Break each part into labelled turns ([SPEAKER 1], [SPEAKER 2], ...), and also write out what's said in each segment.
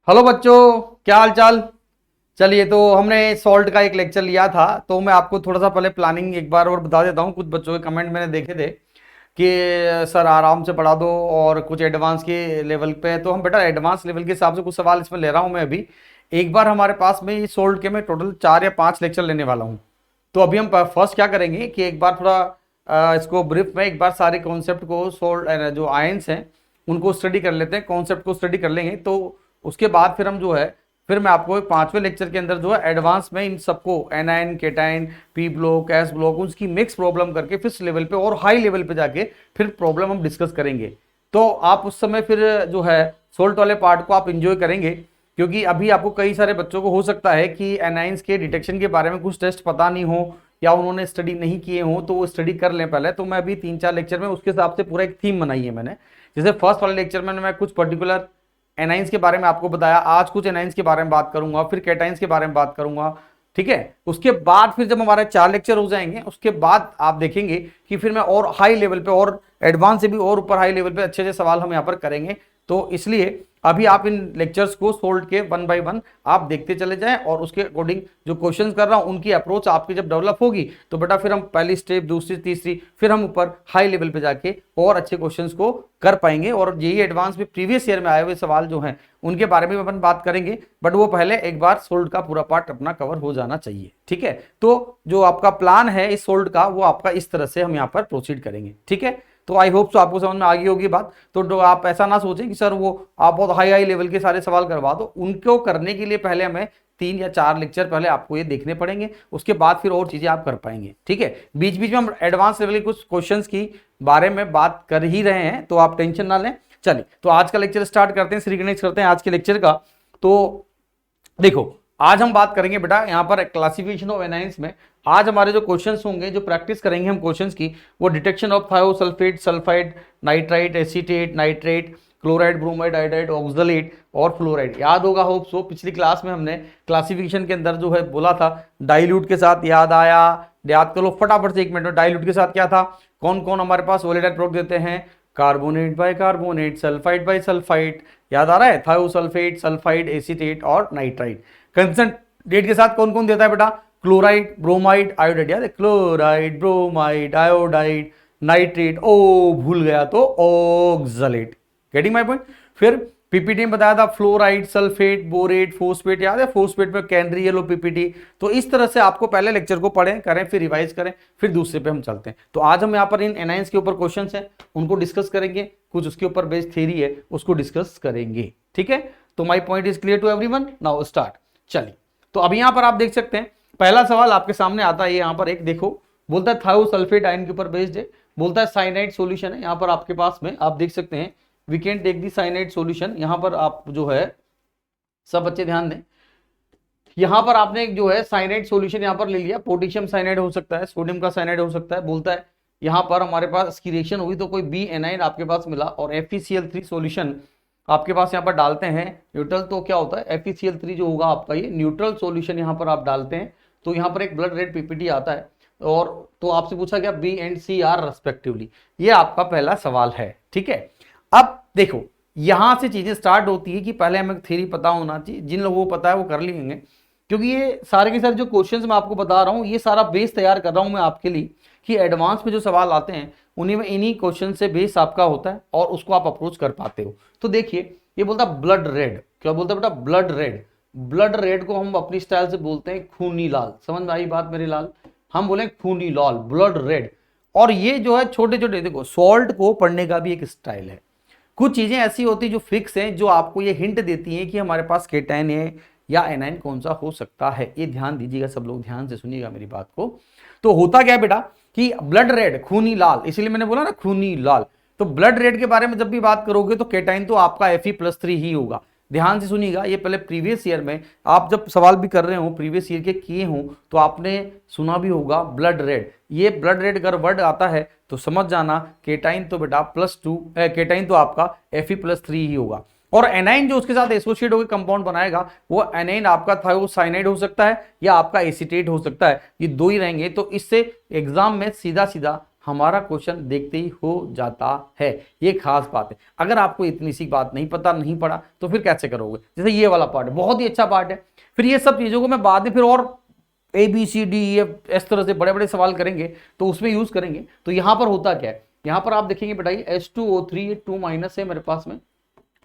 [SPEAKER 1] Hello बच्चों, क्या हाल चाल। चलिए, तो हमने सॉल्ट का एक लेक्चर लिया था, तो मैं आपको थोड़ा सा पहले प्लानिंग एक बार और बता देता हूँ। कुछ बच्चों के कमेंट मैंने देखे थे कि सर आराम से पढ़ा दो और कुछ एडवांस के लेवल पे। तो हम बेटा एडवांस लेवल के हिसाब से कुछ सवाल इसमें ले रहा हूँ मैं अभी। एक बार हमारे पास में ये सॉल्ट के मैं टोटल 4 या 5 लेक्चर लेने वाला हूँ। तो अभी हम फर्स्ट क्या करेंगे कि एक बार थोड़ा इसको ब्रीफ में एक बार सारे कॉन्सेप्ट को सॉल्ट जो आयंस हैं उनको स्टडी कर लेते हैं, कॉन्सेप्ट को स्टडी कर लेंगे। तो उसके बाद फिर हम जो है फिर मैं आपको एक 5वें लेक्चर के अंदर जो है एडवांस में इन सबको A9, cation, P block, S block, उसकी मिक्स प्रॉब्लम करके फिर लेवल पे और हाई लेवल पे जाके फिर प्रॉब्लम हम डिस्कस करेंगे। तो आप उस समय फिर जो है सोल्ट वाले पार्ट को आप इंजॉय करेंगे, क्योंकि अभी आपको कई सारे बच्चों को हो सकता है कि एनाइंस के डिटेक्शन के बारे में कुछ टेस्ट पता नहीं हो या उन्होंने स्टडी नहीं किए हो, तो वो स्टडी कर लें पहले। तो मैं अभी 3-4 लेक्चर में उसके हिसाब से पूरा एक थीम बनाई है मैंने। जैसे फर्स्ट वाले लेक्चर में मैं कुछ पर्टिकुलर एनाइंस के बारे में आपको बताया, आज कुछ एनाइंस के बारे में बात करूंगा, फिर कैटाइंस के बारे में बात करूंगा। ठीक है, उसके बाद फिर जब हमारे 4 लेक्चर हो जाएंगे उसके बाद आप देखेंगे कि फिर मैं और हाई लेवल पे और एडवांस से भी और ऊपर हाई लेवल पे अच्छे अच्छे सवाल हम यहाँ पर करेंगे। तो इसलिए अभी आप इन लेक्चर्स को सोल्ट के 1 बाय 1 आप देखते चले जाएं और उसके अकॉर्डिंग जो क्वेश्चंस कर रहा हूं उनकी अप्रोच आपकी जब डेवलप होगी तो बेटा फिर हम पहली स्टेप, दूसरी, तीसरी, फिर हम ऊपर हाई लेवल पे जाके और अच्छे क्वेश्चंस को कर पाएंगे। और यही एडवांस में प्रीवियस ईयर में आए हुए सवाल जो हैं उनके बारे में अपन बात करेंगे, बट वो पहले एक बार सोल्ट का पूरा पार्ट अपना कवर हो जाना चाहिए। ठीक है, तो जो आपका प्लान है इस सोल्ट का वो आपका इस तरह से हम यहाँ पर प्रोसीड करेंगे। ठीक है, तो आई होप सो आपको समझ में आ गई होगी बात। तो आप ऐसा ना सोचें कि सर वो आप बहुत हाई हाई लेवल के सारे सवाल करवा दो। उनको करने के लिए पहले हमें 3 या 4 लेक्चर पहले आपको ये देखने पड़ेंगे, उसके बाद फिर और चीजें आप कर पाएंगे। ठीक है, बीच बीच में हम एडवांस लेवल के कुछ क्वेश्चंस की बारे में बात कर ही रहे हैं, तो आप टेंशन ना लें। चलिए, तो आज का लेक्चर स्टार्ट करते हैं, रिकनेक्ट करते हैं आज के लेक्चर का। तो देखो, आज हम बात करेंगे बेटा यहाँ पर क्लासिफिकेशन ऑफ एनाइंस में। आज हमारे जो क्वेश्चंस होंगे, जो प्रैक्टिस करेंगे हम क्वेश्चंस की, वो detection of thiosulphate, sulphide, nitrite, acetate, nitrate, chloride, bromide, iodide, oxalate और फ्लोराइड। याद होगा होप सो पिछली क्लास में हमने क्लासिफिकेशन के अंदर जो है बोला था डाइल्यूट के साथ, याद आया? याद करो फटाफट से 1 मिनट में। डाइल्यूट के साथ क्या था, कौन कौन हमारे पास वोलेटाइल प्रोडक्ट देते हैं? Carbonate bicarbonate, sulphide bisulphide, याद आ रहा है? थायोसल्फेट, सल्फाइड, एसीटेट और नाइट्राइट। कंसंट्रेट के साथ कौन कौन देता है बेटा? Chloride, bromide, iodide. याद है? क्लोराइड, ब्रोमाइड, आयोडाइड, नाइट्रेट, ओ भूल गया तो ऑक्सलेट। Getting my point? फिर पीपीटी में बताया था फ्लोराइड, सल्फेट, बोरेट, फोस्फेट। याद है? फोस्फेट में कैनरी येलो पीपीटी। तो इस तरह से आपको पहले लेक्चर को पढ़ें, करें, फिर रिवाइज करें, फिर दूसरे पे हम चलते हैं। तो आज हम यहाँ पर इन एनाइंस के ऊपर क्वेश्चंस हैं उनको डिस्कस करेंगे, कुछ उसके ऊपर बेस्ड थ्योरी है उसको डिस्कस करेंगे। ठीक है, तो my point is clear to everyone? Now start. चलिए, तो अब यहाँ पर आप देख सकते हैं पहला सवाल आपके सामने आता है। यहाँ पर एक देखो, बोलता है थायोसल्फेट आयन के ऊपर बेस्ड है, बोलता है साइनाइड सॉल्यूशन है। यहाँ पर आपके पास में आप देख सकते हैं we can take the cyanide solution. यहाँ पर आप जो है सब बच्चे ध्यान दें, यहाँ पर आपने एक जो है साइनाइड सॉल्यूशन यहाँ पर ले लिया। पोटेशियम साइनाइड हो सकता है, सोडियम का साइनाइड हो सकता है। बोलता है यहाँ पर हमारे पास इसकी रिएक्शन हुई तो कोई बी एनाइन आपके पास मिला और FeCl3 सॉल्यूशन आपके पास यहाँ पर डालते हैं न्यूट्रल। तो क्या होता है FeCl3 जो होगा आपका ये न्यूट्रल सॉल्यूशन यहाँ पर आप डालते हैं तो यहाँ पर एक ब्लड रेड पीपीटी आता है। और तो आपसे पूछा गया B and C are respectively. ये आपका पहला सवाल है। ठीक है, अब देखो यहां से चीजें स्टार्ट होती है कि पहले हमें थ्योरी पता होना चाहिए। जिन लोगों को पता है वो कर लेंगे, क्योंकि ये सारे के सारे जो क्वेश्चंस मैं आपको बता रहा हूँ ये सारा बेस तैयार कर रहा हूँ मैं आपके लिए कि एडवांस में जो सवाल आते हैं उन्हीं में इन्हीं क्वेश्चन से बेस आपका होता है और उसको आप अप्रोच कर पाते हो। तो देखिए ये बोलता है ब्लड रेड। क्या बोलता है बेटा? Blood red. ब्लड रेड को हम अपनी स्टाइल से बोलते हैं खूनी लाल। समझ में आई बात मेरे लाल? हम बोले खूनी लाल, ब्लड रेड। और ये जो है छोटे छोटे, देखो सॉल्ट को पढ़ने का भी एक स्टाइल है। कुछ चीजें ऐसी होती जो फिक्स हैं, जो आपको ये हिंट देती हैं कि हमारे पास केटाइन है या एनाइन कौन सा हो सकता है। ये ध्यान दीजिएगा, सब लोग ध्यान से सुनिएगा मेरी बात को। तो होता क्या है बेटा कि ब्लड रेड, खूनी लाल, इसीलिए मैंने बोला ना खूनी लाल। तो ब्लड रेड के बारे में जब भी बात करोगे तो केटाइन तो आपका Fe+3 ही होगा। ध्यान से सुनिएगा, ये पहले प्रीवियस ईयर में आप जब सवाल भी कर रहे हो, प्रीवियस ईयर के किए हो, तो आपने सुना भी होगा ब्लड रेड। ये ब्लड रेड अगर वर्ड आता है तो समझ जाना केटाइन तो बेटा +2, केटाइन तो आपका Fe+3 ही होगा। और एनाइन जो उसके साथ एसोसिएट होकर कंपाउंड बनाएगा वो एनाइन आपका थायोसाइनाइड हो सकता है या आपका एसीटेट हो सकता है। ये दो ही रहेंगे। तो इससे एग्जाम में सीधा सीधा हमारा क्वेश्चन देखते ही हो जाता है। ये खास बात है। अगर आपको इतनी सी बात नहीं पता, नहीं पड़ा, तो फिर कैसे करोगे? जैसे ये वाला पार्ट है, बहुत ही अच्छा पार्ट है। फिर ये सब चीजों को मैं बाद में फिर और ABCD इस तरह से बड़े बड़े सवाल करेंगे तो उसमें यूज करेंगे। तो यहां पर होता क्या है, यहां पर आप देखेंगे बेटा ये H2O3 ये 2- है मेरे पास में।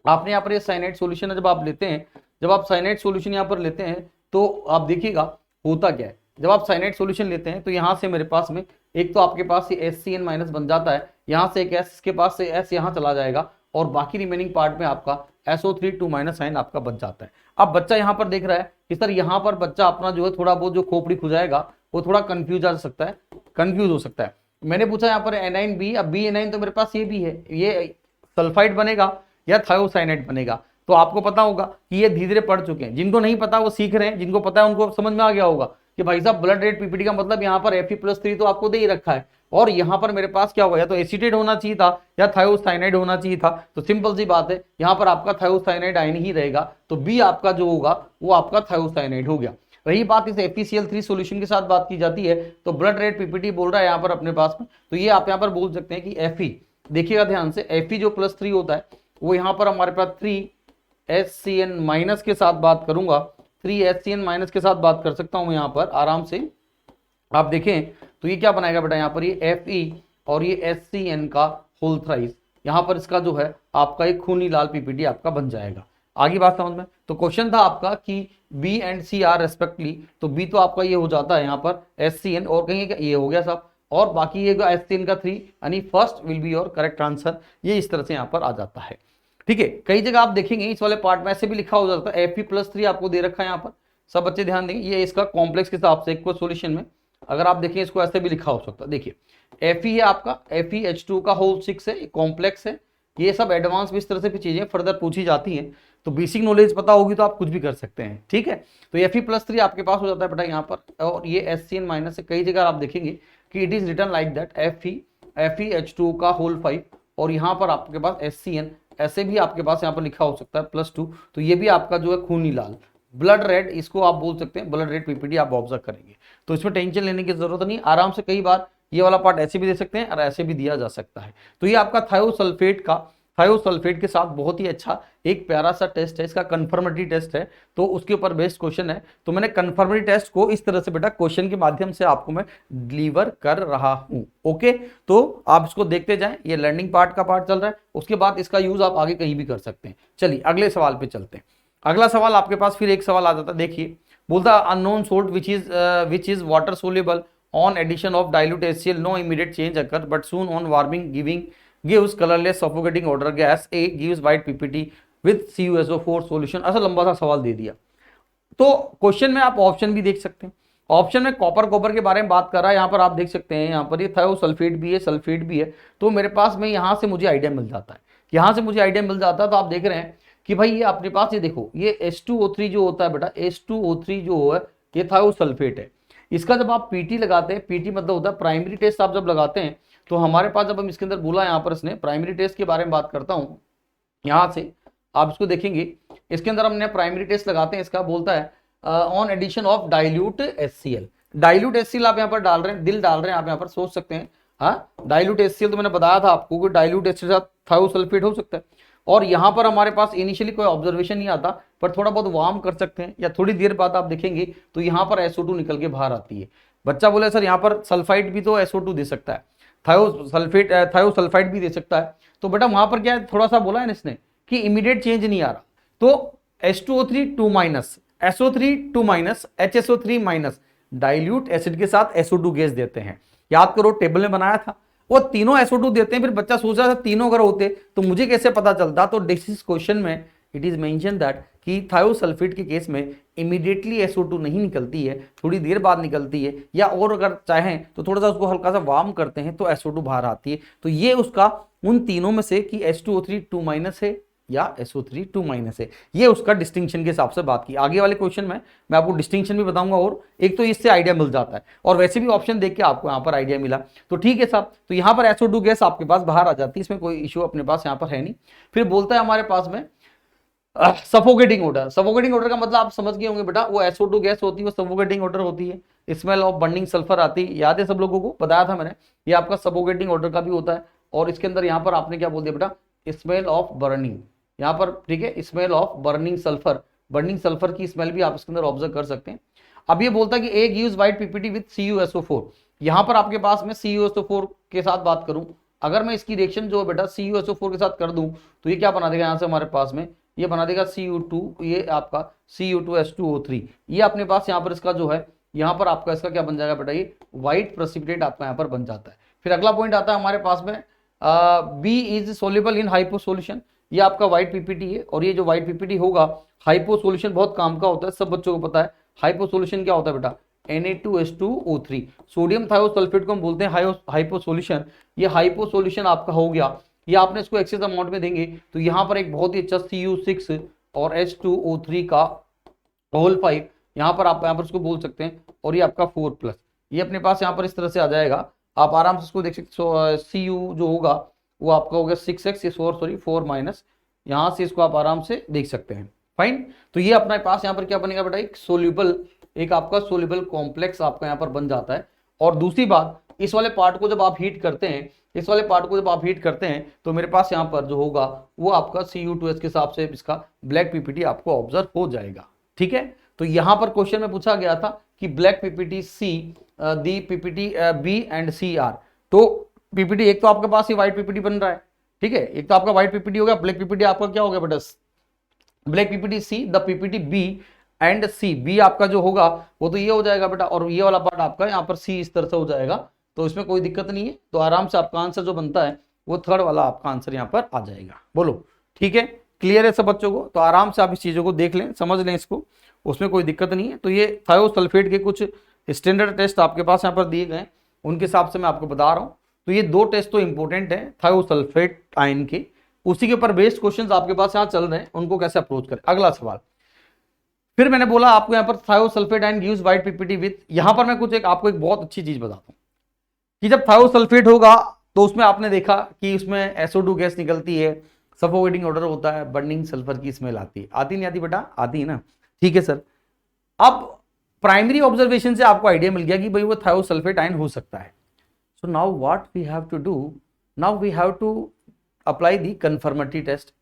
[SPEAKER 1] आपने यहाँ पर ये साइनाइड सॉल्यूशन है, जब आप लेते हैं, जब आप साइनाइड सॉल्यूशन यहाँ पर लेते हैं तो आप देखिएगा होता क्या है। जब आप साइनाइड सॉल्यूशन लेते हैं तो यहाँ से मेरे पास में एक तो आपके पास ये HCN- बन जाता है, यहाँ से एक S, इसके पास से S यहाँ चला जाएगा और बाकी रिमेनिंग पार्ट में आपका SO3 2- साइन आपका बच जाता है। अब बच्चा यहाँ पर देख रहा है कि सर यहाँ पर बच्चा अपना जो है थोड़ा बहुत जो खोपड़ी खुजाएगा वो थोड़ा कंफ्यूज आ सकता है, कंफ्यूज हो सकता है। मैंने पूछा यहाँ पर N9B, अब BN9 तो मेरे पास ये भी है, ये सल्फाइड बनेगा या थायोसाइनाइड बनेगा। तो आपको पता होगा कि ये धीरे धीरे पढ़ चुके हैं, जिनको नहीं पता वो सीख रहे हैं, जिनको पता है उनको समझ में आ गया होगा कि भाई साहब ब्लड रेट पीपीटी का मतलब यहाँ पर Fe+3 तो आपको दे ही रखा है, और यहाँ पर मेरे पास क्या होगा, या तो एसीटेट होना चाहिए था या थायोसाइनाइड होना चाहिए था। तो सिंपल सी बात है, यहाँ पर आपका थायोसाइनाइड आयन ही रहेगा, तो बी आपका जो होगा वो आपका थायोसाइनाइड हो गया। रही बात इस FeCl3 सॉल्यूशन के साथ बात की जाती है, तो ब्लड रेट पीपीटी बोल रहा है यहाँ पर अपने पास में, तो ये आप यहाँ पर बोल सकते हैं कि Fe, देखिएगा ध्यान से, Fe जो +3 होता है वो यहाँ पर हमारे पास 3HCN- के साथ बात करूंगा, 3HCN- के साथ बात कर सकता हूं यहाँ पर आराम से। आप देखें तो ये क्या बनाएगा बेटा, यहाँ पर ये Fe और ये HCN का होल थ्राइस, यहाँ पर इसका जो है आपका एक खूनी लाल पीपीटी आपका बन जाएगा। आगे बात समझ में? तो क्वेश्चन था आपका कि B and C are respectively, तो B तो आपका ये हो जाता है यहाँ पर HCN, और कहेंगे ये हो गया सब, और बाकी ये HCN का 3, यानी first will be your correct answer. ये इस तरह से यहाँ पर आ जाता है। ठीक है, कई जगह आप देखेंगे इस वाले पार्ट में ऐसे भी लिखा हो जाता है, Fe+3 आपको दे रखा है यहाँ पर। सब बच्चे ध्यान देंगे, ये इसका कॉम्प्लेक्स के हिसाब से एक सोल्यूशन में अगर आप देखें इसको ऐसे भी लिखा हो सकता है। देखिए Fe है आपका, FeH2 का होल 6 है, कॉम्प्लेक्स है। ये सब एडवांस भी इस तरह से भी चीजें फर्दर पूछी जाती हैं, तो बेसिक नॉलेज पता होगी तो आप कुछ भी कर सकते हैं। ठीक है, तो Fe+3 आपके पास हो जाता है बेटा यहाँ पर, और ये HCN- से कई जगह आप देखेंगे कि it is written like that FeH2 का होल 5, और यहाँ पर आपके पास HCN ऐसे भी आपके पास यहाँ पर लिखा हो सकता है +2, तो ये भी आपका जो है खूनी लाल ब्लड रेड, इसको आप बोल सकते हैं ब्लड रेड पीपीटी आप ऑब्जर्व करेंगे। तो इसमें टेंशन लेने की जरूरत नहीं, आराम से कई बार ये वाला पार्ट ऐसे भी दे सकते हैं और ऐसे भी दिया जा सकता है। तो ये आपका थायोसल्फेट के साथ बहुत ही अच्छा एक प्यारा सा टेस्ट है, इसका कंफर्मेटरी टेस्ट है, तो उसके ऊपर बेस्ड क्वेश्चन है। तो मैंने कंफर्मेटरी टेस्ट को इस तरह से बेटा क्वेश्चन के माध्यम से आपको मैं डिलीवर कर रहा हूं। ओके, तो आप इसको देखते जाएं, ये लर्निंग पार्ट का पार्ट चल रहा है, उसके बाद इसका यूज आप आगे कहीं भी कर सकते हैं। चलिए अगले सवाल पे चलते हैं। अगला सवाल आपके पास फिर एक सवाल आ जाता है, देखिए बोलता unknown salt which is water soluble on addition of dilute HCl no immediate change occur but soon on warming gives colorless suffocating odor gas A gives white PPT with CuSO4 solution। ऐसा लंबा सा सवाल दे दिया। तो question में आप option भी देख सकते हैं, ऑप्शन में कॉपर के बारे में बात कर रहा है, यहाँ पर आप देख सकते हैं, यहाँ पर ये थायोसल्फेट भी है, सल्फेट भी है, तो मेरे पास में यहाँ से मुझे आइडिया मिल जाता है, यहाँ से मुझे आइडिया मिल जाता है। तो आप देख रहे हैं कि भाई ये अपने पास ये देखो ये H2O3 जो होता है बेटा, H2O3 जो है ये थायोसल्फेट है, इसका जब आप पीटी लगाते हैं, पीटी मतलब होता है प्राइमरी टेस्ट, आप जब लगाते हैं तो हमारे पास जब हम इसके अंदर बोला यहाँ पर इसने प्राइमरी टेस्ट के बारे में बात करता हूँ, यहाँ से आप इसको देखेंगे, इसके अंदर हमने प्राइमरी टेस्ट लगाते हैं, इसका बोलता है on addition of dilute HCl। Dilute HCl आप यहाँ पर डाल रहे हैं, दिल डाल रहे हैं, आप यहाँ पर सोच सकते हैं, हाँ डाइल्यूट HCl तो मैंने बताया था आपको कि डाइल्यूट HCl के साथ थायोसल्फेट हो सकता है, और यहाँ पर हमारे पास इनिशियली कोई ऑब्जर्वेशन नहीं आता, पर थोड़ा बहुत वार्म कर सकते हैं, या थोड़ी देर बाद आप देखेंगे तो यहाँ पर SO2 निकल के बाहर आती है। बच्चा बोले सर यहाँ पर सल्फाइड भी तो SO2 दे सकता है, थायोसल्फाइड भी दे सकता है, तो बेटा वहां पर क्या है, थोड़ा सा बोला है इसने कि इमीडिएट चेंज नहीं आ रहा, तो H2O3 2- SO3 2- HSO3- dilute acid के साथ SO2 गैस देते हैं। याद करो टेबल में बनाया था, वो तीनों SO2 देते हैं। फिर बच्चा सोच रहा था तीनों अगर होते तो मुझे कैसे पता चलता, तो दिस क्वेश्चन में इट इज मेंशन दैट कि थायोसल्फेट के केस में इमीडिएटली SO2 नहीं निकलती है, थोड़ी देर बाद निकलती है, या और अगर चाहें तो थोड़ा सा उसको हल्का सा वार्म करते हैं तो SO2 बाहर आती है। तो ये उसका उन तीनों में से कि H2O3 2- है या SO3 2- है, ये उसका डिस्टिंक्शन के हिसाब से बात की। आगे वाले क्वेश्चन में मैं आपको डिस्टिंक्शन भी बताऊंगा, और एक तो इससे आइडिया मिल जाता है, और वैसे भी ऑप्शन देख के आपको यहाँ पर आइडिया मिला, तो ठीक है साहब। तो यहाँ पर SO2 गैस आपके पास बाहर आ जाती है, इसमें कोई इश्यू अपने पास यहाँ पर है नहीं। फिर बोलता है हमारे पास में सफोकेटिंग ओडर, सफोकेटिंग ओडर का मतलब आप समझ गए होंगे बेटा, वो SO2 गैस होती है, वो सफोकेटिंग ओडर होती है, स्मेल ऑफ बर्निंग सल्फर आती है, याद है सब लोगों को, बताया था मैंने, ये आपका सफोकेटिंग ओडर का भी होता है। और इसके अंदर यहाँ पर आपने क्या बोल दिया बेटा, स्मेल ऑफ बर्निंग, यहाँ पर ठीक है, smell of burning sulphur, burning sulphur की स्मेल भी आप इसके अंदर ऑब्जर्व कर सकते हैं। अब ये बोलता है कि एक use white PPT with CuSO4, यहाँ पर आपके पास में CuSO4 के साथ बात करूं, अगर मैं इसकी रिएक्शन जो है बेटा CuSO4 के साथ कर दूं तो ये क्या बना देगा, यहाँ से हमारे पास में ये बना देगा Cu2, ये आपका Cu2H2O3, ये अपने पास यहाँ पर इसका जो है, यहाँ पर आपका इसका क्या बन जाएगा बेटा, ये व्हाइट प्रेसिपिटेट आपका यहाँ पर बन जाता है। फिर अगला पॉइंट आता है हमारे पास में, B is soluble in hypo solution, ये आपका व्हाइट पीपीटी है, और ये जो व्हाइट पीपीटी होगा, हाइपो सोल्यूशन बहुत काम का होता है, सब बच्चों को पता है। हाइपो सोल्यूशन क्या होता है बेटा, Na2H2O3, सोडियम थायोसल्फेट को हम बोलते हैं हाइपो सोल्यूशन, ये हाइपो सोल्यूशन आपका हो गया, ये आपने इसको एक्सेस अमाउंट में देंगे तो यहाँ पर एक बहुत ही अच्छा Cu6 और H2O3 का होल 5, यहाँ पर आप यहाँ पर इसको बोल सकते हैं, और ये आपका 4+, ये अपने पास यहाँ पर इस तरह से आ जाएगा, आप आराम से इसको देख सकते हो। Cu जो होगा वो आपका हो गया 6x, 4 यहाँ से इसको आप आराम से देख सकते हैं, फाइन। तो ये अपने पास यहाँ पर क्या बनेगा बेटा, एक सोल्यूबल, एक आपका सोल्यूबल कॉम्प्लेक्स आपका यहाँ पर बन जाता है। और दूसरी बात, इस वाले पार्ट को जब आप हीट करते हैं, इस वाले पार्ट को जब आप हीट करते हैं तो मेरे पास यहाँ पर जो होगा वो आपका Cu2H के हिसाब से इसका ब्लैक पीपीटी आपको ऑब्जर्व हो जाएगा, ठीक है। तो यहाँ पर क्वेश्चन में पूछा गया था कि black PPT C, the PPT B and C are, तो पीपीटी एक तो आपके पास ही व्हाइट पीपीटी बन रहा है, ठीक है, एक तो आपका व्हाइट पीपीटी हो गया, ब्लैक पीपीटी आपका क्या हो गया बेटा, black PPT C, the PPT B and C, B आपका जो होगा वो तो ये हो जाएगा बेटा, और ये वाला पार्ट आपका यहाँ पर सी इस तरह से हो जाएगा, तो इसमें कोई दिक्कत नहीं है। तो आराम से आपका आंसर जो बनता है वो थर्ड वाला आपका आंसर यहाँ पर आ जाएगा, बोलो ठीक है, क्लियर है सब बच्चों को। तो आराम से आप इस चीजों को देख लें, समझ लें इसको, उसमें कोई दिक्कत नहीं है। तो ये थायोसल्फेट के कुछ स्टैंडर्ड टेस्ट आपके पास यहाँ पर दिए गए, उनके हिसाब से मैं आपको बता रहा हूँ। तो ये दो टेस्ट तो इंपॉर्टेंट है थायोसल्फेट आयन के, उसी के ऊपर बेस्ड क्वेश्चंस आपके पास यहाँ चल रहे हैं, उनको कैसे अप्रोच करें। अगला सवाल, फिर मैंने बोला आपको यहाँ पर thiosulphate ion gives white PPT with, यहाँ पर मैं कुछ आपको एक बहुत अच्छी चीज बताता हूँ कि जब थायोसल्फेट होगा तो उसमें आपने देखा कि उसमें SO2 गैस निकलती है, सफोकेटिंग ऑर्डर होता है, बर्निंग सल्फर की स्मेल आती है, आती नहीं आती बेटा, आती है ना, ठीक है सर। अब प्राइमरी ऑब्जर्वेशन से आपको आइडिया मिल गया कि भाई वो थायोसल्फेट आयन हो सकता है। So now what we have to do, now we have to apply the confirmatory test.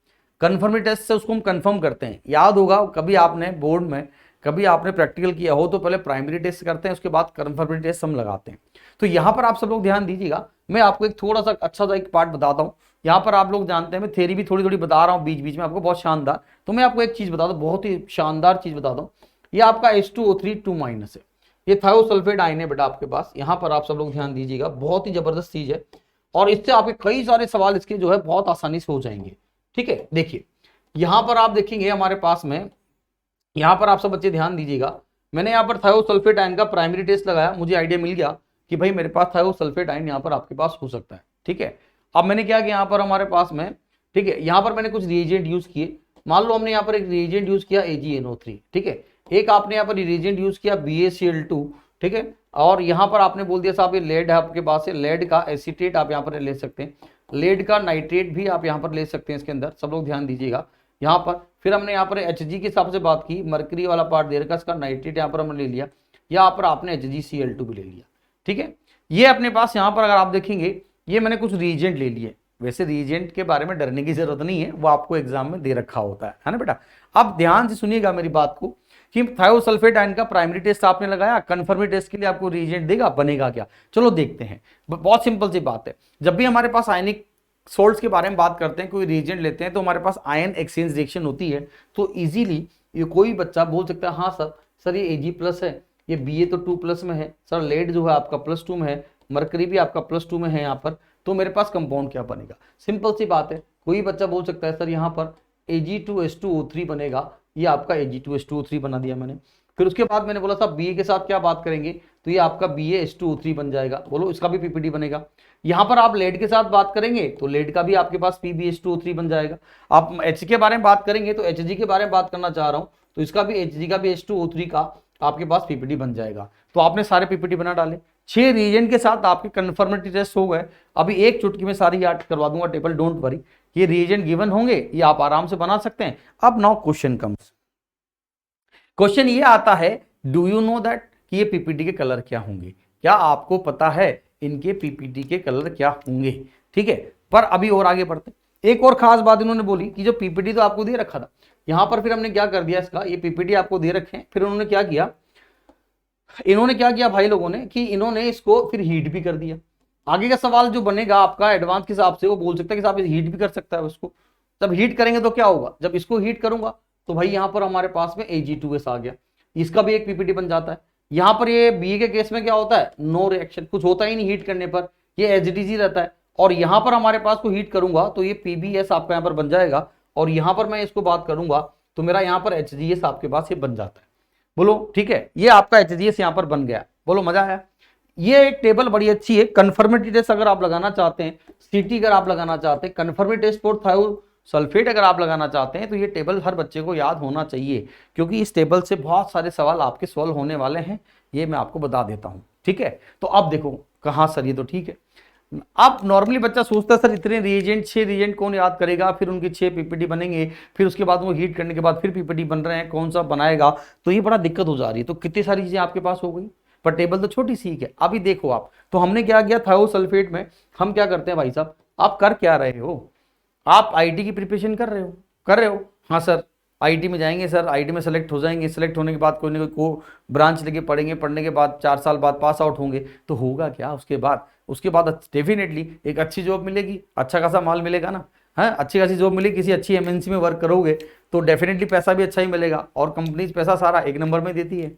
[SPEAKER 1] Confirmatory test से उसको हम कंफर्म करते हैं, याद होगा कभी आपने बोर्ड में कभी आपने प्रैक्टिकल किया हो तो पहले प्राइमरी टेस्ट करते हैं, उसके बाद कन्फर्मेटरी टेस्ट हम लगाते हैं। तो यहाँ पर आप सब लोग ध्यान दीजिएगा, मैं आपको एक थोड़ा सा अच्छा सा एक पार्ट बताता हूँ। यहाँ पर आप लोग जानते हैं मैं थ्योरी भी थोड़ी थोड़ी बता रहा हूँ बीच बीच में आपको, बहुत शानदार। तो मैं आपको एक चीज बताता हूँ, बहुत ही शानदार चीज बताता हूँ। ये आपका H2O3 2- है, ये थायोसल्फेट आयन है बेटा आपके पास। यहाँ पर आप सब लोग ध्यान दीजिएगा, बहुत ही जबरदस्त चीज है, और इससे आपके कई सारे सवाल इसके जो है बहुत आसानी से हो जाएंगे, ठीक है। देखिए यहाँ पर आप देखेंगे हमारे पास में, यहाँ पर आप सब बच्चे ध्यान दीजिएगा, मैंने यहाँ पर थायोसल्फेट आयन का प्राइमरी टेस्ट लगाया, मुझे आइडिया मिल गया कि भाई मेरे पास थायोसल्फेट आयन यहाँ पर आपके पास हो सकता है, ठीक है। अब मैंने क्या किया यहाँ पर हमारे पास में, ठीक है, यहाँ पर मैंने कुछ रिएजेंट यूज किए। मान लो हमने यहाँ पर एक रिएजेंट यूज किया AgNO3, ठीक है, एक आपने यहाँ पर रिएजेंट यूज किया BaCl2, ठीक है, और यहाँ पर आपने बोल दिया साहब ये लेड है आपके पास, है लेड का एसीटेट आप यहाँ पर ले सकते हैं, लेड का नाइट्रेट भी आप यहाँ पर ले सकते हैं इसके अंदर, सब लोग ध्यान दीजिएगा यहाँ पर। फिर हमने यहाँ पर Hg के हिसाब से बात की, मरकरी वाला पार्ट दे रखा, इसका नाइट्रेट यहाँ पर हमने ले लिया, यहाँ पर आपने HgCl2 भी ले लिया, ठीक है। ये अपने पास यहाँ पर अगर आप देखेंगे ये मैंने कुछ रिएजेंट ले लिए, वैसे रिएजेंट के बारे में डरने की जरूरत नहीं है, वो आपको एग्जाम में दे रखा होता है ना बेटा। अब ध्यान से सुनिएगा मेरी बात को कि थायोसल्फेट आयन का प्राइमरी टेस्ट आपने लगाया, कन्फर्मेटरी टेस्ट के लिए आपको रिएजेंट देगा, बनेगा क्या, चलो देखते हैं। बहुत सिंपल सी बात है, जब भी हमारे पास आयनिक सोल्ट्स के बारे में बात करते हैं, कोई रिएजेंट लेते हैं तो हमारे पास आयन एक्सचेंज रिएक्शन होती है, तो इजीली ये कोई बच्चा बोल सकता है हाँ सर ये Ag+ है, ये Ba तो 2+ में है, सर लेड जो है आपका +2 में है, मरकरी भी आपका +2 में है यहाँ पर, तो मेरे पास कंपाउंड क्या बनेगा। सिंपल सी बात है, कोई बच्चा बोल सकता है सर यहाँ पर Ag2H2O3 बनेगा, ये आपका Ag2H2O3 बना दिया मैंने। फिर उसके बाद मैंने बोला था Ba के साथ क्या बात करेंगे, तो ये आपका BaH2O3 बन जाएगा, बोलो इसका भी पीपीटी बनेगा। यहाँ पर आप लेड के साथ बात करेंगे तो लेड का भी आपके पास PbH2O3 बन जाएगा। आप H के बारे में बात करेंगे तो Hg के बारे में बात करना चाह रहा हूँ, तो इसका भी Hg का भी H2O3 का आपके पास पीपीटी बन जाएगा। तो आपने सारे पीपीटी बना डाले, 6 रीजन के साथ आपके कन्फर्मेटरी टेस्ट हो गए। अभी एक चुटकी में सारी याद करवा दूंगा टेबल, डोंट वरी, ये रिएजेंट गिवन होंगे, ये आप आराम से बना सकते हैं। अब नाउ क्वेश्चन कम्स, क्वेश्चन ये आता है, डू यू नो दैट कि ये पीपीटी के कलर क्या होंगे? क्या आपको पता है इनके पीपीटी के कलर क्या होंगे? ठीक है, पर अभी और आगे बढ़ते। एक और खास बात इन्होंने बोली कि जो पीपीटी तो आपको दे रखा था, यहां पर फिर हमने क्या कर दिया, इसका ये पीपीटी आपको दे रखे हैं, फिर उन्होंने क्या किया, भाई लोगों ने, कि इन्होंने इसको फिर हीट भी कर दिया। आगे का सवाल जो बनेगा आपका एडवांस के हिसाब से, वो बोल सकता है कि साहब हीट भी कर सकता है उसको। जब हीट करेंगे तो क्या होगा, जब इसको हीट करूंगा तो भाई यहां पर हमारे पास में Ag2S आ गया, इसका भी एक पीपीटी बन जाता है। यहां पर ये बी के केस में क्या होता है, नो रिएक्शन, कुछ होता ही नहीं हीट करने पर, ये एज इट इज ही रहता है। और यहां पर हमारे पास को हीट करूंगा तो ये पीबीएस आपका यहां पर बन जाएगा, और यहां पर मैं इसको बात करूंगा तो मेरा यहां पर HGS आपके पास ये बन जाता है। बोलो ठीक है, ये आपका HGS यहां पर बन गया। बोलो मजा आया? ये एक टेबल बड़ी अच्छी है। कन्फर्मिटी टेस्ट अगर आप लगाना चाहते हैं, सीटी अगर आप लगाना चाहते हैं, कन्फर्मिटी टेस्ट फॉर थायोसल्फेट अगर आप लगाना चाहते हैं, तो ये टेबल हर बच्चे को याद होना चाहिए, क्योंकि इस टेबल से बहुत सारे सवाल आपके सॉल्व होने वाले हैं, ये मैं आपको बता देता हूं। ठीक है, तो अब देखो कहां सर, ये तो ठीक है। अब नॉर्मली बच्चा सोचता है सर इतने रिएजेंट, 6 रिएजेंट कौन याद करेगा, फिर उनके 6 पीपीटी बनेंगे, फिर उसके बाद वो हीट करने के बाद फिर पीपीटी बन रहे हैं, कौन सा बनाएगा, तो ये बड़ा दिक्कत हो जा रही है। तो कितनी सारी चीजें आपके पास हो गई, पर टेबल तो छोटी सी है। अभी देखो आप, तो हमने क्या किया, थायोसल्फेट में हम क्या करते हैं भाई साहब, आप कर क्या रहे हो, आप आईटी की प्रिपरेशन कर रहे हो? हाँ सर, आईटी में जाएंगे सर, आईटी में सेलेक्ट हो जाएंगे, सेलेक्ट होने के बाद कोई ना कोई ब्रांच लेके पढ़ेंगे, पढ़ने के बाद 4 साल बाद पास आउट होंगे, तो होगा क्या उसके बाद डेफिनेटली एक अच्छी जॉब मिलेगी, अच्छा खासा माल मिलेगा ना, है अच्छी खासी जॉब मिलेगी, किसी अच्छी एमएनसी में वर्क करोगे तो डेफिनेटली पैसा भी अच्छा ही मिलेगा। और कंपनीज पैसा सारा एक नंबर में देती है,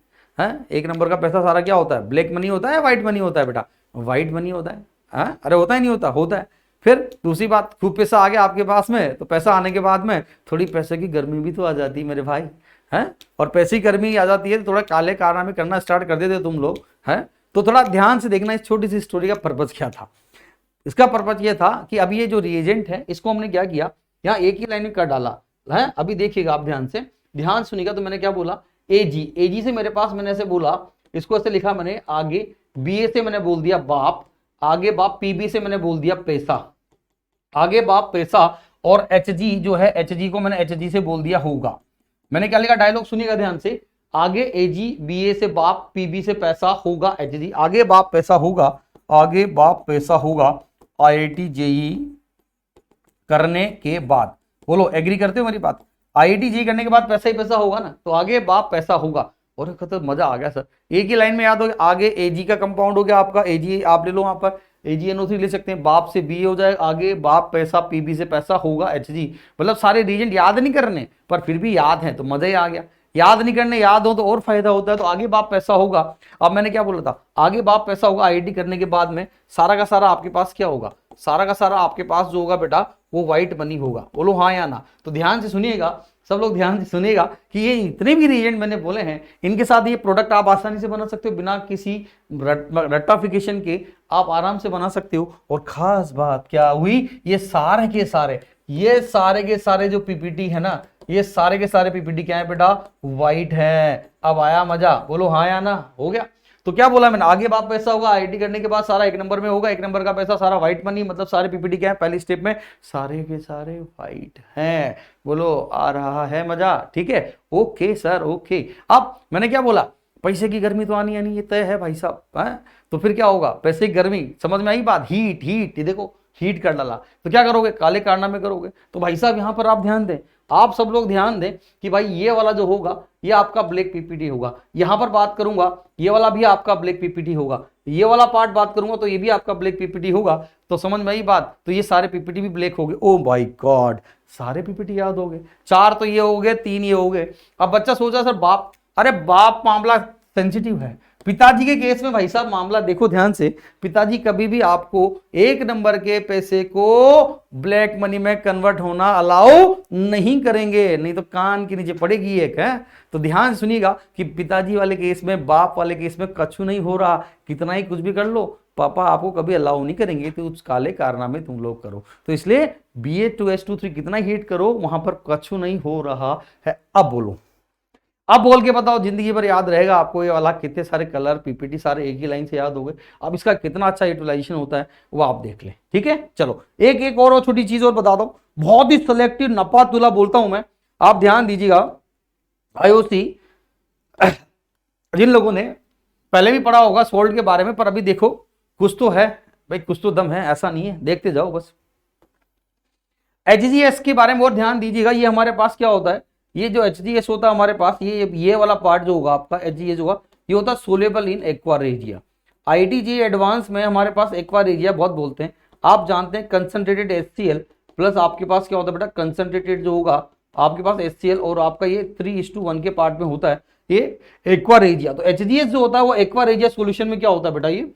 [SPEAKER 1] एक नंबर का पैसा सारा क्या होता है, ब्लैक मनी होता है, व्हाइट मनी होता है बेटा, व्हाइट मनी होता है। अरे होता ही नहीं होता, होता है। फिर दूसरी बात, खूब पैसा आ गया आपके पास में, तो पैसा आने के बाद में थोड़ी पैसे की गर्मी भी तो आ जाती है मेरे भाई, है। और पैसे की गर्मी आ जाती है तो थोड़ा काले कारनामे करना स्टार्ट कर देते तुम लोग, है। तो थोड़ा ध्यान से देखना इस छोटी सी स्टोरी का पर्पज क्या था। इसका पर्पज ये था कि अभी ये जो रिएजेंट है इसको हमने क्या किया, यहाँ एक ही लाइन में कर डाला है। अभी देखिएगा आप ध्यान सुनिएगा, तो मैंने क्या बोला, एजी से मेरे पास मैंने ऐसे बोला, इसको ऐसे लिखा मैंने, आगे बीए से मैंने बोल दिया बाप, आगे बाप, पीबी से मैंने बोल दिया पैसा, आगे बाप पैसा, और HG जो है, HG को मैंने HG से बोल दिया होगा। मैंने क्या लिखा, डायलॉग सुनिएगा ध्यान से, आगे AG, BA से बाप, PB से पैसा होगा HG, आगे बाप पैसा होगा, आगे बाप पैसा होगा IIT JEE करने के बाद। बोलो एग्री करते हो मेरी बात? IIT JEE करने के बाद पैसा ही पैसा होगा ना, तो आगे बाप पैसा होगा। और तो मजा आ गया सर, एक ही लाइन में याद हो गया। आगे AG का कंपाउंड हो गया आपका, AG आप ले लो, वहां पर AgNO3 ले सकते हैं, बाप से B हो जाए, आगे बाप पैसा, PB से पैसा होगा HG। मतलब सारे रीजन याद नहीं करने, पर फिर भी याद है तो मजा ही आ गया। याद नहीं करने, याद हो तो और फायदा होता है। तो आगे बाप पैसा होगा, अब मैंने क्या बोला था, आगे बाप पैसा होगा IIT करने के बाद में सारा का सारा आपके पास क्या होगा, सारा का सारा आपके पास जो होगा बेटा वो व्हाइट मनी होगा। बोलो हाँ या ना? तो ध्यान से सुनिएगा, सब लोग ध्यान से सुनिएगा कि ये इतने भी रिएजेंट मैंने बोले हैं, इनके साथ ये प्रोडक्ट आप आसानी से बना सकते हो, बिना किसी रट्टाफिकेशन के आप आराम से बना सकते हो। और खास बात क्या हुई, ये सारे के सारे जो पीपीटी है ना, ये सारे के सारे पीपीटी क्या है बेटा, व्हाइट है। अब आया मजा? बोलो हाँ या ना? हो गया। तो क्या बोला मैंने, आगे बाप पैसा होगा, IIT करने के बाद सारा एक नंबर में होगा, एक नंबर का पैसा सारा व्हाइट मनी, मतलब सारे पीपीटी क्या है, पहली स्टेप में सारे के सारे व्हाइट हैं। बोलो आ रहा है मजा? ठीक है, ओके सर, ओके। अब मैंने क्या बोला, पैसे की गर्मी तो आनी आनी, ये तय है भाई साहब, है। तो फिर क्या होगा, पैसे की गर्मी, समझ में आई बात? हीट, ये देखो हीट कर डाला, तो क्या करोगे, काले कारनामे करोगे। तो भाई साहब यहां पर आप ध्यान दें, आप सब लोग ध्यान दें कि भाई ये वाला जो होगा ये आपका ब्लैक पीपीटी होगा। यहां पर बात करूंगा, ये वाला भी आपका ब्लैक पीपीटी होगा, ये वाला पार्ट बात करूंगा तो ये भी आपका ब्लैक पीपीटी होगा। तो समझ में आई बात? तो ये सारे पीपीटी भी ब्लैक हो गए। ओ माय गॉड, सारे पीपीटी याद हो गए। 4 तो ये हो गए, 3 ये हो गए। अब बच्चा सोचा सर बाप, अरे बाप मामला सेंसिटिव है। पिताजी के केस में भाई साहब मामला देखो ध्यान से, पिताजी कभी भी आपको एक नंबर के पैसे को ब्लैक मनी में कन्वर्ट होना अलाउ नहीं करेंगे, नहीं तो कान के नीचे पड़ेगी एक, है। तो ध्यान सुनिएगा कि पिताजी वाले केस में, बाप वाले केस में कछु नहीं हो रहा, कितना ही कुछ भी कर लो, पापा आपको कभी अलाउ नहीं करेंगे, तो उस काले कारनामे तुम लोग करो। तो इसलिए BA2S23 कितना हीट करो, वहां पर कछु नहीं हो रहा है। अब बोलो, अब बोल के बताओ, जिंदगी भर याद रहेगा आपको ये वाला, कितने सारे कलर पीपीटी सारे एक ही लाइन से याद हो गए। अब इसका कितना अच्छा यूटिलाइजेशन होता है वो आप देख लें, ठीक है। चलो एक एक और छोटी चीज और बता दो, बहुत ही सिलेक्टिव नपा तुला बोलता हूं मैं, आप ध्यान दीजिएगा। आईओसी जिन लोगों ने पहले भी पढ़ा होगा सोल्ट के बारे में, पर अभी देखो कुछ तो है भाई, कुछ तो दम है, ऐसा नहीं है, देखते जाओ बस। एचजीएस के बारे में और ध्यान दीजिएगा। ये हमारे पास क्या होता है, ये जो एचजीएस होता है हमारे पास, ये वाला पार्ट जो होगा आपका एचजीएस होगा, ये होता है soluble in aqua regia. ITG advance में हमारे पास एक्वा रेजिया बहुत बोलते हैं। आप जानते हैं कंसंट्रेटेड एचसीएल प्लस आपके पास क्या होता है बेटा, कंसंट्रेटेड जो होगा आपके पास एचसीएल, और आपका ये 3:1 के पार्ट में होता है ये एक्वा रेजिया। तो एचजीएस जो होता है वो एक्वा रेजिया सोल्यूशन में क्या होता है बेटा, ये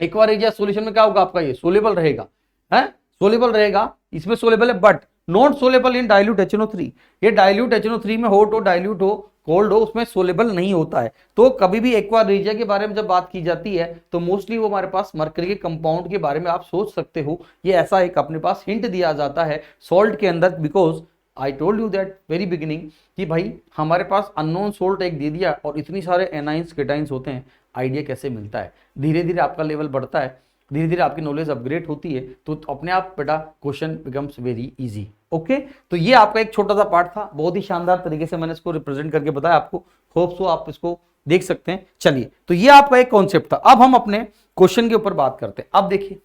[SPEAKER 1] एक्वा रेजिया सोल्यूशन में क्या होगा आपका, ये सोलेबल रहेगा, है सोलेबल रहेगा, इसमें सोलेबल है, but not soluble in dilute HNO3। ये डाइल्यूट HNO3 में हॉट हो, डाइल्यूट हो, कोल्ड हो, उसमें सोलेबल नहीं होता है। तो कभी भी एक्वा रेजिया के बारे में जब बात की जाती है तो मोस्टली वो हमारे पास मरकरी के कंपाउंड के बारे में आप सोच सकते हो। ये ऐसा एक अपने पास हिंट दिया जाता है सॉल्ट के अंदर, because I told you that very beginning कि भाई हमारे पास अननोन सोल्ट एक दे दिया और इतनी सारे एनाइंस केटाइंस होते हैं, आइडिया कैसे मिलता है। धीरे धीरे आपका लेवल बढ़ता है, धीरे धीरे आपकी नॉलेज अपग्रेड होती है, तो अपने आप बेटा question becomes very easy. Okay, तो ये आपका एक छोटा सा पार्ट था, बहुत ही शानदार तरीके से मैंने इसको रिप्रेजेंट करके बताया आपको, होप सो आप इसको देख सकते हैं। चलिए, तो ये आपका एक कॉन्सेप्ट था। अब हम अपने क्वेश्चन के ऊपर बात करते हैं। अब देखिए,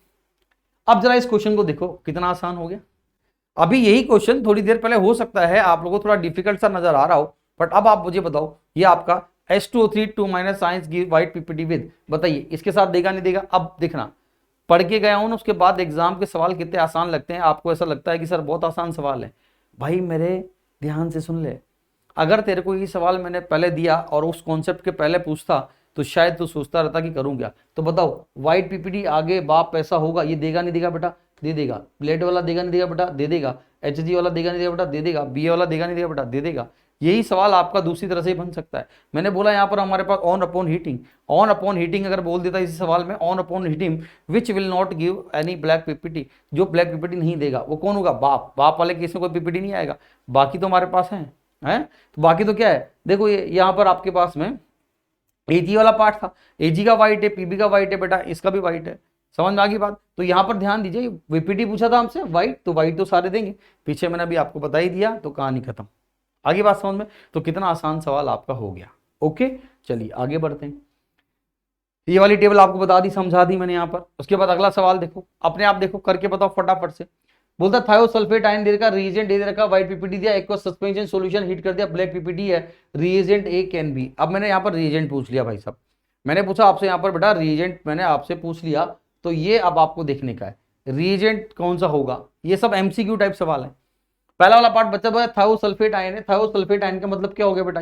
[SPEAKER 1] अब जरा इस क्वेश्चन को देखो कितना आसान हो गया। अभी यही क्वेश्चन थोड़ी देर पहले हो सकता है आप लोगों को थोड़ा डिफिकल्ट सा नजर आ रहा हो, बट अब आप मुझे बताओ, ये आपका H2O3 2- science give white PPT with, बताइए इसके साथ देगा नहीं देगा। अब देखना, पढ़ के गया हूं, उसके बाद एग्जाम के सवाल कितने आसान लगते हैं। आपको ऐसा लगता है कि सर बहुत आसान सवाल है, भाई मेरे ध्यान से सुन ले। अगर तेरे को ये सवाल मैंने पहले दिया और उस कॉन्सेप्ट के पहले पूछता तो शायद तू सोचता रहता कि करूं क्या। तो बताओ, वाइट पीपीटी आगे बाप पैसा होगा, ये देगा नहीं देगा बेटा, दे देगा। ब्लेड वाला देगा नहीं देगा बेटा, दे देगा। HG वाला देगा नहीं देगा बेटा, दे देगा। BA वाला देगा नहीं देगा बेटा, दे देगा। यही सवाल आपका दूसरी तरह से बन सकता है। मैंने बोला यहाँ पर हमारे pass on upon heating, on upon heating अगर बोल देता इसी सवाल में, on upon heating which will not give any black PPT, जो ब्लैक पीपीटी नहीं देगा वो कौन होगा, बाप। बाप वाले केस में कोई पीपीटी नहीं आएगा। बाकी तो हमारे पास है, तो बाकी तो क्या है, देखो ये यहाँ पर आपके पास में AG वाला पार्ट था, AG का वाइट है, PB का वाइट है बेटा, इसका भी वाइट है। समझ में आ गई बात। तो यहां पर ध्यान दीजिए, VPT पूछा था हमसे व्हाइट, तो व्हाइट तो सारे देंगे, पीछे मैंने अभी आपको बता ही दिया, तो कहानी खत्म। आगे बात समझ में, तो कितना आसान सवाल आपका हो गया। ओके, चलिए आगे बढ़ते हैं। ये वाली टेबल आपको बता दी, समझा दी मैंने यहाँ पर। उसके बाद अगला सवाल देखो, अपने आप देखो करके बताओ फटाफट से। बोलता थायोसल्फेट आयन दे रखा, रिएजेंट दे रखा, व्हाइट पीपीटी दिया, एक सस्पेंशन सॉल्यूशन हीट कर दिया, ब्लैक पीपीटी है, रिएजेंट A कैन बी। अब मैंने यहाँ पर रिएजेंट पूछ लिया भाई साहब, मैंने पूछा आपसे यहाँ पर बेटा रिएजेंट मैंने आपसे पूछ लिया, तो ये अब आपको देखने का है रिएजेंट कौन सा होगा। ये सब MCQ टाइप सवाल है। पहला वाला पार्ट बच्चा तो थायोसल्फेट आयन है, थायोसल्फेट आयन का मतलब क्या हो गया बेटा,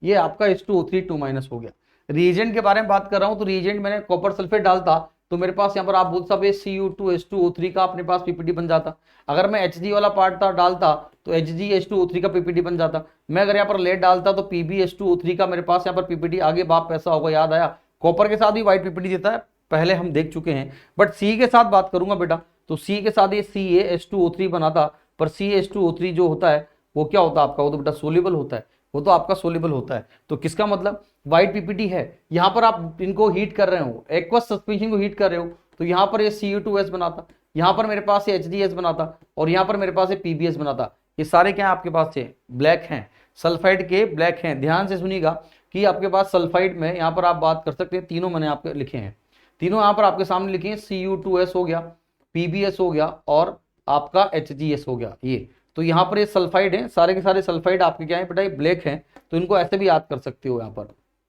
[SPEAKER 1] ये आपका H2O3 2- हो गया। रिएजेंट के बारे में बात कर रहा हूं, तो रिएजेंट मैंने कॉपर सल्फेट डालता तो मेरे पास यहाँ पर आप बोल सकते Cu2H2O3 का अपने पास पीपीटी बन जाता। अगर मैं Hg वाला पार्ट था डालता तो HgH2O3 का पीपीटी बन जाता। मैं अगर यहाँ पर लेड डालता तो PbH2O3 का मेरे पास यहाँ पर पीपीटी, आगे बाप पैसा होगा, याद आया। कॉपर के साथ भी व्हाइट पीपीटी देता है, पहले हम देख चुके हैं। बट सी के साथ बात करूंगा बेटा, तो सी के साथ ये CaH2O3 बनाता, पर CaH2O3 जो होता है वो क्या होता है आपका, वो तो बेटा सोल्यूबल होता है, वो तो आपका सोल्यूबल होता है। तो किसका मतलब व्हाइट पीपीटी है। यहां पर आप इनको हीट कर रहे हो, एक्वस सस्पेंशन को हीट कर रहे हो, तो यहां पर ये Cu2S बनाता, यहां पर मेरे पास ये HDS बनाता, और यहां पर मेरे पास ये PbS बनाता। ये सारे क्या है आपके पास से ब्लैक हैं, सल्फाइड के ब्लैक हैं। ध्यान से सुनिएगा कि आपके पास सल्फाइड में यहां पर आप बात कर सकते हैं, तीनों मैंने आपके लिखे हैं, तीनों यहां पर आपके सामने लिखे हैं। Cu2S हो गया, PbS हो गया, और आपका HGS हो गया। ये तो यहाँ पर ये सल्फाइड है, सारे के सारे सल्फाइड आपके क्या है बेटा, ये ब्लैक हैं। तो इनको ऐसे भी याद कर सकते हो, यहाँ पर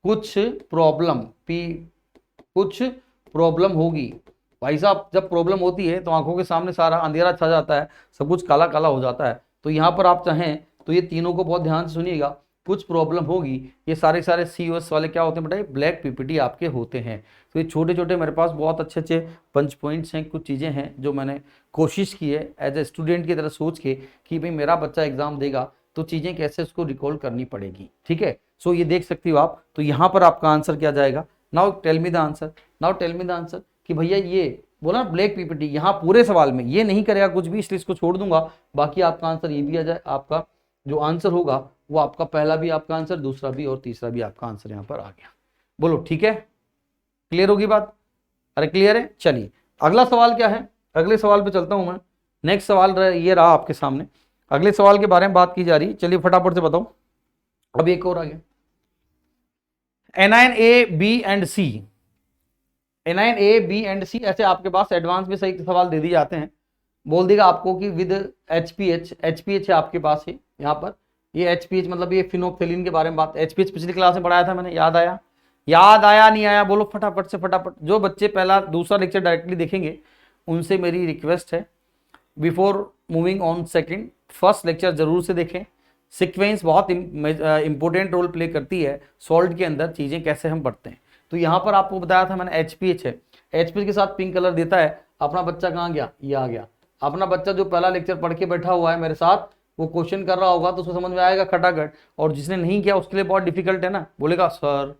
[SPEAKER 1] कुछ प्रॉब्लम होगी भाई साहब। जब प्रॉब्लम होती है तो आंखों के सामने सारा अंधेरा छा जाता है, सब कुछ काला काला हो जाता है। तो यहाँ पर आप चाहें तो ये तीनों को बहुत ध्यान से सुनिएगा, कुछ प्रॉब्लम होगी। ये सारे सारे COS वाले क्या होते हैं बेटा, ब्लैक पीपीटी आपके होते हैं। तो ये छोटे छोटे मेरे पास बहुत अच्छे अच्छे पंच पॉइंट्स हैं, कुछ चीज़ें हैं जो मैंने कोशिश की है एज ए स्टूडेंट की तरह सोच के कि भाई मेरा बच्चा एग्जाम देगा तो चीज़ें कैसे उसको रिकॉल करनी पड़ेगी। ठीक है, सो ये देख सकती हो आप। तो यहाँ पर आपका आंसर क्या जाएगा, now tell me the answer, now tell me the answer कि भैया ये बोला ब्लैक पीपीटी, यहाँ पूरे सवाल में ये नहीं करेगा कुछ भी, इसलिए इसको छोड़ दूंगा। बाकी आपका आंसर ये भी आ जाए, आपका जो आंसर होगा वो आपका पहला भी आपका आंसर, दूसरा भी और तीसरा भी आपका आंसर यहाँ पर आ गया। बोलो ठीक है, क्लियर होगी बात? अरे क्लियर है। चलिए अगला सवाल क्या है, अगले सवाल पे चलता हूं मैं। नेक्स्ट सवाल ये रहा आपके सामने, अगले सवाल के बारे में बात की जा रही है। चलिए फटाफट से बताओ। अब एक और आ गया, anion A B and C. Anion A B and C, ऐसे आपके पास एडवांस में सही सवाल दे दिए जाते हैं। बोल देगा आपको कि विद एचपीएच, एचपीएच है आपके पास है यहाँ पर, ये एचपीएच मतलब ये फिनोप्थेलिन के बारे में बात। एचपीएच पिछली क्लास में पढ़ाया था मैंने, याद आया? याद आया नहीं आया? बोलो फटाफट से फटाफट। जो बच्चे पहला दूसरा लेक्चर डायरेक्टली देखेंगे उनसे मेरी रिक्वेस्ट है, before moving on second, first lecture जरूर से देखें। सीक्वेंस बहुत इंपॉर्टेंट रोल प्ले करती है सॉल्ट के अंदर, चीजें कैसे हम पढ़ते हैं। तो यहाँ पर आपको बताया था मैंने एचपीएच है, एचपीएच के साथ पिंक कलर देता है। अपना बच्चा कहाँ गया? ये आ गया। अपना बच्चा जो पहला लेक्चर पढ़ के बैठा हुआ है मेरे साथ, वो क्वेश्चन कर रहा होगा तो उसको समझ में आएगा खटाखट, और जिसने नहीं किया उसके लिए बहुत डिफिकल्ट है ना। बोलेगा सर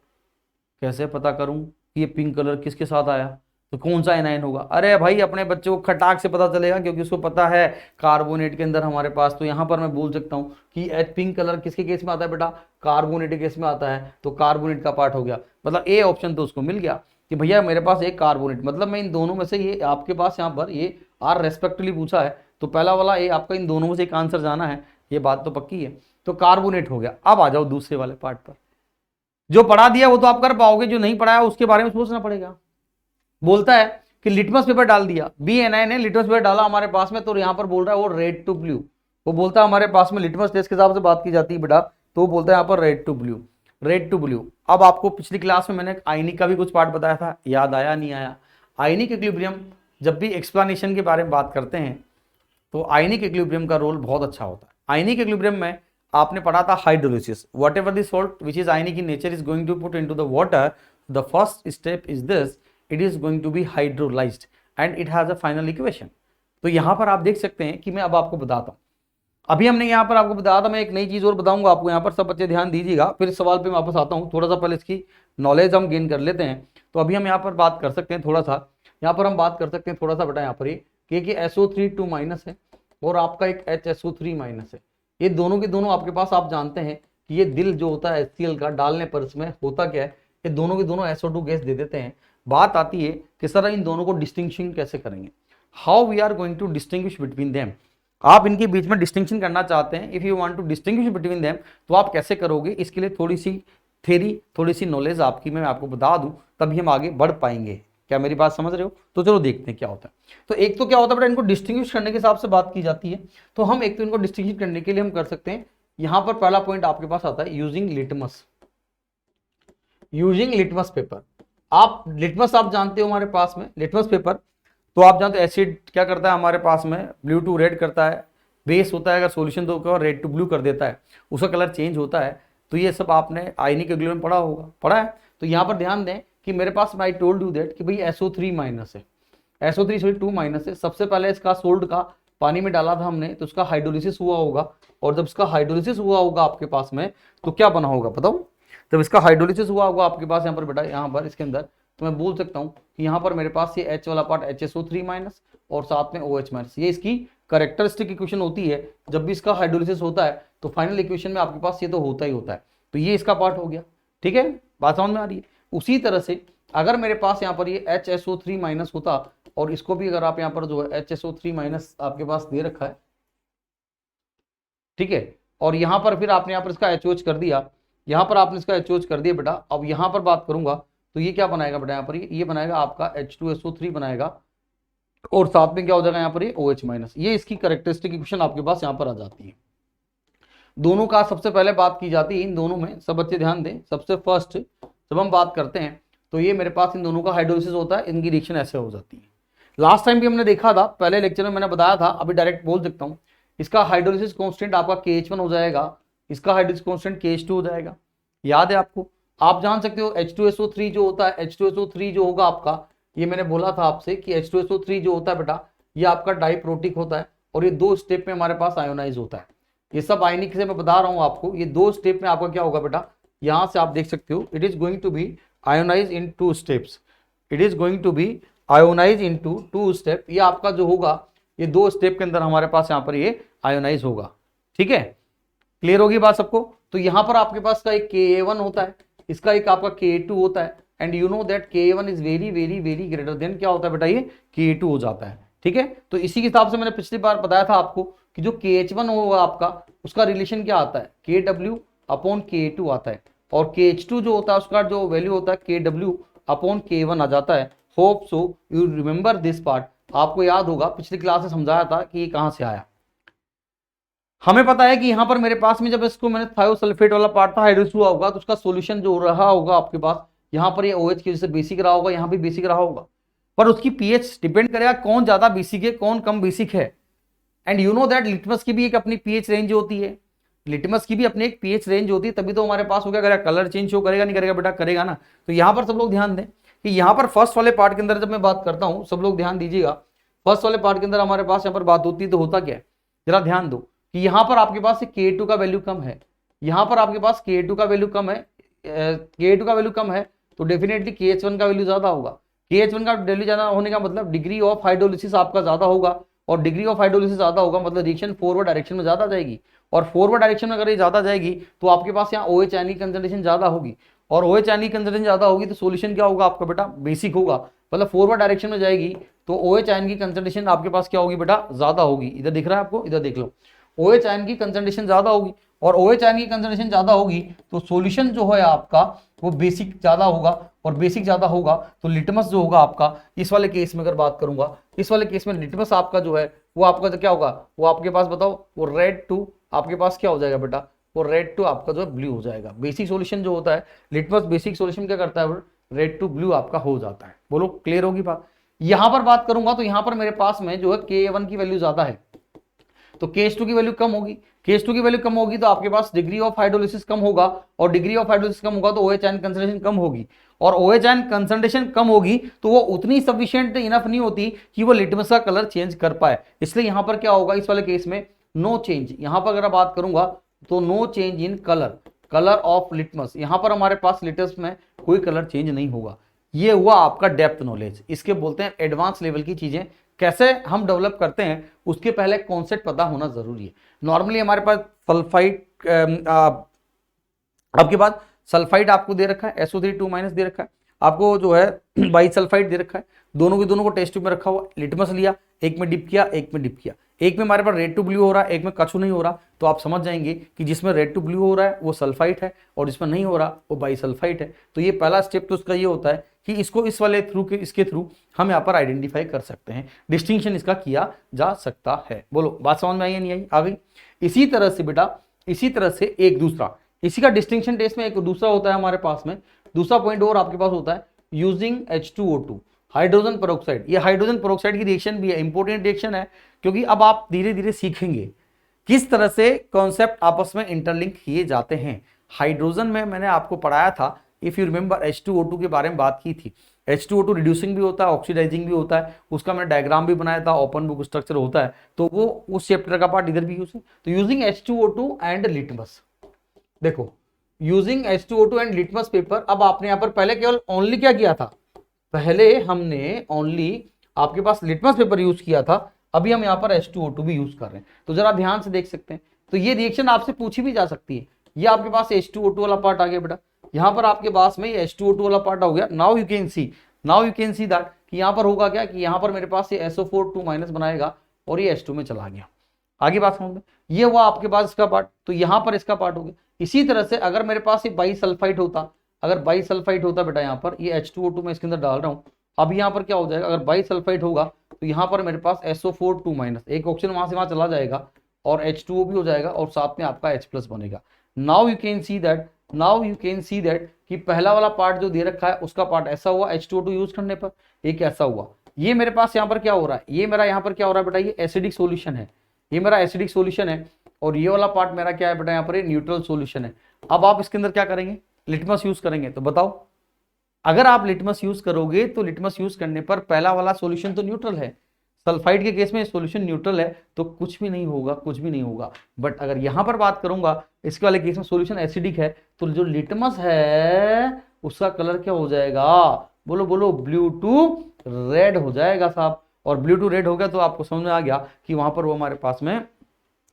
[SPEAKER 1] कैसे पता करूं कि ये पिंक कलर किसके साथ आया, तो कौन सा एनायन होगा? अरे भाई अपने बच्चे को खटाक से पता चलेगा, क्योंकि उसको पता है कार्बोनेट के अंदर हमारे पास। तो यहाँ पर मैं बोल सकता हूँ कि पिंक कलर किसके केस में आता है बेटा? कार्बोनेट के केस में आता है। तो कार्बोनेट का पार्ट हो गया, मतलब ए ऑप्शन तो उसको मिल गया कि भैया मेरे पास एक कार्बोनेट, मतलब मैं इन दोनों में से ये आपके पास यहाँ पर ये आर रेस्पेक्टिवली पूछा है, तो पहला वाला ए आपका इन दोनों में से एक आंसर जाना है, ये बात तो पक्की है। तो कार्बोनेट हो गया। अब आ जाओ दूसरे वाले पार्ट पर। जो पढ़ा दिया वो तो आप कर पाओगे, जो नहीं पढ़ाया उसके बारे में सोचना पड़ेगा। बोलता है कि लिटमस पेपर डाल दिया, बी एनआई ने लिटमस पेपर डाला हमारे पास में, तो यहाँ पर बोल रहा है वो रेड टू ब्लू। वो बोलता है हमारे पास में लिटमस टेस्ट के हिसाब से बात की जाती है बेटा, तो वो बोलता है यहाँ पर red to blue, red to blue. अब आपको पिछली क्लास में मैंने आयनिक का भी कुछ पार्ट बताया था, याद आया नहीं आया? आयनिक इक्विलिब्रियम, जब भी एक्सप्लेनेशन के बारे में बात करते हैं तो आयनिक इक्विलिब्रियम का रोल बहुत अच्छा होता है। आयनिक इक्विलिब्रियम में आपने पढ़ा था hydrolysis, whatever the salt which is ionic in nature is going to put into the water, the first step is this, it is going to be hydrolysed and it has a final equation. तो यहां पर आप देख सकते हैं कि मैं अब आपको बताता हूं, अभी हमने यहाँ पर आपको बताया था, मैं एक नई चीज और बताऊंगा आपको। यहाँ पर सब बच्चे ध्यान दीजिएगा, फिर सवाल पे वापस आता हूँ। थोड़ा सा पहले इसकी नॉलेज हम गेन कर लेते हैं। तो अभी हम यहाँ पर बात कर सकते हैं थोड़ा सा, यहाँ पर हम बात कर सकते हैं थोड़ा सा बेटा, यहाँ पर कि SO3 2 माइनस है और आपका एक HSO3 माइनस है। ये दोनों के दोनों आपके पास, आप जानते हैं कि ये दिल जो होता है HCl का डालने पर इसमें होता क्या है, ये दोनों के दोनों SO2 गैस दे देते हैं। बात आती है कि सर इन दोनों को डिस्टिंक्शन कैसे करेंगे, how we are going to distinguish between them. आप इनके बीच में डिस्टिंक्शन करना चाहते हैं, if you want to distinguish between them, तो आप कैसे करोगे? इसके लिए थोड़ी सी थ्योरी, थोड़ी सी नॉलेज आपकी मैं आपको बता दूं, तभी हम आगे बढ़ पाएंगे। क्या मेरी बात समझ रहे हो? तो चलो देखते हैं क्या होता है। तो एक तो क्या होता है बेटा, इनको डिस्टिंग्विश करने के हिसाब से बात की जाती है। तो हम एक तो इनको डिस्टिंग्विश करने के लिए हम कर सकते हैं, यहां पर पहला पॉइंट आपके पास आता है using litmus, using litmus paper. आप लिटमस आप जानते हो हमारे पास में लिटमस पेपर, तो आप जानते हो एसिड क्या करता है हमारे पास में, ब्लू टू रेड करता है, बेस होता है अगर सॉल्यूशन तो रेड टू ब्लू कर देता है, उसका कलर चेंज होता है। तो ये सब आपने आयनिक इक्विलिब्रियम पढ़ा होगा, पढ़ा है? तो यहाँ पर ध्यान दें कि मेरे पास आई टोल्ड यू दैट कि भाई SO3 माइनस है, SO3 2 माइनस है। सबसे पहले इसका सोल्ट का पानी में डाला था हमने, तो उसका हाइड्रोलिसिस हुआ होगा, और जब इसका हाइड्रोलिसिस हुआ होगा आपके पास में, तो क्या बना होगा बताओ? जब इसका हाइड्रोलिसिस हुआ होगा आपके पास यहाँ पर बेटा, यहाँ पर इसके अंदर, तो मैं बोल सकता हूँ कि यहाँ पर मेरे पास ये H वाला पार्ट HSO3 माइनस और साथ में OH माइनस, ये इसकी करेक्टरिस्टिक इक्वेशन होती है। जब भी इसका हाइड्रोलिसिस होता है तो फाइनल इक्वेशन में आपके पास ये तो होता ही होता है। तो ये इसका पार्ट हो गया, ठीक है, बात समझ में आ रही है? उसी तरह से अगर मेरे पास यहाँ पर ये HSO3 माइनस होता, और इसको भी अगर आप यहाँ पर जो है HSO3 माइनस आपके पास दे रखा है, ठीक है, और यहाँ पर फिर आपने यहाँ पर इसका HOH कर दिया, यहाँ पर आपने इसका HOH कर दिया बेटा। अब यहाँ पर बात करूंगा तो ये क्या बनाएगा बेटा, यहाँ पर ये बनाएगा आपका H2SO3 बनाएगा, और साथ में क्या हो जाएगा यहाँ पर ये OH माइनस। ये इसकी करेक्टरिस्टिक इक्वेशन आपके पास यहाँ पर आ जाती है। दोनों का सबसे पहले बात की जाती है, इन दोनों में सब बच्चे ध्यान दें, सबसे फर्स्ट जब हम बात करते हैं तो ये मेरे पास इन दोनों का हाइड्रोलिसिस होता है, इनकी रिएक्शन ऐसे हो जाती है। लास्ट टाइम भी हमने देखा था, पहले लेक्चर में मैंने बताया था, अभी डायरेक्ट बोल सकता हूँ, इसका हाइड्रोलिसिस कांस्टेंट आपका KH1 हो जाएगा, इसका हाइड्रोलिसिस कांस्टेंट KH2 हो जाएगा। याद है आपको? आप जान सकते हो H2SO3 जो होता है, H2SO3 जो होगा आपका, ये मैंने बोला था आपसे कि H2SO3 जो होता है बेटा, ये आपका डाइप्रोटिक होता है, और ये 2 स्टेप में हमारे पास आयोनाइज होता है। ये सब आयनिक से मैं बता रहा हूं आपको, ये 2 स्टेप में आपका क्या होगा बेटा, यहां से आप देख सकते हो, it is going to be ionise in 2 steps, it is going to be ionise in 2 step. ये आपका जो होगा, ये 2 स्टेप के अंदर हमारे पास यहाँ पर ये आयोनाइज होगा, ठीक है। क्लियर होगी बात सबको। तो यहां पर आपके पास का एक Ka1 होता है, इसका एक आपका Ka2 होता है, and you know that Ka1 is very very very greater than क्या होता है बेटा, ये Ka2 हो जाता है। ठीक है, तो इसी के हिसाब से मैंने पिछली बार बताया था आपको कि जो KH1 होगा आपका, उसका रिलेशन क्या आता है, KW अपॉन K2 आता है, और KH2 जो होता है उसका जो वैल्यू होता है KW अपॉन K1 आ जाता है। Hope so you remember this part. आपको याद होगा पिछली क्लास में समझाया था कि ये कहां से आया। हमें पता है कि यहां पर मेरे पास में जब इसको मैंने थायोसल्फेट वाला पार्ट था हाइड्रोस हुआ होगा, तो उसका सॉल्यूशन जो रहा होगा आपके पास, यहां पर ये OH की वजह से बेसिक रहा होगा, यहां भी बेसिक रहा होगा, पर उसकी पीएच डिपेंड करेगा कौन ज्यादा बेसिक है कौन कम बेसिक है। And you know that litmus की भी एक अपनी पीएच रेंज होती है, लिटमस की भी अपनी एक पीएच रेंज होती है, तभी तो हमारे पास हो क्या करेगा, कलर चेंज शो करेगा नहीं करेगा बेटा, करेगा ना। तो यहां पर सब लोग ध्यान दें कि यहां पर फर्स्ट वाले पार्ट के अंदर जब मैं बात करता हूं, सब लोग ध्यान दीजिएगा, फर्स्ट वाले पार्ट के अंदर हमारे पास यहां पर बात होती है तो होता क्या है, जरा ध्यान दो कि यहां पर आपके पास K2 का वैल्यू कम है, यहां पर आपके पास K2 का वैल्यू कम है, K2 का वैल्यू कम है, तो डेफिनेटली KH1 का वैल्यू ज्यादा होगा। KH1 का वैल्यू ज्यादा होने का मतलब डिग्री ऑफ हाइड्रोलिसिस आपका ज्यादा होगा, और डिग्री ऑफ हाइड्रोलिसिस ज्यादा होगा मतलब रिएक्शन फॉरवर्ड डायरेक्शन में ज्यादा जाएगी, और फॉरवर्ड डायरेक्शन में अगर ये ज्यादा जाएगी तो आपके पास यहाँ OH आयन की कंसंट्रेशन ज्यादा होगी, और OH आयन की कंसंट्रेशन ज्यादा होगी तो सॉल्यूशन क्या होगा आपका बेटा, बेसिक होगा, मतलब फॉरवर्ड डायरेक्शन में जाएगी तो OH आयन की कंसंट्रेशन आपके पास क्या होगी बेटा, ज्यादा होगी। इधर दिख रहा है आपको, इधर देख लो, OH आयन की कंसंट्रेशन ज्यादा होगी, और OH आयन की कंसंट्रेशन ज्यादा होगी तो सॉल्यूशन जो है आपका वो बेसिक ज्यादा होगा, और बेसिक ज्यादा होगा तो लिटमस जो होगा आपका, इस वाले केस में अगर बात करूंगा, इस वाले केस में लिटमस आपका जो है वो आपका क्या होगा, वो आपके पास बताओ, वो रेड टू आपके पास क्या हो जाएगा बेटा, वो रेड टू आपका जो है ब्लू हो जाएगा। बेसिक सॉल्यूशन जो होता है लिटमस, बेसिक सॉल्यूशन क्या करता है, रेड टू ब्लू आपका हो जाता है। बोलो क्लियर होगी बात। यहां पर बात करूंगा तो यहां पर मेरे पास में जो है Ka1 की वैल्यू ज्यादा है तो KH2 की वैल्यू कम होगी, KH2 की वैल्यू कम होगी तो आपके पास डिग्री ऑफ हाइड्रोलिसिस कम होगा, और डिग्री ऑफ हाइड्रोलिसिस कम होगा तो OH आयन कंसंट्रेशन कम होगी, और OH आयन कंसंट्रेशन कम होगी तो वो उतनी सफिशिएंट इनफ नहीं होती कि वो लिटमस का कलर चेंज कर पाए। इसलिए यहां पर क्या होगा, इस वाले केस में नो चेंज। यहां पर अगर बात करूंगा तो no change in colour, colour of litmus, यहां पर हमारे पास लिटमस में कोई कलर चेंज नहीं होगा। ये हुआ आपका डेप्थ नॉलेज, इसके बोलते हैं एडवांस लेवल की चीजें कैसे हम डेवलप करते हैं, उसके पहले कॉन्सेप्ट पता होना जरूरी है। नॉर्मली हमारे पास सल्फाइड आपके पास सल्फाइड आपको दे रखा है, SO3 दे रखा है, आपको जो है बाई सल्फाइड दे रखा है, दोनों के दोनों को टेस्ट ट्यूब में रखा हुआ, लिटमस लिया, एक में डिप किया एक में डिप किया, एक में हमारे पास रेड टू ब्लू हो रहा है, एक में कछु नहीं हो रहा, तो आप समझ जाएंगे कि जिसमें रेड टू ब्लू हो रहा है वो सल्फाइड है, और जिसमें नहीं हो रहा वो बाई सल्फाइड है। तो ये पहला स्टेप तो उसका ये होता है कि इसको इस वाले थ्रू के इसके थ्रू हम यहाँ पर आइडेंटिफाई कर सकते हैं, डिस्टिंक्शन इसका किया जा सकता है। बोलो बात समझ में आई या नहीं आई, आ गई। इसी तरह से बेटा, इसी तरह से एक दूसरा, इसी का डिस्टिंक्शन टेस्ट में एक दूसरा होता है हमारे पास में, दूसरा पॉइंट और आपके पास होता है यूजिंग H2O2 हाइड्रोजन पेरोक्साइड। ये हाइड्रोजन पेरोक्साइड की रिएक्शन भी है, इंपॉर्टेंट रिएक्शन है, क्योंकि अब आप धीरे धीरे सीखेंगे किस तरह से कॉन्सेप्ट आपस में इंटरलिंक किए जाते हैं। हाइड्रोजन में मैंने आपको पढ़ाया था, इफ यू रिमेंबर H2O2 के बारे में बात की थी। H2O2 रिड्यूसिंग भी होता है, ऑक्सीडाइजिंग भी होता है, उसका मैंने डायग्राम भी बनाया था, ओपन बुक स्ट्रक्चर होता है, तो वो उस चैप्टर का पार्ट इधर भी यूज है। तो यूजिंग H2O2 एंड लिटमस, देखो using H2O2 and litmus paper. अब आपने यहां पर पहले केवल ओनली क्या किया था, पहले हमने ओनली आपके पास लिटमस पेपर यूज किया था, अभी हम यहाँ पर H2O2 भी यूज कर रहे हैं। तो जरा ध्यान से देख सकते हैं, तो ये रिएक्शन आपसे पूछी भी जा सकती है। ये आपके पास H2O2 वाला पार्ट आ गया बेटा, यहाँ पर आपके पास में ये H2O2 वाला पार्ट हो गया। Now you can see that कि यहाँ पर होगा क्या कि यहाँ पर मेरे पास ये SO4 बनाएगा और ये H2 में चला गया। आगे बात समझ में, ये हुआ आपके पास इसका पार्ट, तो यहाँ पर इसका पार्ट हो गया। इसी तरह से अगर मेरे पास ये बाई सल्फाइड होता, अगर बाई सल्फाइड होता बेटा, यहाँ पर ये H2O2 मैं इसके अंदर डाल रहा हूँ, अब यहाँ पर क्या हो जाएगा, अगर बाई सल्फाइड होगा तो यहाँ पर मेरे पास SO4 एक ऑप्शन वहां से वहां चला जाएगा और H2O भी हो जाएगा और साथ में आपका H+ बनेगा। Now you can see that कि पहला वाला पार्ट जो दे रखा है उसका पार्ट ऐसा हुआ H2O2 यूज करने पर, एक ऐसा हुआ। ये मेरे पास यहाँ पर क्या हो रहा है, ये मेरा यहाँ पर क्या हो रहा है बेटा, ये एसिडिक सॉल्यूशन है, ये मेरा एसिडिक सॉल्यूशन है, और ये वाला पार्ट मेरा क्या है बेटा, यहाँ पर ये न्यूट्रल सॉल्यूशन है। अब आप इसके अंदर क्या करेंगे, लिटमस यूज करेंगे। तो बताओ, अगर आप लिटमस यूज करोगे तो लिटमस यूज करने पर पहला वाला सॉल्यूशन तो न्यूट्रल है, सल्फाइड के केस में सॉल्यूशन न्यूट्रल है तो कुछ भी नहीं होगा, कुछ भी नहीं होगा। बट अगर यहां पर बात करूंगा, इसके वाले केस में सॉल्यूशन एसिडिक है, तो जो लिटमस है उसका कलर क्या हो जाएगा, बोलो बोलो, ब्लू टू रेड हो जाएगा साहब। और ब्लू टू रेड हो गया तो आपको समझ में आ गया कि वहां पर वो हमारे पास में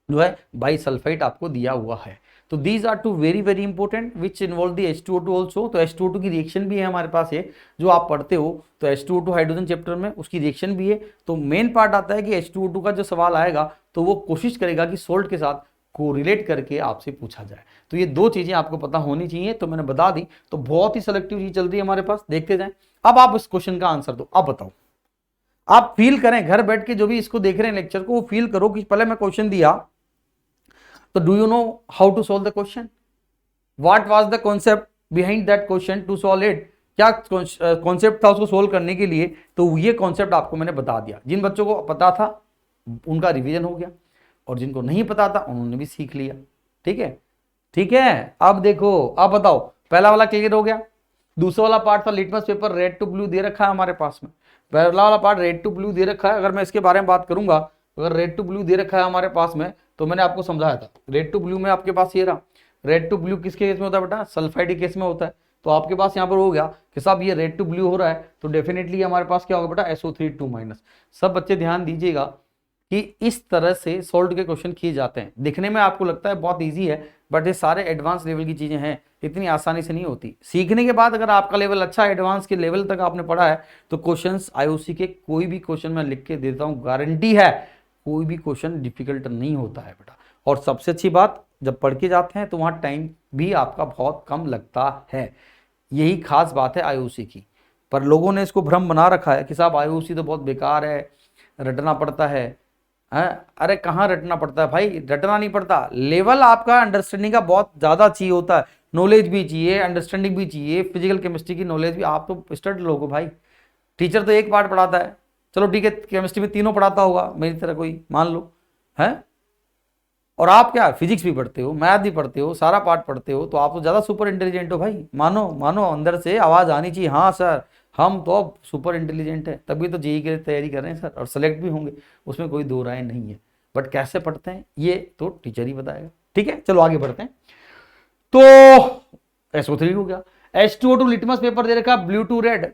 [SPEAKER 1] जो है बाई सल्फाइड आपको दिया हुआ है। तो these are two very very important which involve the H2O2 also. तो H2O2 की रिएक्शन भी है हमारे पास है जो आप पढ़ते हो, तो H2O2 हाइड्रोजन चैप्टर में उसकी रिएक्शन भी है। तो मेन पार्ट आता है कि H2O2 का जो सवाल आएगा तो वो कोशिश करेगा कि सोल्ट के साथ कोरिलेट करके आपसे पूछा जाए। तो ये दो चीजें आपको पता होनी चाहिए, तो मैंने बता दी। तो बहुत ही सिलेक्टिव चीज चल रही है हमारे पास, देखते जाएं। अब आप इस क्वेश्चन का आंसर दो। अब बताओ, आप फील करें घर बैठ के, जो भी इसको देख रहे हैं लेक्चर को, वो फील करो कि पहले मैं क्वेश्चन दिया तो do you know how to solve the question, what was the concept behind that question to solve it, क्या कॉन्सेप्ट था उसको सोल्व करने के लिए। तो ये कॉन्सेप्ट आपको मैंने बता दिया। जिन बच्चों को पता था उनका रिवीजन हो गया, और जिनको नहीं पता था उन्होंने भी सीख लिया। ठीक है, ठीक है। अब देखो, अब बताओ, पहला वाला क्लियर हो गया। दूसरा वाला पार्ट था litmus paper, red to blue दे रखा है हमारे पास में। पहला वाला पार्ट रेड टू ब्लू दे रखा है। अगर मैं इसके बारे में बात करूंगा, अगर रेड टू ब्लू दे रखा है हमारे पास में, तो मैंने आपको समझाया था रेड टू ब्लू में आपके पास ये रहा। रेड टू ब्लू किसके केस में होता है बेटा, सल्फाइड के केस में होता है। तो आपके पास यहाँ पर हो गया कि साहब ये रेड टू ब्लू हो रहा है, तो डेफिनेटली हमारे पास क्या होगा बेटा, SO3 2-। सब बच्चे ध्यान दीजिएगा कि इस तरह से सॉल्व के क्वेश्चन किए जाते हैं। दिखने में आपको लगता है बहुत इजी है, बट ये सारे एडवांस लेवल की चीजें हैं, इतनी आसानी से नहीं होती। सीखने के बाद अगर आपका लेवल अच्छा है, एडवांस के लेवल तक आपने पढ़ा है, तो क्वेश्चंस IOC के कोई भी क्वेश्चन मैं लिख के देता हूँ, गारंटी है कोई भी क्वेश्चन डिफिकल्ट नहीं होता है बेटा। और सबसे अच्छी बात, जब पढ़ के जाते हैं तो वहाँ टाइम भी आपका बहुत कम लगता है। यही खास बात है IOC की। पर लोगों ने इसको भ्रम बना रखा है कि साहब IOC तो बहुत बेकार है, रटना पड़ता है। अरे कहाँ रटना पड़ता है भाई, रटना नहीं पड़ता। लेवल आपका अंडरस्टैंडिंग का बहुत ज़्यादा चाहिए होता है, नॉलेज भी चाहिए, अंडरस्टैंडिंग भी चाहिए, फिजिकल केमिस्ट्री की नॉलेज भी। आप तो स्टड लोग हो भाई, टीचर तो एक पार्ट पढ़ाता है, चलो ठीक है, केमिस्ट्री में तीनों पढ़ाता होगा मेरी तरह कोई, मान लो है। और आप क्या फिजिक्स भी पढ़ते हो, मैथ भी पढ़ते हो, सारा पार्ट पढ़ते हो, तो आप तो ज़्यादा सुपर इंटेलिजेंट हो भाई। मानो मानो, अंदर से आवाज़ आनी चाहिए, हाँ सर हम तो अब सुपर इंटेलिजेंट है, तभी तो जेईई की तैयारी कर रहे हैं सर, और सेलेक्ट भी होंगे, उसमें कोई दो राय नहीं है। बट कैसे पढ़ते हैं ये तो टीचर ही बताएगा। ठीक है, चलो आगे बढ़ते हैं। तो SO3 हो गया। H2O2 लिटमस पेपर दे रखा, ब्लू टू रेड।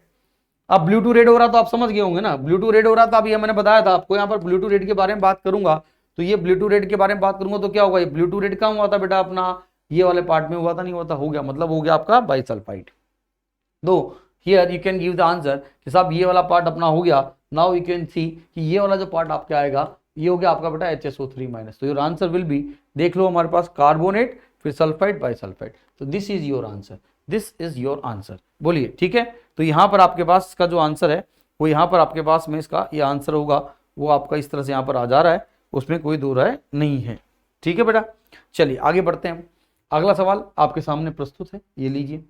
[SPEAKER 1] अब ब्लू टू रेड हो रहा तो आप समझ गए होंगे ना, ब्लू टू रेड हो रहा था। अभी मैंने बताया था आपको, यहाँ पर ब्लू टू रेड के बारे में बात करूंगा, तो ये ब्लू टू रेड के बारे में बात करूंगा तो क्या होगा, ये ब्लू टू रेड कहाँ हुआ था बेटा, अपना ये वाले पार्ट में हुआ था, नहीं हुआ था, हो गया, मतलब हो गया आपका बाइसल्फाइड। दो here you can give the answer कि साहब ये वाला पार्ट अपना हो गया। नाउ यू कैन सी कि ये वाला जो पार्ट आपका आएगा ये हो गया आपका बेटा HSO3-। तो योर आंसर विल बी, देख लो हमारे पास कार्बोनेट, फिर सल्फाइड, बाइसल्फाइड। तो this is your answer, this is your answer. बोलिए, ठीक है। तो यहाँ पर आपके पास इसका जो आंसर है वो यहाँ पर आपके पास में इसका ये आंसर होगा, वो आपका इस तरह से यहाँ पर आ जा रहा है, उसमें कोई दो राय नहीं है। ठीक है बेटा, चलिए आगे बढ़ते हैं। अगला सवाल आपके सामने प्रस्तुत है, ये लीजिए।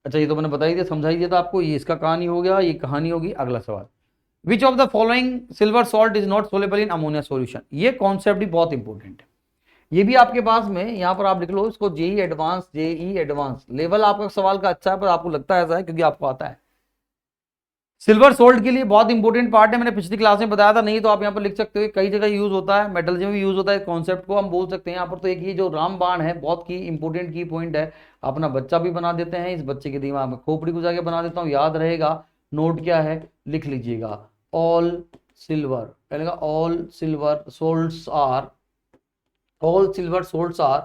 [SPEAKER 1] अच्छा ये तो मैंने बता ही दिया, समझा ही दिया था आपको, ये इसका कहानी हो गया, ये कहानी होगी। अगला सवाल, विच of the following silver salt is not soluble in ammonia solution. ये कॉन्सेप्ट भी बहुत इंपॉर्टेंट है, ये भी आपके पास में यहाँ पर आप लिख लो इसको, जेई एडवांस लेवल आपका सवाल का अच्छा है, पर आपको लगता है ऐसा है क्योंकि आपको आता है। सिल्वर सोल्ट के लिए बहुत इंपॉर्टेंट पार्ट है, मैंने पिछली क्लास में बताया था, नहीं तो आप यहाँ पर लिख सकते हो, कई जगह यूज होता है, मेटल्स में भी यूज होता है। कॉन्सेप्ट को हम बोल सकते हैं यहाँ पर। तो एक ये जो रामबाण है बहुत की इंपॉर्टेंट की पॉइंट है, अपना बच्चा भी बना देते हैं, इस बच्चे के दिमाग में खोपड़ी को जाके बना देता हूँ, याद रहेगा। नोट क्या है, लिख लीजिएगा, ऑल सिल्वर, पहले all silver salts are, all silver salts are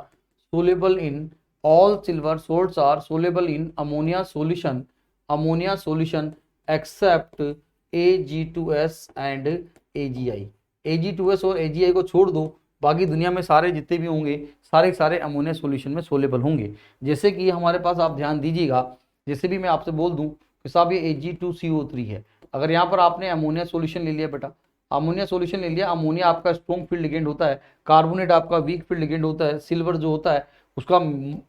[SPEAKER 1] soluble in, all silver salts are soluble in ammonia solution except Ag2S and AgI। Ag2S और AgI को छोड़ दो, बाकी दुनिया में सारे जितने भी होंगे सारे सारे अमोनिया सॉल्यूशन में सोलेबल होंगे। जैसे कि हमारे पास आप ध्यान दीजिएगा, जैसे भी मैं आपसे बोल दूं कि साहब ये Ag2CO3 है, अगर यहाँ पर आपने अमोनिया सॉल्यूशन ले लिया बेटा, अमोनिया सॉल्यूशन ले लिया, अमोनिया आपका स्ट्रॉन्ग फील्ड लिगेंड होता है, कार्बोनेट आपका वीक फील्ड लिगेंड होता है, सिल्वर जो होता है उसका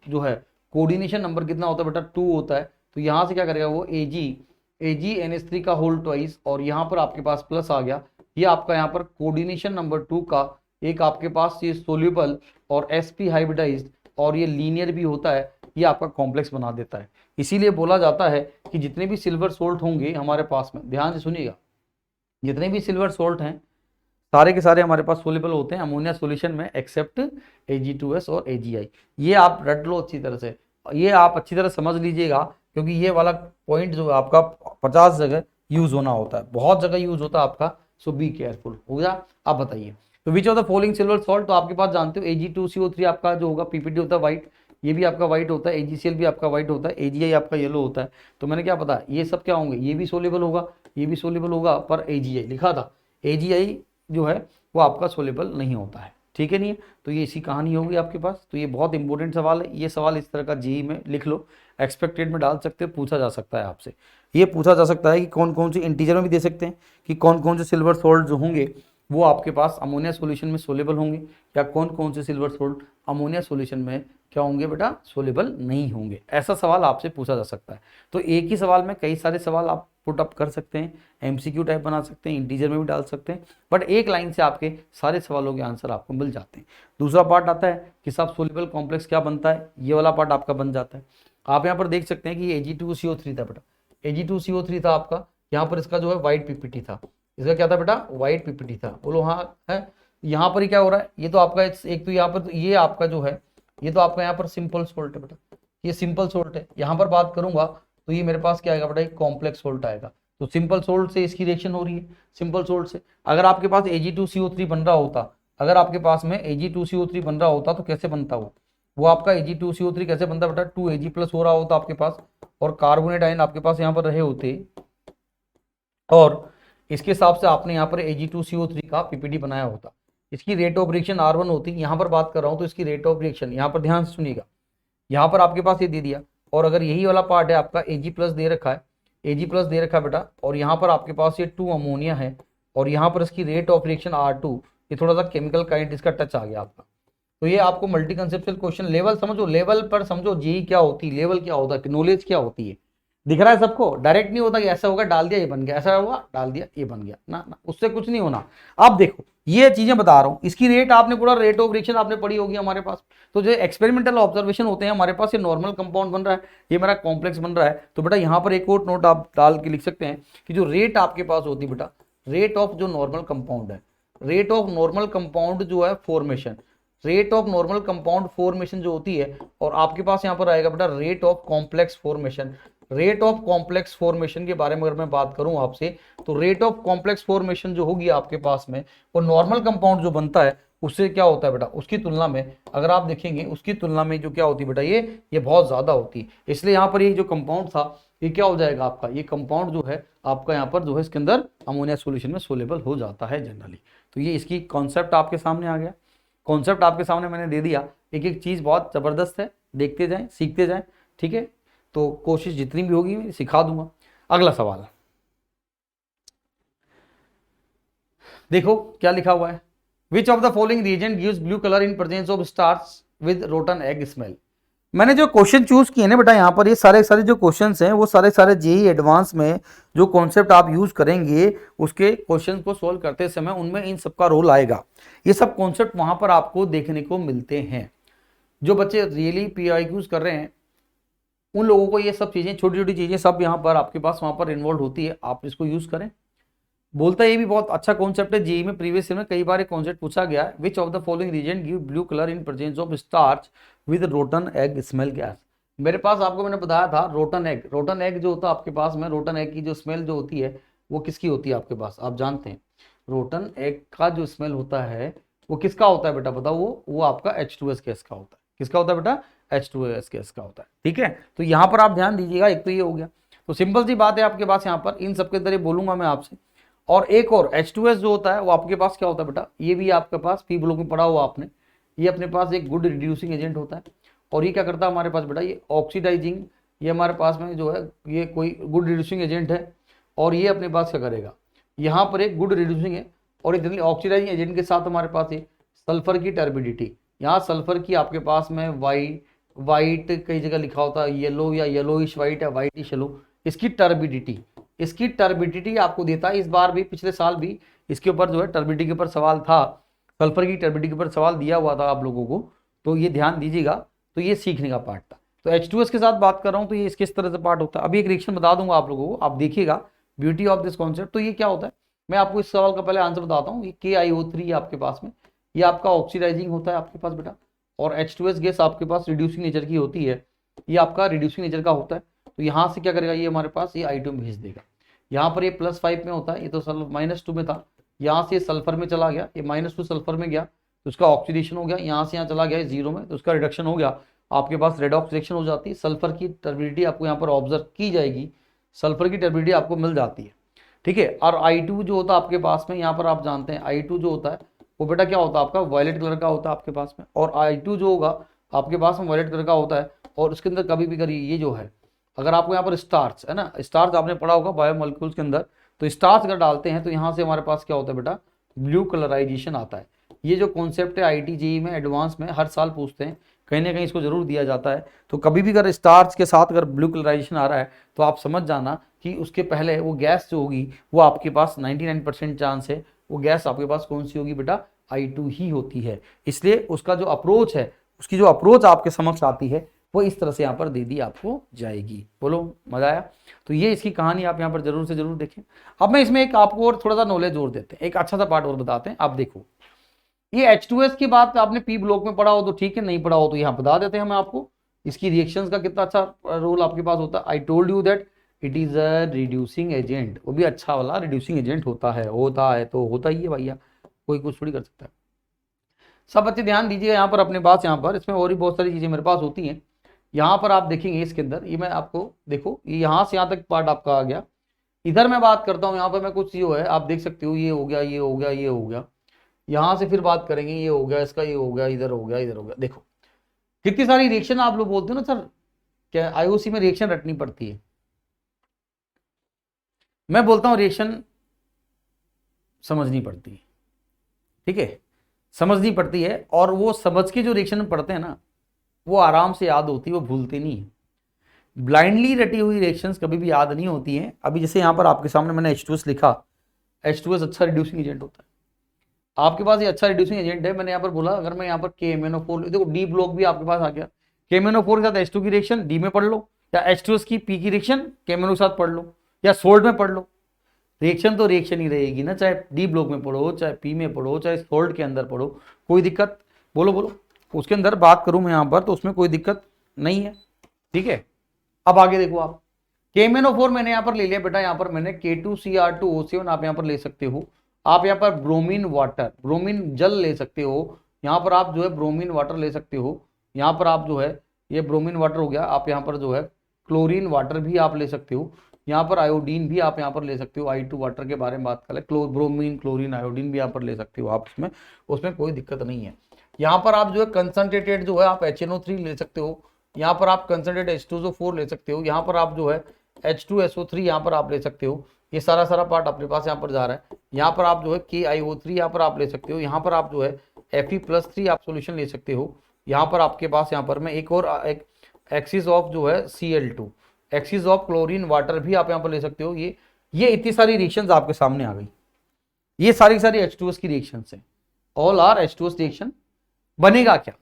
[SPEAKER 1] जो है कोऑर्डिनेशन नंबर कितना होता है बेटा, 2 होता है। तो यहाँ से क्या करेगा वो AgNH3 का होल ट्वाइस, और यहाँ पर आपके पास प्लस आ गया, ये आपका यहाँ पर कोऑर्डिनेशन नंबर 2 का एक आपके पास ये सोल्यूबल और sp हाइब्रिडाइज्ड और ये लीनियर भी होता है, ये आपका कॉम्प्लेक्स बना देता है। इसीलिए बोला जाता है कि जितने भी सिल्वर सोल्ट होंगे हमारे पास में, ध्यान से सुनिएगा, जितने भी सिल्वर सोल्ट हैं सारे के सारे हमारे पास सोल्यूबल होते हैं अमोनिया सॉल्यूशन में, एक्सेप्ट Ag2S और AgI। ये आप रट लो अच्छी तरह से, ये आप अच्छी तरह समझ लीजिएगा, क्योंकि ये वाला पॉइंट जो आपका 50 जगह यूज होना होता है, बहुत जगह यूज होता है आपका, सो बी केयरफुल। हो गया। आप बताइए, तो विच of the following silver salt, तो आपके पास जानते हो Ag2CO3 आपका जो होगा पीपीटी होता है व्हाइट, ये भी आपका व्हाइट होता है, AgCl भी आपका व्हाइट होता है, AgI आपका येलो होता है। तो मैंने क्या पता ये सब क्या होंगे, ये भी सोलेबल होगा, ये भी सोलेबल होगा, पर AgI लिखा था, AgI जो है वो आपका सोलेबल नहीं होता है, ठीक है नहीं है। तो ये इसी कहानी होगी आपके पास। तो ये बहुत इंपॉर्टेंट सवाल है, ये सवाल इस तरह का जेईई में लिख लो, एक्सपेक्टेड में डाल सकते हो, पूछा जा सकता है आपसे। ये पूछा जा सकता है कि कौन कौन से इंटीजर में भी दे सकते हैं कि कौन कौन से सिल्वर सोल्ट जो होंगे वो आपके पास अमोनिया सॉल्यूशन में सोलेबल होंगे, या कौन कौन से सिल्वर सोल्ट अमोनिया सॉल्यूशन में क्या होंगे बेटा, सोलेबल नहीं होंगे। ऐसा सवाल आपसे पूछा जा सकता है। तो एक ही सवाल में कई सारे सवाल आप पुट अप कर सकते हैं, एमसीक्यू टाइप बना सकते हैं, इंटीजर में भी डाल सकते हैं, बट एक लाइन से आपके सारे सवालों के आंसर आपको मिल जाते हैं। दूसरा पार्ट आता है कि साहब सोलेबल कॉम्प्लेक्स क्या बनता है, ये वाला पार्ट आपका बन जाता है। आप यहाँ पर देख सकते हैं कि ये Ag2CO3 था बेटा, Ag2CO3 था आपका, यहाँ पर इसका जो है व्हाइट पीपीटी था, इसका क्या था बेटा, व्हाइट पीपीटी था। बोलो हाँ है। यहाँ पर ही क्या हो रहा है, ये तो आपका एक तो यहाँ पर ये आपका जो है, ये तो आपका यहाँ पर सिंपल सोल्ट है बेटा, ये सिंपल सोल्ट है। यहाँ पर बात करूंगा तो ये मेरे पास क्या आएगा बेटा, एक कॉम्प्लेक्स सोल्ट आएगा। तो सिंपल सोल्ट से इसकी रिएक्शन हो रही है, सिंपल सोल्ट से। अगर आपके पास Ag2CO3 बन रहा होता, अगर आपके पास में Ag2CO3 बन रहा होता तो कैसे बनता वो आपका Ag2CO3 कैसे बनता बेटा, 2Ag प्लस हो रहा होता आपके पास, और कार्बोनेट आयन आपके पास यहाँ पर रहे होते, और इसके हिसाब से आपने यहाँ पर Ag2CO3 का पीपीटी बनाया होता। इसकी रेट ऑफ रिएक्शन R1 होती, यहाँ पर बात कर रहा हूँ तो इसकी रेट ऑफ रिएक्शन, यहाँ पर ध्यान से सुनिएगा, यहाँ पर आपके पास ये दे दिया, और अगर यही वाला पार्ट है आपका Ag प्लस दे रखा है, Ag प्लस दे रखा है बेटा, और यहाँ पर आपके पास ये 2 अमोनिया है, और यहाँ पर इसकी रेट ऑफ रिएक्शन R2, ये थोड़ा सा केमिकल काइनेटिक्स इसका टच आ गया आपका। तो ये आपको मल्टी कंसेप्चुअल क्वेश्चन लेवल समझो, लेवल पर समझो जेईई क्या होती है, लेवल क्या होता है, नॉलेज क्या होती है। दिख रहा है सबको, डायरेक्ट नहीं होता कि ऐसा होगा डाल दिया ये बन गया, ऐसा हुआ डाल दिया ये बन गया, ना ना, उससे कुछ नहीं होना। आप देखो ये चीजें बता रहा हूं, इसकी रेट आपने पूरा रेट ऑफ रिएक्शन आपने पढ़ी होगी हमारे पास। तो जो एक्सपेरिमेंटल ऑब्जर्वेशन होते हैं हमारे पास, ये नॉर्मल कंपाउंड बन रहा है, ये मेरा कॉम्प्लेक्स बन रहा है, तो बेटा यहाँ पर एक और नोट आप डाल के लिख सकते हैं कि जो रेट आपके पास होती है बेटा, रेट ऑफ जो नॉर्मल कंपाउंड है, रेट ऑफ नॉर्मल कंपाउंड जो है formation, rate of normal compound formation जो होती है, और आपके पास यहाँ पर आएगा बेटा rate of complex formation. Rate of complex formation के बारे में अगर मैं बात करूं आपसे, तो रेट ऑफ कॉम्प्लेक्स फॉर्मेशन जो होगी आपके पास में, वो नॉर्मल कंपाउंड जो बनता है उससे क्या होता है बेटा, उसकी तुलना में अगर आप देखेंगे उसकी तुलना में जो क्या होती है बेटा, ये बहुत ज्यादा होती है। इसलिए यहाँ पर ये जो कंपाउंड था ये क्या हो जाएगा आपका, ये कंपाउंड जो है आपका यहाँ पर जो है इसके अंदर अमोनिया सोल्यूशन में सोलेबल हो जाता है जनरली। तो ये इसकी कॉन्सेप्ट आपके सामने आ गया, कॉन्सेप्ट आपके सामने मैंने दे दिया। एक एक चीज बहुत जबरदस्त है, देखते जाएं सीखते जाएं, ठीक है। तो कोशिश जितनी भी होगी मैं सिखा दूंगा। अगला सवाल देखो क्या लिखा हुआ है, which of the following reason gives blue colour in presence of stars with rotten egg smell. मैंने जो क्वेश्चन चूज किए ना बेटा, यहाँ पर ये सारे सारे जो क्वेश्चंस हैं वो सारे सारे जेईई एडवांस में जो कॉन्सेप्ट आप यूज करेंगे उसके क्वेश्चन को सोल्व करते समय उनमें इन सबका रोल आएगा। ये सब कॉन्सेप्ट वहां पर आपको देखने को मिलते हैं। जो बच्चे रियली PIQs कर रहे हैं उन लोगों को ये सब चीजें, छोटी छोटी चीजें सब यहाँ पर आपके पास वहां पर इन्वॉल्व होती है, आप इसको यूज करें। बोलता ये भी बहुत अच्छा कॉन्सेप्ट है, जेईई में प्रीवियस ईयर में कई बार कॉन्सेप्ट पूछा गया है, which of the following reason give blue colour in presence of starch with rotten egg smell gas. मेरे पास आपको मैंने बताया था रोटन एग, रोटन एग जो होता है आपके पास में, रोटन एग की जो स्मेल जो होती है वो किसकी होती है आपके पास, आप जानते हैं रोटन एग का जो स्मेल होता है वो किसका होता है बेटा, बताओ वो आपका H2S गैस का होता है। किसका होता है बेटा, H2S गैस का होता है, ठीक है। तो यहाँ पर आप ध्यान दीजिएगा, एक तो ये हो गया। तो सिंपल सी बात है आपके पास यहाँ पर इन सबके अंदर बोलूंगा मैं आपसे। और एक और H2S जो होता है वो आपके पास क्या होता है बेटा, ये भी आपके पास पी ब्लॉक में पढ़ा हुआ आपने, ये अपने पास एक गुड रिड्यूसिंग एजेंट होता है। और ये क्या करता है हमारे पास बेटा, ये ऑक्सीडाइजिंग, ये हमारे पास में जो है ये कोई गुड रिड्यूसिंग एजेंट है, और ये अपने पास क्या करेगा, यहाँ पर एक गुड रिड्यूसिंग है, और जनरली ऑक्सीडाइजिंग एजेंट के साथ हमारे पास ये सल्फर की टर्बिडिटी, यहाँ सल्फर की आपके पास में वाइट कई जगह लिखा होता है येलो या येलोइश वाइट या वाइटिश येलो, इसकी टर्बिडिटी आपको देता है। इस बार भी पिछले साल भी इसके ऊपर जो है टर्बिडिटी के ऊपर सवाल था, सल्फर की टर्बिडिटी के ऊपर सवाल दिया हुआ था आप लोगों को, तो ये ध्यान दीजिएगा। तो ये सीखने का पार्ट था। तो H2S के साथ बात कर रहा हूँ तो ये इसके इस तरह से पार्ट होता है। अभी एक रिएक्शन बता दूंगा आप लोगों को, आप देखिएगा ब्यूटी ऑफ दिस कॉन्सेप्ट। तो ये क्या होता है, मैं आपको इस सवाल का पहले आंसर बताता हूँ। ये KiO3 आपके पास में, ये आपका ऑक्सीडाइजिंग होता है आपके पास बेटा, और H2S गैस आपके पास रिड्यूसिंग नेचर की होती है, ये आपका रिड्यूसिंग नेचर का होता है। तो यहाँ से क्या करेगा, ये हमारे पास ये I2 भेज देगा। यहाँ पर ये +5 में होता है, ये तो -2 में था, यहाँ से सल्फर में चला गया, ये -2 सल्फर में गया तो उसका ऑक्सीडेशन हो गया, यहाँ से यहाँ चला गया 0 में तो उसका रिडक्शन हो गया, आपके पास रेडॉक्स रिएक्शन हो जाती है। सल्फर की टर्बिडिटी आपको यहाँ पर ऑब्जर्व की जाएगी, सल्फर की टर्बिडिटी आपको मिल जाती है, ठीक है। और I2 जो होता है आपके पास में, यहाँ पर आप जानते हैं I2 जो होता है वो बेटा क्या होता है आपका वायलेट कलर का होता है आपके पास में, और I2 जो होगा आपके पास में वायलेट कलर का होता है। और उसके अंदर कभी भी करिए ये जो है, अगर आपको यहाँ पर स्टार्च है ना, स्टार्च आपने पढ़ा होगा बायोमोलिक्यूल्स के अंदर, तो स्टार्च अगर डालते हैं तो यहाँ से हमारे पास क्या होता है बेटा, ब्लू कलराइजेशन आता है। ये जो कॉन्सेप्ट है IIT JEE में एडवांस में हर साल पूछते हैं, कहीं ना कहीं इसको जरूर दिया जाता है। तो कभी भी अगर स्टार्च के साथ अगर ब्लू कलराइजेशन आ रहा है तो आप समझ जाना कि उसके पहले वो गैस जो होगी वो आपके पास 99% चांस है वो गैस आपके पास कौन सी होगी बेटा, I2 ही होती है। इसलिए उसका जो अप्रोच है, उसकी जो अप्रोच आपके समक्ष आती है वो इस तरह से यहाँ पर दे दी आपको जाएगी। बोलो मजा आया? तो ये इसकी कहानी आप यहाँ पर जरूर से जरूर देखें। अब मैं इसमें एक आपको और थोड़ा सा नॉलेज जोड़ देते हैं, एक अच्छा सा पार्ट और बताते हैं। आप देखो ये H2S की बात आपने P ब्लॉक में पढ़ा हो तो ठीक है, नहीं पढ़ा हो तो यहाँ बता देते हैं हम आपको इसकी रिएक्शंस का कितना अच्छा रोल आपके पास होता है। I told you that it is a reducing agent, वो भी अच्छा वाला रिड्यूसिंग एजेंट होता है तो होता ही है भैया, कोई कुछ थोड़ी कर सकता है। सब बच्चे ध्यान दीजिए यहाँ पर अपने पास, यहाँ पर इसमें और भी बहुत सारी चीजें मेरे पास होती हैं। यहाँ पर आप देखेंगे इसके अंदर, ये मैं आपको देखो ये यहाँ से यहाँ तक पार्ट आपका आ गया। इधर मैं बात करता हूँ, यहाँ पर मैं कुछ जो है आप देख सकते हो, ये हो गया ये हो गया ये हो गया। यहाँ से फिर बात करेंगे, ये हो गया इसका, ये हो गया, इधर हो गया इधर हो गया। देखो कितनी सारी रिएक्शन आप लोग बोलते हो ना सर क्या IOC में रिएक्शन रटनी पड़ती है। मैं बोलता हूँ रिएक्शन समझनी पड़ती है, ठीक है, समझनी पड़ती है। और वो समझ के जो रिएक्शन पढ़ते हैं ना वो आराम से याद होती है, वो भूलते नहीं है। ब्लाइंडली रटी हुई रिएक्शंस कभी भी याद नहीं होती हैं। अभी जैसे यहाँ पर आपके सामने मैंने H2S लिखा, H2S अच्छा रिड्यूसिंग एजेंट होता है आपके पास, ये अच्छा रिड्यूसिंग एजेंट है। मैंने यहाँ पर बोला अगर मैं यहाँ पर KMnO4 देखो, डी ब्लॉक भी आपके पास आ गया, KMnO4 के साथ H2 की रिएक्शन डी में पढ़ लो, या H2S की P की रिएक्शन KMnO के साथ पढ़ लो, या सोल्ट में पढ़ लो। रिएक्शन तो रिएक्शन ही रहेगी ना, चाहे डी ब्लॉक में पढ़ो, चाहे P में पढ़ो, चाहे सोल्ट के अंदर पढ़ो, कोई दिक्कत, बोलो बोलो। उसके अंदर बात करूं मैं यहाँ पर तो उसमें कोई दिक्कत नहीं है, ठीक है। अब आगे देखो आप, KMnO4 मैंने यहाँ पर ले लिया बेटा, यहाँ पर मैंने K2Cr2O7 आप यहाँ पर ले सकते हो। आप यहाँ पर ब्रोमीन वाटर, ब्रोमीन जल ले सकते हो, यहाँ पर आप जो है ब्रोमीन वाटर ले सकते हो। यहाँ पर आप जो है ये ब्रोमीन वाटर हो गया, आप यहाँ पर जो है क्लोरीन वाटर भी आप ले सकते हो। यहाँ पर आयोडीन भी आप यहाँ पर ले सकते हो, I2 वाटर के बारे में बात करें, ब्रोमीन क्लोरीन आयोडीन भी यहाँ पर ले सकते हो आप, उसमें कोई दिक्कत नहीं है। यहाँ पर आप जो है कंसंट्रेटेड जो है आप HNO3 ले सकते हो, यहाँ पर आप कंसंट्रेटेड H2SO4 ले सकते हो, यहाँ पर आप जो है H2SO3 यहाँ पर आप ले सकते हो। ये सारा पार्ट अपने पास यहाँ पर जा रहा है। यहाँ पर आप जो है KiO3 यहाँ पर आप ले सकते हो, यहाँ पर आप जो है Fe+3 आप सोल्यूशन ले सकते हो। यहाँ पर आपके पास यहाँ पर मैं एक और एक एक्सिस ऑफ जो है Cl2, axis of chlorine water भी आप यहाँ पर ले सकते हो। ये इतनी सारी रिएक्शंस आपके सामने आ गई, ये सारी H2S की रिएक्शंस है, ऑल आर H2S रिएक्शन। बनेगा क्या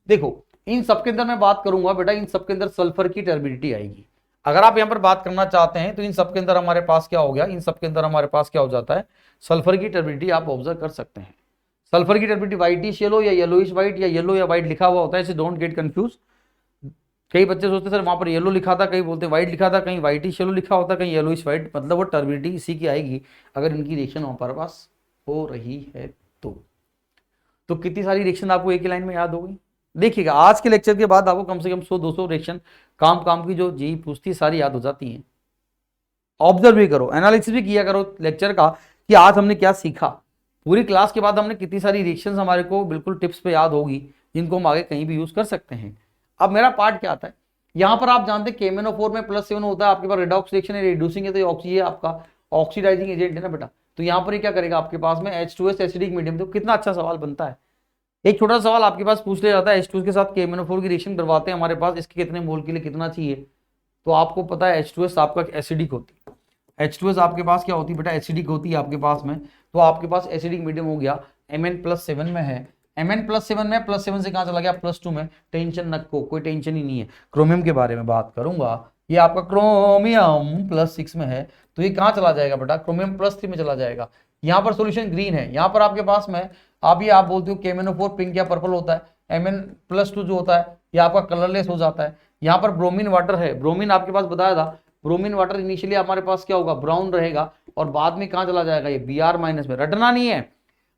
[SPEAKER 1] देखो, इन सब के अंदर मैं बात करूंगा बेटा, इन सब के अंदर सल्फर की टर्बिडिटी आएगी। अगर आप यहाँ पर बात करना चाहते हैं तो इन सब के अंदर हमारे पास क्या हो गया, इन सब के अंदर हमारे पास क्या हो जाता है, सल्फर की टर्बिडिटी आप ऑब्जर्व कर सकते हैं। सल्फर की टर्बिडिटी व्हाइटिश येलो या येलोइश व्हाइट या येलो या व्हाइट लिखा हुआ होता है, इसे डोंट गेट कंफ्यूज। कई बच्चे सोचते सर वहां पर येलो लिखा था, कहीं बोलते व्हाइट लिखा था, कहीं व्हाइटिश येलो लिखा होता, कहीं येलोइश व्हाइट, मतलब वो टर्बिडिटी इसी की आएगी अगर इनकी रिएक्शन हमारे पास हो रही है तो कितनी सारी रिएक्शन आपको एक ही लाइन में याद होगी। देखिएगा आज के लेक्चर के बाद आपको कम से कम 100-200 रिएक्शन काम की जो जेई पूछती सारी याद हो जाती हैं। ऑब्जर्व भी करो, एनालिसिस भी किया करो लेक्चर का कि आज हमने क्या सीखा। पूरी क्लास के बाद हमने कितनी सारी रिएक्शंस हमारे को बिल्कुल टिप्स पे याद होगी जिनको हम आगे कहीं भी यूज कर सकते हैं। अब मेरा पार्ट क्या आता है, यहाँ पर आप जानते हैं KMnO4 में +7 होता है आपके पास, रेडॉक्स रिएक्शन है, रिड्यूसिंग है, तो ऑक्सी है आपका ऑक्सीडाइजिंग एजेंट है ना बेटा। तो यहाँ पर क्या करेगा आपके पास में H2S एसिडिक मीडियम, तो कितना अच्छा सवाल बनता है। एक छोटा सा सवाल आपके पास पूछ लिया जाता है, H2S के साथ KMnO4 की रिएक्शन करवाते हैं हमारे पास, इसके कितने मोल के लिए कितना चाहिए, तो आपको पता है H2S आपका एसिडिक होती है। H2S आपके पास क्या होती है बेटा, एसिडिक होती है आपके पास में, तो आपके पास एसिडिक मीडियम हो गया, Mn+7 में है, Mn+7 में +7 से कहाँ चला गया +2 में, टेंशन न को, कोई टेंशन ही नहीं है। क्रोमियम के बारे में बात करूंगा, ये आपका क्रोमियम +6 में है, तो ये कहाँ चला जाएगा बेटा, क्रोमियम +3 में चला जाएगा। यहाँ पर सोल्यूशन ग्रीन है, यहाँ पर आपके पास में आप बोलते हो KMnO4 पिंक या पर्पल होता है, Mn+2 जो होता है ये आपका कलरलेस हो जाता है। यहाँ पर ब्रोमीन वाटर है, ब्रोमीन आपके पास बताया था ब्रोमीन वाटर इनिशियली हमारे पास क्या होगा, ब्राउन रहेगा, और बाद में कहाँ चला जाएगा, ये Br माइनस में। रटना नहीं है,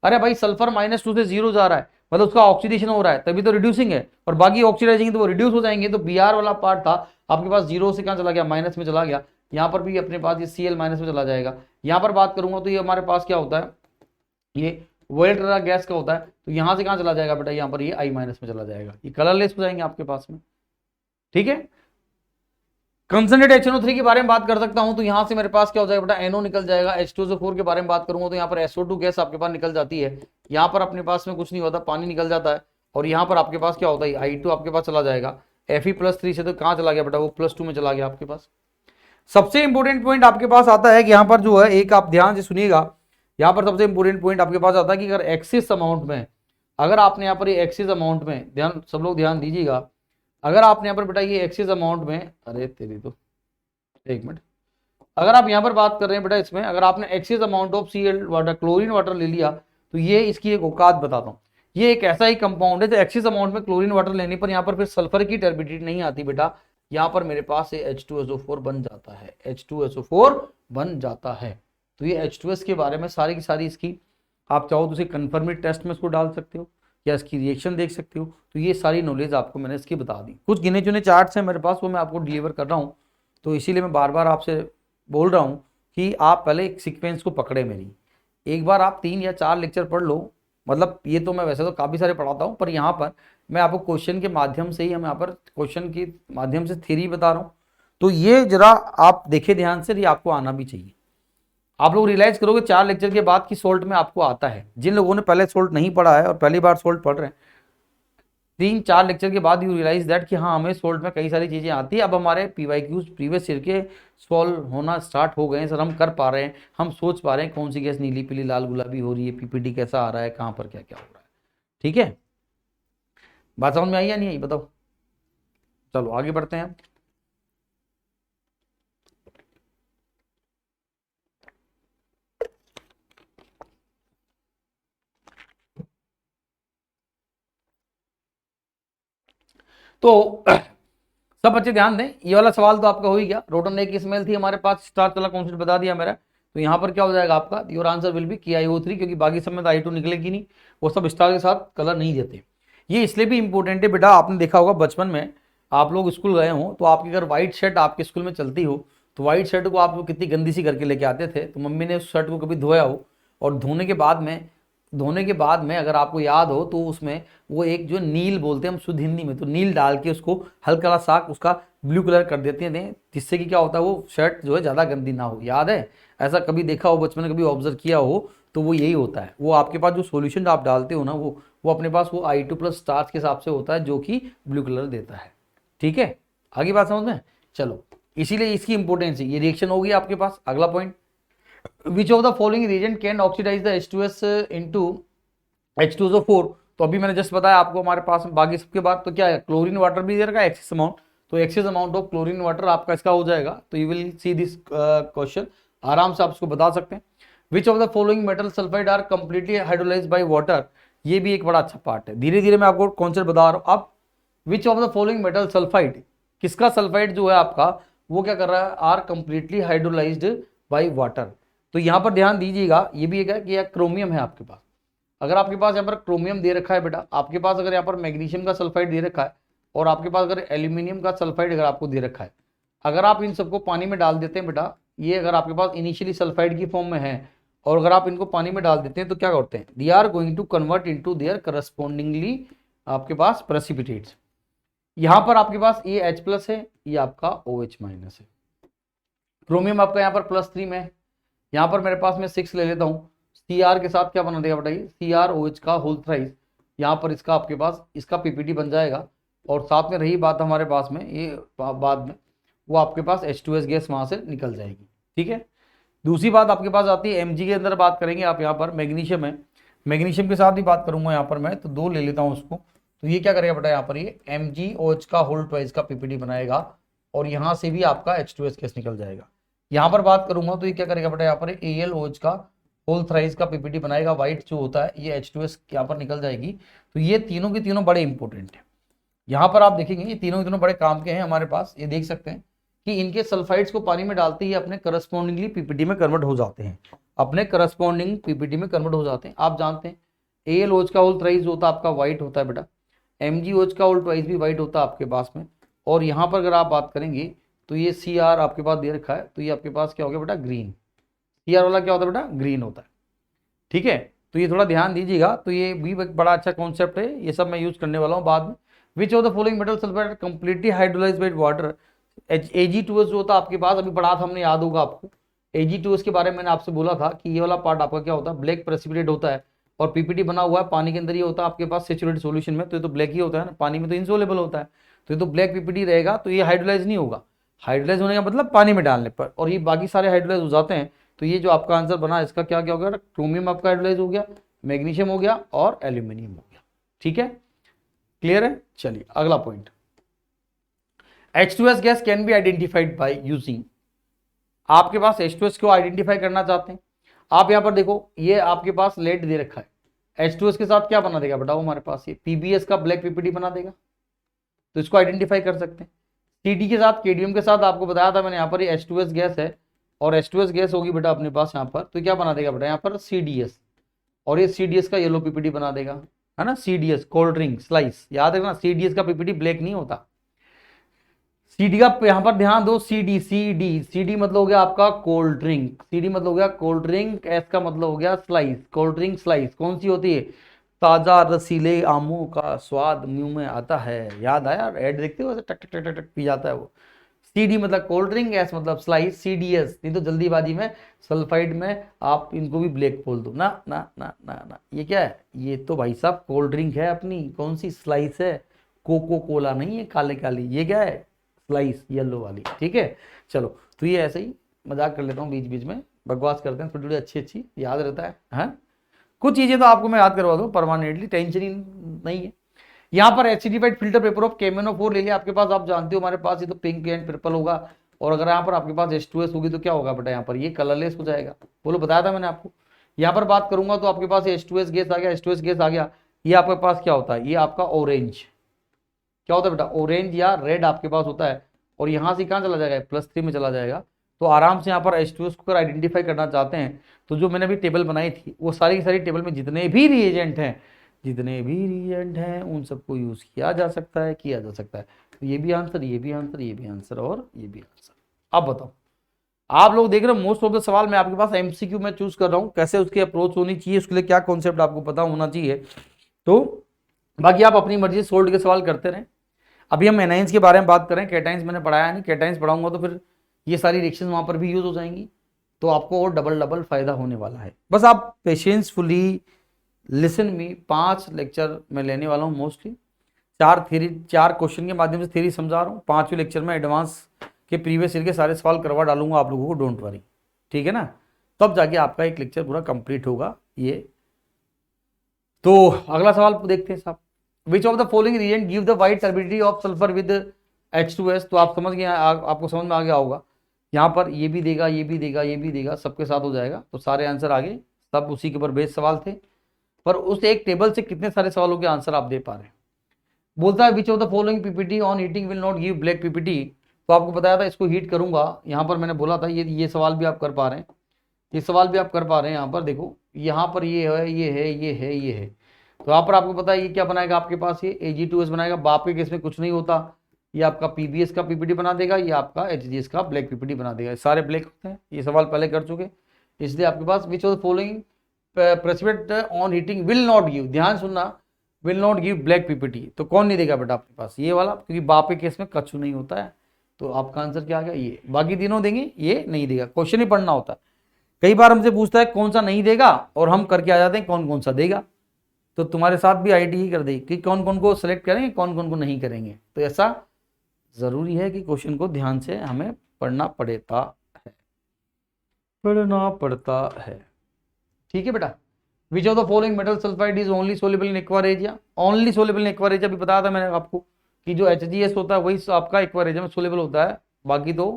[SPEAKER 1] अरे भाई सल्फर -2 से 0 जा रहा है, मतलब उसका ऑक्सीडेशन हो रहा है, तभी तो रिड्यूसिंग है, और बाकी ऑक्सीडाइजिंग तो वो रिड्यूस हो जाएंगे। तो Br वाला पार्ट था आपके पास 0 से कहाँ चला गया, माइनस में चला गया। यहाँ पर भी अपने पास ये Cl माइनस में चला जाएगा। यहाँ पर बात करूंगा तो ये हमारे पास क्या होता है, ये वोलेट गैस का होता है, तो यहाँ से कहाँ चला जाएगा बेटा, यहाँ पर ये I माइनस में चला जाएगा, ये कलरलेस हो जाएंगे आपके पास में। ठीक है, कंसंट्रेट HNO3 के बारे में बात कर सकता हूं, तो यहां से मेरे पास क्या हो जाएगा बेटा, NO निकल जाएगा। H2SO4 के बारे में बात करूंगा तो यहाँ पर SO2 गैस आपके पास निकल जाती है। यहाँ पर अपने पास में कुछ नहीं होता, पानी निकल जाता है, और यहाँ पर आपके पास क्या होता है, I2 आपके पास चला जाएगा। Fe+3 से तो कहाँ चला गया बेटा, वो +2 में चला गया आपके पास। सबसे इंपॉर्टेंट पॉइंट आपके पास आता है कि यहाँ पर जो है, एक आप ध्यान से सुनिएगा, यहाँ पर सबसे इंपॉर्टेंट पॉइंट आपके पास आता है कि अगर एक्सिस अमाउंट में, अगर आपने यहाँ पर ये एक्सिस अमाउंट में, ध्यान सब लोग ध्यान दीजिएगा, अगर आपने यहाँ पर बेटा ये एक्सिस अमाउंट में, अरे तेरी तो एक मिनट, अगर आप यहाँ पर बात कर रहे हैं बेटा इसमें, अगर आपने axis amount of Cl water, chlorine water ले लिया, तो ये इसकी एक औकात बताता हूँ। ये एक ऐसा ही कंपाउंड है जो एक्सिस अमाउंट में क्लोरीन वाटर लेने पर यहाँ पर फिर सल्फर की टर्बिडिटी नहीं आती बेटा, यहाँ पर मेरे पास ये H2SO4 बन जाता है, H2SO4 बन जाता है। तो ये H2S के बारे में सारी की सारी इसकी, आप चाहो तो इसे कन्फर्मेट टेस्ट में इसको डाल सकते हो, या इसकी रिएक्शन देख सकते हो। तो ये सारी नॉलेज आपको मैंने इसकी बता दी। कुछ गिने चुने चार्ट्स हैं मेरे पास, वो मैं आपको डिलीवर कर रहा हूँ, तो इसीलिए मैं बार बार आपसे बोल रहा हूँ कि आप पहले एक सीक्वेंस को पकड़े मेरी। एक बार आप 3 या 4 लेक्चर पढ़ लो, मतलब ये तो मैं वैसे तो काफ़ी सारे पढ़ाता हूँ, पर यहाँ पर मैं आपको क्वेश्चन के माध्यम से ही, हम यहाँ पर क्वेश्चन के माध्यम से थ्योरी बता रहा हूँ। तो ये जरा आप देखें ध्यान से, ये आपको आना भी चाहिए। आप लोग रियलाइज करोगे 4 लेक्चर के बाद कि सोल्ट में आपको आता है। जिन लोगों ने पहले सोल्ट नहीं पढ़ा है और पहली बार सोल्ट पढ़ रहे हैं, 3-4 लेक्चर के बाद यू रियलाइज दैट कि हाँ, हमें सोल्ट में कई सारी चीज़ें आती है। अब हमारे PYQs प्रीवियस ईयर के सॉल्व होना स्टार्ट हो गए हैं सर, हम कर पा रहे हैं, हम सोच पा रहे हैं कौन सी गैस नीली पीली लाल गुलाबी हो रही है, PPT कैसा आ रहा है, कहाँ पर क्या क्या हो रहा है। ठीक है, बात समझ में आई या नहीं आई बताओ। चलो आगे बढ़ते हैं। तो सब बच्चे ध्यान दें, ये वाला सवाल तो आपका हो ही गया। रोटन एक स्मेल थी हमारे पास, स्टार वाला कॉन्सेप्ट बता दिया मेरा। तो यहाँ पर क्या हो जाएगा आपका, your answer will be KiO3, क्योंकि बाकी सब में तो I2 निकलेगी नहीं, वो सब स्टार के साथ कलर नहीं देते। ये इसलिए भी इंपॉर्टेंट है बेटा, आपने देखा होगा बचपन में आप लोग स्कूल गए हो, तो आपकी अगर व्हाइट शर्ट आपके स्कूल में चलती हो, तो व्हाइट शर्ट को आप लोग कितनी गंदी सी करके लेके आते थे, तो मम्मी ने उस शर्ट को कभी धोया हो, और धोने के बाद में अगर आपको याद हो तो उसमें वो एक जो नील बोलते हैं हम शुद्ध हिंदी में, तो नील डाल के उसको हल्का सा उसका ब्लू कलर कर देते हैं, जिससे कि क्या होता है, वो शर्ट जो है ज़्यादा गंदी ना हो। याद है, ऐसा कभी देखा हो बचपन में, कभी ऑब्जर्व किया हो, तो वो यही होता है। वो आपके पास जो सॉल्यूशन आप डालते हो ना, वो अपने पास वो I2+ स्टार्च के हिसाब से होता है, जो कि ब्लू कलर देता है। ठीक है, आगे बात समझ में। चलो, इसीलिए इसकी इंपॉर्टेंस है। ये रिएक्शन होगी आपके पास। अगला point, which of the following reagent can oxidise the H2S into H2SO4। तो अभी मैंने जस्ट बताया आपको, हमारे पास बाकी सबके बाद तो क्या है, क्लोरीन वाटर भी दे रखा है एक्सेस अमाउंट, तो excess amount of chlorine water आपका इसका हो जाएगा। तो you will see this question, आराम से आप इसको बता सकते हैं। Which of the following metal sulphide are completely hydrolysed by water, ये भी एक बड़ा अच्छा पार्ट है। धीरे धीरे मैं आपको कॉन्सेप्ट बता रहा हूँ। अब which of the following metal sulphide, किसका सल्फाइड जो है आपका, वो क्या कर रहा है, are completely hydrolysed by water. तो यहाँ पर ध्यान दीजिएगा, ये भी एक है कि क्रोमियम है आपके पास। अगर आपके पास यहाँ पर क्रोमियम दे रखा है बेटा, आपके पास अगर यहाँ पर मैग्नीशियम का सल्फाइड दे रखा है, और आपके पास अगर एल्यूमिनियम का सल्फाइड अगर आपको दे रखा है, अगर आप इन सबको पानी में डाल देते हैं बेटा, ये अगर आपके पास इनिशियली सल्फाइड की फॉर्म में है, और अगर आप इनको पानी में डाल देते हैं, तो क्या करते हैं, they are going to convert into their correspondingly आपके पास प्रेसिपिटेट्स। यहाँ पर आपके पास ये H+ है, ये आपका OH- है। क्रोमियम आपका यहाँ पर +3 में है। यहाँ पर मेरे पास में 6 ले लेता हूँ, Cr के साथ क्या बना देगा बताइए, CrOH का होल थ्राइस। यहाँ पर इसका आपके पास इसका PPT बन जाएगा, और साथ में रही बात हमारे पास में ये बाद में वो आपके पास H2S गैस वहाँ से निकल जाएगी। ठीक है, दूसरी बात आपके पास आती है Mg के अंदर बात करेंगे आप। यहाँ पर मैग्नीशियम है, मैग्नीशियम के साथ भी बात करूंगा यहाँ पर मैं, तो 2 ले लेता हूँ उसको। तो ये क्या करेगा बेटा, यहाँ पर ये MgOH का होल ट्वाइस का PPT बनाएगा, और यहाँ से भी आपका H2S गैस निकल जाएगा। यहाँ पर बात करूंगा तो ये क्या करेगा बेटा, यहाँ पर AlOH का होल थ्राइस का PPT बनाएगा, व्हाइट जो होता है ये H2S यहाँ पर निकल जाएगी। तो ये तीनों के तीनों बड़े इंपॉर्टेंट है। यहाँ पर आप देखेंगे ये तीनों के तीनों बड़े काम के हैं हमारे पास। ये देख सकते हैं कि इनके सल्फाइड्स को पानी में डालते ही अपने करस्पॉन्डिंगली पीपीटी में कन्वर्ट हो जाते हैं, अपने करस्पॉन्डिंग पीपीटी में कन्वर्ट हो जाते हैं। आप जानते हैं AlOH का होल थ्राइस होता है आपका व्हाइट होता है बेटा, MgOH का होल ट्वाइस भी व्हाइट होता है आपके पास में। और यहाँ पर अगर आप बात करेंगे तो ये Cr आपके पास दे रखा है, तो ये आपके पास क्या हो गया बेटा, ग्रीन। Cr वाला क्या होता है बेटा, ग्रीन होता है। ठीक है, तो ये थोड़ा ध्यान दीजिएगा, तो ये भी एक बड़ा अच्छा कॉन्सेप्ट है, ये सब मैं यूज करने वाला हूँ बाद में। विच of the following metal sulphide completely hydrolysed by water. Ag2S जो होता है आपके पास, अभी पढ़ा था हमने, याद होगा आपको। Ag2S के बारे में मैंने आपसे बोला था कि ये वाला पार्ट आपका क्या होता है, ब्लैक प्रेसिपिटेट होता है, और पीपीटी बना हुआ है पानी के अंदर, ये होता है आपके पास सेचुरेटेड सॉल्यूशन में, तो ये तो ब्लैक ही होता है ना, पानी में तो इनसोलेबल होता है, तो ये तो ब्लैक पीपीटी रहेगा, तो ये हाइड्रोलाइज नहीं होगा। हाइड्रोलाइज होने का मतलब पानी में डालने पर, और ये बाकी सारे हाइड्रोलाइज हो जाते हैं। तो ये जो आपका आंसर बना इसका क्या क्या हो गया, क्रोमियम आपका हाइड्रोलाइज हो गया, मैग्नीशियम हो गया और एल्यूमिनियम हो गया। ठीक है, क्लियर है। चलिए अगला point, H2S gas can be identified by using. आपके पास H2S को आइडेंटिफाई करना चाहते हैं, आप यहां पर देखो, ये आपके पास लेड दे रखा है, H2S के साथ क्या बना देगा बेटा, हमारे पास ये PbS का ब्लैक पीपीटी बना देगा, तो इसको आइडेंटिफाई कर सकते हैं। CD के साथ KDM के साथ आपको बताया था मैंने, यहाँ पर ये H2S गैस है, और H2S गैस होगी बेटा अपने पास यहाँ पर, तो क्या बना देगा बेटा यहाँ पर CDS, और ये CDS का येलो पीपीटी बना देगा, है ना। CDS कोल्ड ड्रिंक स्लाइस, याद रखना CDS का पीपीटी ब्लैक नहीं होता। CD का यहां पर ध्यान दो, CD मतलब हो गया आपका कोल्ड ड्रिंक, CD मतलब हो गया कोल्ड ड्रिंक, S का मतलब हो गया स्लाइस, कोल्ड ड्रिंक स्लाइस कौन सी होती है, ताजा रसीले आमों का स्वाद मुंह में आता है, याद आया, ऐड देखते हो टक टक टक टक पी जाता है वो। CD मतलब कोल्ड ड्रिंक, S मतलब स्लाइस, CDS, नहीं तो जल्दीबाजी में सल्फाइड में आप इनको भी ब्लैक बोल दो ना ना ना ना ना। ये क्या है, ये तो भाई साहब कोल्ड ड्रिंक है अपनी, कौन सी स्लाइस है, कोको कोला नहीं है काले काली, ये क्या है, स्लाइस येलो वाली। ठीक है, चलो, तो ये ऐसे ही मजाक कर लेता हूँ, बीच बीच में बकवास करते हैं, थोड़ी थोड़ी अच्छी अच्छी याद रहता है, हाँ? कुछ चीजें तो आपको मैं याद करवा दूँ परमानेंटली, टेंशन ही नहीं है। यहाँ पर acidified filter paper of KMnO4 ले लिया आपके पास, आप जानते हो हमारे पास ये तो पिंक एंड पर्पल होगा, और अगर यहाँ पर आपके पास H2S होगी तो क्या होगा बेटा, यहाँ पर ये कलरलेस हो जाएगा, बोलो बताया था मैंने आपको। यहाँ पर बात करूंगा तो आपके पास H2S गैस आ गया, H2S गैस आ गया, ये आपके पास क्या होता है, ये आपका ऑरेंज, क्या होता है बेटा, ऑरेंज या रेड आपके पास होता है, और यहां से कहां चला जाएगा, +3 में चला जाएगा। तो आराम से यहाँ पर H2S को अगर आइडेंटिफाई करना चाहते हैं, तो जो मैंने अभी टेबल बनाई थी, वो सारी की सारी टेबल में जितने भी रिएजेंट हैं उन सबको यूज किया जा सकता है, तो ये भी आंसर, ये भी आंसर, ये भी आंसर और ये भी आंसर। अब बताओ, आप लोग देख रहे हो मोस्ट ऑफ द सवाल मैं आपके पास MCQ में चूज कर रहा हूँ, कैसे उसकी अप्रोच होनी चाहिए, उसके लिए क्या कॉन्सेप्ट आपको पता होना चाहिए, तो बाकी आप अपनी मर्जी से सोल्ड के सवाल करते रहें। अभी हम एनाइंस के बारे में बात करें, कैटाइंस मैंने पढ़ाया नहीं, कैटाइंस पढ़ाऊंगा तो फिर ये सारी रिएक्शन वहां पर भी यूज हो जाएंगी, तो आपको और डबल फायदा होने वाला है। बस आप पेशेंसफुली लिसन मी, 5 लेक्चर मैं लेने वाला हूँ, मोस्टली 4 क्वेश्चन के माध्यम से थ्योरी समझा रहा हूँ, 5वें लेक्चर में एडवांस के प्रीवियस ईयर के सारे सवाल करवा डालूंगा आप लोगों को, डोंट वरी, ठीक है ना। तब जाके आपका एक लेक्चर पूरा कंप्लीट होगा ये। तो अगला सवाल देखते हैं साहब, विच of the following reagent give the white turbidity of sulphur with H2S। तो आप समझ गए, आपको समझ में आ गया होगा, यहाँ पर ये भी देगा, ये भी देगा, ये भी देगा, सबके साथ हो जाएगा, तो सारे आंसर आगे सब उसी के ऊपर बेस्ड सवाल थे, पर उस एक टेबल से कितने सारे सवालों के आंसर आप दे पा रहे हैं। बोलता है which of the following PPT on heating will not give black PPT. तो आपको बताया था इसको हीट करूंगा, यहाँ पर मैंने बोला था ये सवाल भी आप कर पा रहे हैं, ये सवाल भी आप कर पा रहे हैं। यहाँ पर देखो, यहाँ पर ये है, ये है, ये है, ये है, तो यहाँ पर आपको पता है ये क्या बनाएगा आपके पास, ये Ag2S बनाएगा, बाप के केस में कुछ नहीं होता, ये आपका PbS का पीपीटी बना देगा, ये आपका HGS का ब्लैक पीपीटी बना देगा, सारे ब्लैक होते हैं, ये सवाल पहले कर चुके, इसलिए आपके पास which of the following precipitate on heating will not give, ध्यान सुनना, will not give black PPT, तो कौन नहीं देगा बेटा आपके पास, ये वाला, क्योंकि बाप के केस में कछु नहीं होता है, तो आपका आंसर क्या आ गया, ये। बाकी तीनों देंगे, ये नहीं देगा, क्वेश्चन ही पढ़ना होता है। कई बार हमसे पूछता है कौन सा नहीं देगा, और हम करके आ जाते हैं कौन कौन सा देगा, तो तुम्हारे साथ भी आईटी ही कर देगी कि कौन कौन को सिलेक्ट करेंगे, कौन कौन को नहीं करेंगे। तो ऐसा जरूरी है कि क्वेश्चन को ध्यान से हमें पढ़ना पड़ता है, ठीक है बेटा। विच of the following metal sulphide is only soluble in aqua regia, only soluble in aqua regia भी बताया था मैंने आपको कि जो HGS होता है वही आपका एक्वा रेजिया में सोल्युबल होता है, बाकी तो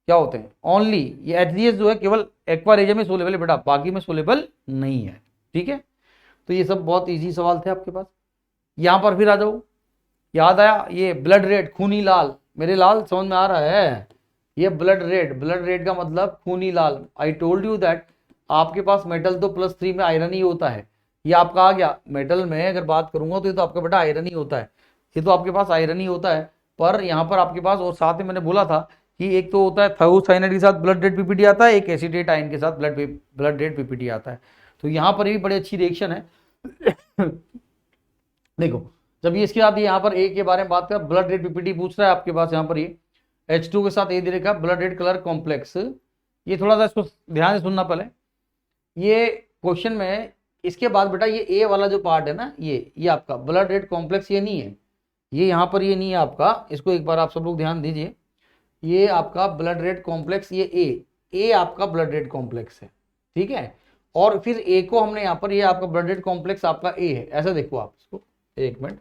[SPEAKER 1] क्या होते हैं ओनली, ये HGS जो है केवल एक्वा रेजिया में सोल्युबल है बेटा, बाकी में सोल्युबल नहीं है, ठीक है। तो ये सब बहुत इजी सवाल थे आपके पास। यहां पर फिर आ जाओ, याद आया ये ब्लड रेड, खूनी लाल, मेरे लाल समझ में आ रहा है? ये ब्लड रेड, ब्लड रेड का मतलब खूनी लाल। आई टोल्ड यू दैट आपके पास मेटल तो +3 में आयरन ही होता है। ये आपका आ गया मेटल में अगर बात करूंगा तो ये तो आपका बेटा आयरन ही होता है, ये तो आपके पास आयरन ही होता है। पर यहाँ पर आपके पास और साथ में मैंने बोला था कि एक तो होता है थायोसाइनाइड के साथ ब्लड रेड पीपीटी आता है, एक एसीटेट आयन के साथ ब्लड रेड पीपीटी आता है। तो यहाँ पर भी बड़ी अच्छी रिएक्शन है। देखो जब ये इसके बाद यहाँ पर ए के बारे में बात करें, ब्लड रेड पीपीटी पूछ रहा है आपके पास यहाँ पर ये H2 के साथ ए दे रखा ब्लड रेड कलर कॉम्प्लेक्स। ये थोड़ा सा इसको ध्यान से सुनना पहले, ये क्वेश्चन में इसके बाद बेटा ये ए वाला जो पार्ट है ना, ये आपका ब्लड रेड कॉम्प्लेक्स ये नहीं है, ये यहाँ पर ये नहीं है आपका, इसको एक बार आप सब लोग ध्यान दीजिए। ये आपका ब्लड रेड कॉम्प्लेक्स, ये ए आपका ब्लड रेड कॉम्प्लेक्स है, ठीक है। और फिर ए को हमने यहाँ पर, ये आपका ब्लड रेड कॉम्प्लेक्स आपका ए है, ऐसा देखो आप इसको, एक मिनट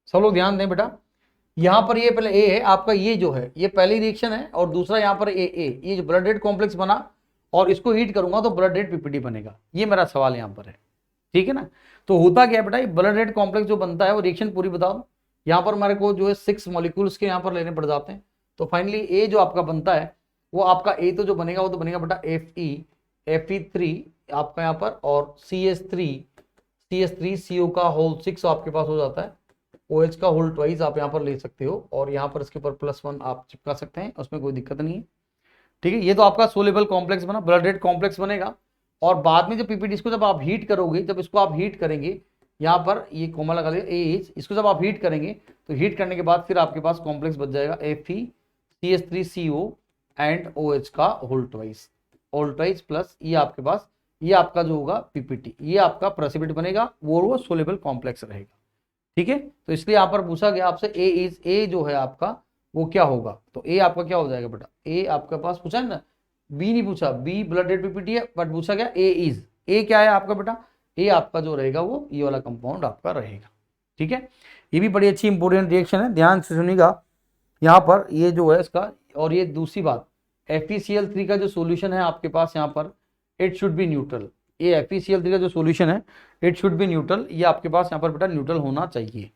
[SPEAKER 1] सब लोग ध्यान दें बेटा। यहाँ पर ये पहले ए है आपका, ये जो है ये पहली रिएक्शन है, और दूसरा यहाँ पर ये जो ब्लड रेड कॉम्प्लेक्स बना, और इसको हीट करूंगा तो ब्लड रेड पीपीटी बनेगा। ये मेरा सवाल यहाँ पर है, ठीक है ना। तो होता क्या है बेटा, ये ब्लड रेड कॉम्प्लेक्स जो बनता है वो रिएक्शन पूरी बता दो। यहाँ पर हमारे को जो है 6 मॉलिक्यूल्स के यहाँ पर लेने पड़ जाते हैं। तो फाइनली ए जो आपका बनता है वो आपका ए तो जो बनेगा वो तो बनेगा बेटा Fe3 आपका यहाँ पर, और CH3 CO का होल 6 आपके पास हो जाता है। OH का होल ट्वाइस आप यहाँ पर ले सकते हो, और यहाँ पर इसके ऊपर +1 आप चिपका सकते हैं, उसमें कोई दिक्कत नहीं है, ठीक है। ये तो आपका सोलेबल कॉम्प्लेक्स बना, ब्लड रेड कॉम्प्लेक्स बनेगा। और बाद में जब पीपीटी को जब आप हीट करोगे, जब इसको आप हीट करेंगे, यहाँ पर ये कोमा लगा लिया एच, इसको जब आप हीट करेंगे तो हीट करने के बाद फिर आपके पास कॉम्प्लेक्स बच जाएगा FeCH3CO एंड OH का होल ट्वाइस प्लस ये आपके पास, ये आपका जो होगा पीपीटी, ये आपका प्रेसिपिटेट बनेगा, वो सोलेबल कॉम्प्लेक्स रहेगा, ठीक है। तो इसलिए यहाँ पर पूछा गया आपसे ए जो है आपका वो क्या होगा, तो ए आपका क्या हो जाएगा बेटा, ए आपके पास पूछा है ना, बी नहीं पूछा, बी ब्लड रेड पीपीटी है, बट पूछा गया ए क्या है आपका बेटा, ए आपका जो रहेगा वो ये वाला कंपाउंड आपका रहेगा, ठीक है। ये भी बड़ी अच्छी इंपॉर्टेंट रिएक्शन है, ध्यान से सुनिएगा यहाँ पर, ये जो है इसका। और ये दूसरी बात, FeCl3 का जो सोल्यूशन है आपके पास यहाँ पर, इट शुड बी न्यूट्रल। ये FeCl3 का जो सोल्यूशन है इट शुड बी न्यूट्रल, ये आपके पास यहाँ पर बेटा न्यूट्रल होना चाहिए,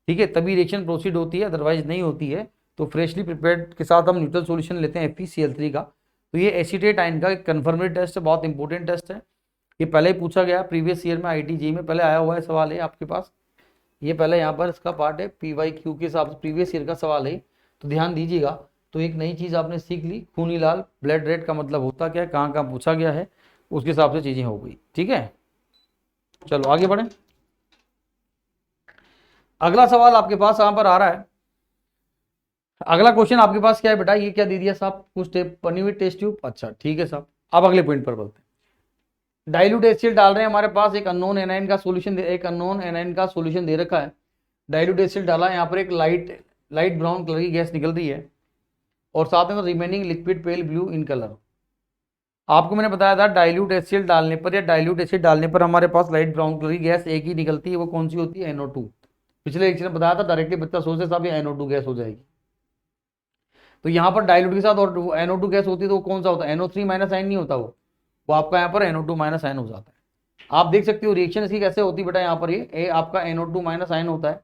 [SPEAKER 1] ठीक है, तभी रिएक्शन प्रोसीड होती है, अदरवाइज नहीं होती है। तो फ्रेशली प्रिपेयर्ड के साथ हम न्यूट्रल सॉल्यूशन लेते हैं FeCl3 का। तो ये एसीटेट आयन का एक कन्फर्मेड टेस्ट है, बहुत इंपॉर्टेंट टेस्ट है, ये पहले ही पूछा गया प्रीवियस ईयर में, IIT में पहले आया हुआ है सवाल है आपके पास, ये पहले यहाँ पर इसका पार्ट है, PYQ के हिसाब से प्रीवियस ईयर का सवाल है, तो ध्यान दीजिएगा। तो एक नई चीज़ आपने सीख ली, खूनी लाल ब्लड रेड का मतलब होता क्या है, कहाँ कहाँ पूछा गया है, उसके हिसाब से चीज़ें हो गई, ठीक है। चलो आगे बढ़ें। अगला सवाल आपके पास यहाँ पर आ रहा है, अगला क्वेश्चन आपके पास क्या है बेटा, ये क्या दे दिया साहब, कुछ बनी हुई टेस्ट ट्यूब, अच्छा ठीक है साहब। अब अगले पॉइंट पर बोलते हैं, डाइल्यूट एसिड डाल रहे हैं हमारे पास, एक अननोन एनाइन का सॉल्यूशन, एक अननोन एनाइन का सॉल्यूशन दे रखा है, डाइल्यूट एसिड डाला, यहाँ पर एक लाइट ब्राउन कलर की गैस निकल रही है, और साथ में remaining liquid pale blue in colour. आपको मैंने बताया था डाइल्यूट एसिड डालने पर, या डाइल्यूट एसिड डालने पर हमारे पास लाइट ब्राउन कलर की गैस एक ही निकलती है, वो कौन सी होती है, NO2। पिछले लेक्चर में बताया था, डायरेक्टली बच्चा सोचते साहब ये NO2 गैस हो जाएगी। तो यहाँ पर डाइल्यूट के साथ और NO2 गैस होती है तो वो कौन सा होता है, NO3 माइनस आयन नहीं होता, वो आपका यहाँ पर NO2 माइनस आयन हो जाता है। आप देख सकते हो रिएक्शन इसकी कैसे होती है बेटा, यहाँ पर ये आपका NO2 माइनस आयन होता है,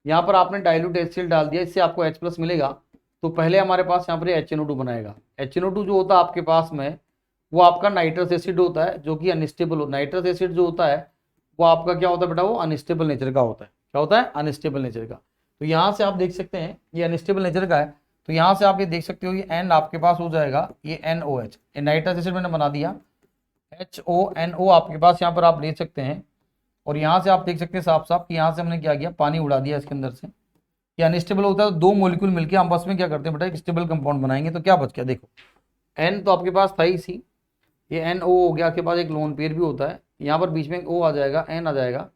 [SPEAKER 1] यहाँ पर आपने डाइल्यूट एसिड डाल दिया, इससे आपको H+ मिलेगा, तो पहले हमारे पास यहाँ पर HNO2 बनाएगा। HNO2 जो होता है आपके पास में वो आपका नाइट्रस एसिड होता है, जो कि अनस्टेबल हो, नाइट्रस एसिड जो होता है वो आपका क्या होता है बेटा, वो अनस्टेबल नेचर का होता है, क्या होता है, अनस्टेबल नेचर का। तो यहाँ से आप देख सकते हैं ये अनस्टेबल नेचर का है, तो यहाँ से आप ये देख सकते हो ये N आपके पास हो जाएगा, ये NOH, ये नाइट्रस एसिड मैंने बना दिया, HONO आपके पास यहाँ पर आप ले सकते हैं, और यहाँ से आप देख सकते हैं साफ साफ कि यहाँ से हमने क्या किया, पानी उड़ा दिया इसके अंदर से, ये अनस्टेबल होता है, तो 2 मॉलिक्यूल मिलकर हम बस में क्या करते हैं बेटा, एक स्टेबल कंपाउंड बनाएंगे। तो क्या बच गया देखो, N तो आपके पास था ही सी, ये NO हो गया, आपके पास एक लोन पेयर भी होता है, यहाँ पर बीच में एक O आ जाएगा, N आ जाएगा,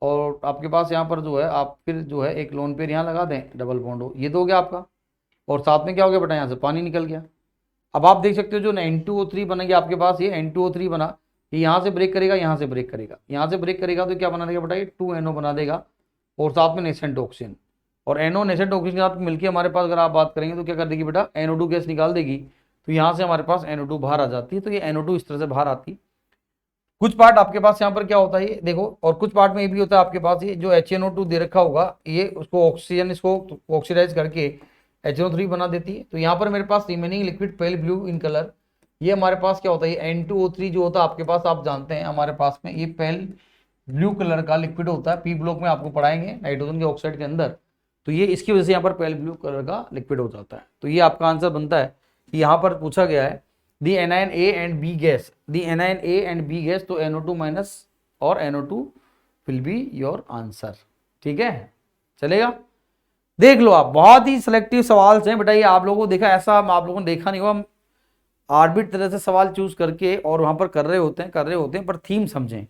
[SPEAKER 1] और आपके पास यहाँ पर जो है आप फिर जो है एक लोन पेयर यहाँ लगा दें, डबल बॉन्ड हो, ये तो हो गया आपका, और साथ में क्या हो गया बेटा, यहाँ से पानी निकल गया। अब आप देख सकते हो जो N2O3 बनेगा आपके पास, ये N2O3 बना, ये यहाँ से ब्रेक करेगा, यहाँ से ब्रेक करेगा, यहाँ से ब्रेक करेगा, तो क्या बना देगा बेटा, ये 2NO बना देगा, और साथ में नेसेंट ऑक्सीजन, और NO नेसेंट ऑक्सीजन के साथ मिलकर हमारे पास अगर आप बात करेंगे तो क्या कर देगी बेटा, NO2 गैस निकाल देगी, तो यहाँ से हमारे पास NO2 बाहर आ जाती है, तो ये NO2 इस तरह से बाहर आती, कुछ पार्ट आपके पास यहाँ पर क्या होता है ये देखो, और कुछ पार्ट में ये भी होता है आपके पास, ये जो HNO2 दे रखा होगा ये उसको ऑक्सीजन इसको ऑक्सीडाइज करके HNO3 बना देती है। तो यहाँ पर मेरे पास remaining liquid pale blue in colour, ये हमारे पास क्या होता है, N2O3 जो होता है आपके पास, आप जानते हैं हमारे पास में ये पेल ब्लू कलर का लिक्विड होता है। पी ब्लॉक में आपको पढ़ाएंगे नाइट्रोजन के ऑक्साइड के अंदर। तो ये इसकी वजह से यहाँ पर पेल ब्लू कलर का लिक्विड हो जाता है। तो ये आपका आंसर बनता है कि यहाँ पर पूछा गया है the anion A and B gas, the anion A and B gas, तो NO2 माइनस और NO2 will be your answer. ठीक है, चलेगा। देख लो आप, बहुत ही सिलेक्टिव सवाल हैं बेटा ये। आप लोगों को देखा ऐसा, आप लोगों ने देखा नहीं होगा, हम आर्बिट तरह से सवाल चूज करके और वहां पर कर रहे होते हैं, पर थीम समझें।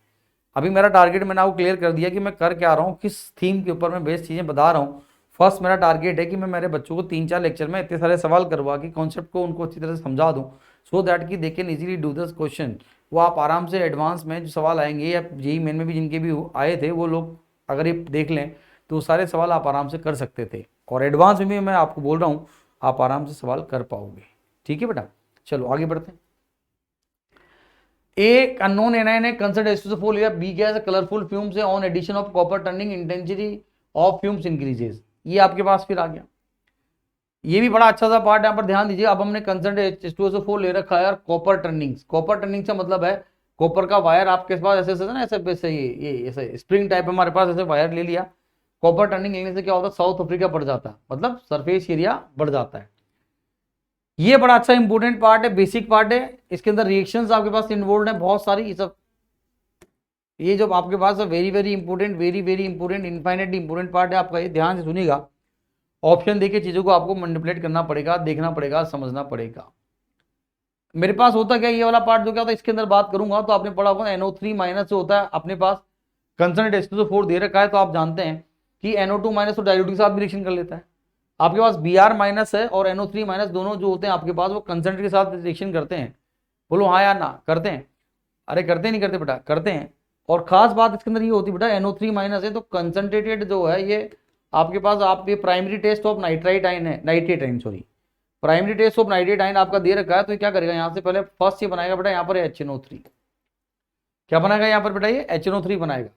[SPEAKER 1] अभी मेरा टारगेट मैंने आपको क्लियर कर दिया कि मैं कर क्या रहा हूँ, किस थीम के ऊपर मैं बेस्ट चीजें बता रहा हूँ। फर्स्ट मेरा टारगेट है कि मैं मेरे बच्चों को 3-4 लेक्चर में इतने सारे सवाल करवा के कॉन्सेप्ट को उनको अच्छी तरह से समझा दूं, सो दैट कि they can easily do this question. वो आप आराम से एडवांस में जो सवाल आएंगे या जेईई मेन में भी जिनके भी आए थे वो लोग अगर ये देख लें तो सारे सवाल आप आराम से कर सकते थे, और एडवांस में भी मैं आपको बोल रहा हूँ आप आराम से सवाल कर पाओगे। ठीक है बेटा, चलो आगे बढ़ते हैं। A unknown anion है considered H2SO4 या B gas कलरफुल फ्यूम्स है on addition of copper turning intensity of fumes increases. ये आपके पास फिर आ गया, ये भी बड़ा अच्छा सा पार्ट है, यहाँ पर ध्यान दीजिए। अब हमने कंसंट्रेट H2SO4 ले रखा है, कॉपर टर्निंग। कॉपर टर्निंग से मतलब है कॉपर का वायर आपके पास ऐसे ऐसे ना, ऐसे ये ऐसे स्प्रिंग टाइप हमारे पास ऐसे वायर ले लिया। कॉपर टर्निंग लेने से क्या होता है, साउथ अफ्रीका बढ़ जाता है, मतलब सरफेस एरिया बढ़ जाता है। ये बड़ा अच्छा इंपॉर्टेंट पार्ट है, बेसिक पार्ट है। इसके अंदर रिएक्शंस आपके पास इन्वॉल्व है बहुत सारी, ये सब ये जो आपके पास very very important, very very important, infinite important part है आपका। ये ध्यान से सुनिएगा, ऑप्शन देके चीजों को आपको मैनिपुलेट करना पड़ेगा, देखना पड़ेगा, समझना पड़ेगा। मेरे पास होता क्या, ये वाला पार्ट जो क्या होता है इसके अंदर बात करूंगा तो आपने पढ़ा होगा NO3 माइनस जो होता है अपने पास कंसंट्रेट H2SO4 दे रखा है, तो आप जानते हैं कि NO2 माइनस तो डाइल्यूट के साथ भी रिएक्शन कर लेता है। आपके पास Br माइनस है और NO3 माइनस दोनों जो होते हैं आपके पास वो कंसंट्रेट के साथ रिएक्शन करते हैं। बोलो हाँ या ना, करते हैं? अरे करते नहीं करते बेटा, करते हैं। और खास बात इसके अंदर ये होती है बेटा, NO3 माइनस है तो कंसंट्रेटेड जो है ये आपके पास, आप ये primary test of nitrite ion है, nitrate ion sorry, primary test of nitrate ion आपका दे रखा है। तो क्या करेगा, यहाँ से पहले फर्स्ट ये बनाएगा बेटा, यहाँ पर HNO3 क्या बनाएगा, यहाँ पर बेटा ये HNO3 बनाएगा।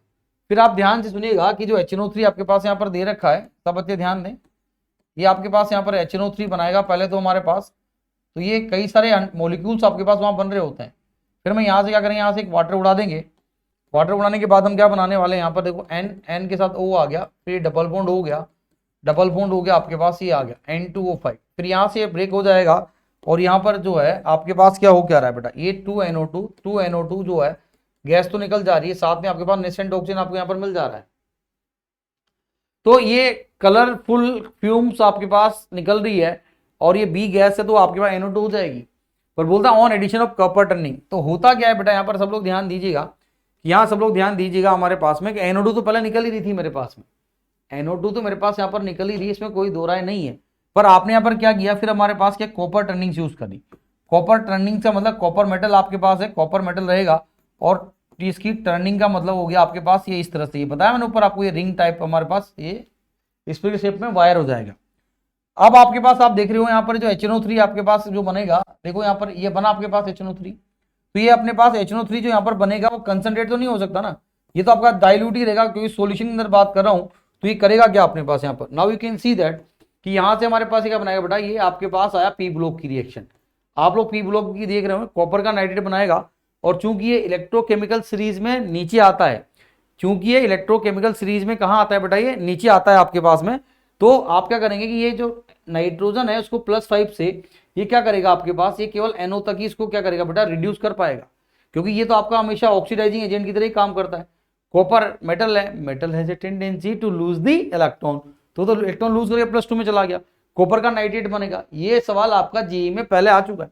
[SPEAKER 1] फिर आप ध्यान से सुनिएगा कि जो HNO3 आपके पास यहाँ पर दे रखा है, सब बच्चे ध्यान दें, ये आपके पास यहाँ पर HNO3 बनाएगा पहले तो हमारे पास। तो ये कई सारे मॉलिक्यूल्स आपके पास वहां बन रहे होते हैं। फिर मैं यहाँ से क्या करेंगे, यहाँ से एक वाटर उड़ा देंगे। वाटर उड़ाने के बाद हम क्या बनाने वाले हैं, यहाँ पर देखो N के साथ O आ गया, फिर डबल बॉन्ड हो गया, डबल बॉन्ड हो गया आपके पास, ये आ गया N2O5। फिर यहाँ से ब्रेक हो जाएगा और यहाँ पर जो है आपके पास क्या हो क्या रहा है बेटा, ये 2NO2 जो है गैस तो निकल जा रही है, साथ में आपके पास नेसेंट ऑक्सीजन आपको यहाँ पर मिल जा रहा है। तो ये कलरफुल फ्यूम्स आपके पास निकल रही है और ये बी गैस है तो आपके पास NO2 हो जाएगी। पर बोलता on addition of copper turning, तो होता क्या है बेटा, यहाँ पर सब लोग ध्यान दीजिएगा, यहाँ सब लोग ध्यान दीजिएगा हमारे पास में कि NO2 तो पहले निकल ही रही थी मेरे पास में, NO2 तो मेरे पास यहाँ पर निकल ही रही, इसमें कोई दो राय नहीं है। पर आपने यहाँ पर क्या किया, फिर हमारे पास क्या कॉपर टर्निंग यूज करी। कॉपर टर्निंग का मतलब कॉपर मेटल आपके पास है, कॉपर मेटल रहेगा और इसकी टर्निंग का मतलब हो गया आपके पास ये इस तरह से, ये बताया मैंने ऊपर आपको, ये रिंग टाइप हमारे पास ये स्प्रिंग शेप में वायर हो जाएगा। अब आपके पास आप देख रहे हो यहाँ पर जो HNO3 आपके पास जो बनेगा, देखो यहाँ पर ये बना आपके पास HNO3, तो ये अपने पास HNO3 जो यहाँ पर बनेगा वो कंसंट्रेट तो नहीं हो सकता ना, ये तो आपका डाइल्यूट ही रहेगा, क्योंकि सॉल्यूशन के अंदर बात कर रहा हूँ। तो ये करेगा क्या अपने पास यहाँ पर, now you can see that कि यहाँ से हमारे पास क्या बनाएगा बेटा, ये आपके पास आया पी ब्लॉक की रिएक्शन। आप लोग पी ब्लॉक की देख रहे हो, कॉपर का नाइट्रेट बनाएगा और चूंकि ये इलेक्ट्रोकेमिकल सीरीज में नीचे आता है, चूंकि ये इलेक्ट्रोकेमिकल सीरीज में कहाँ आता है बेटा, ये नीचे आता है आपके पास में। तो आप क्या करेंगे कि ये जो नाइट्रोजन है उसको +5 से ये क्या करेगा आपके पास, ये केवल NO तक ही इसको क्या करेगा बेटा, रिड्यूस कर पाएगा, क्योंकि ये तो आपका हमेशा ऑक्सीडाइजिंग एजेंट की तरह ही काम करता है। कॉपर मेटल है, metal has a tendency to lose the electron, तो इलेक्ट्रॉन लूज करके +2 में चला गया, कॉपर का नाइट्रेट बनेगा। ये सवाल आपका जेईई में पहले आ चुका है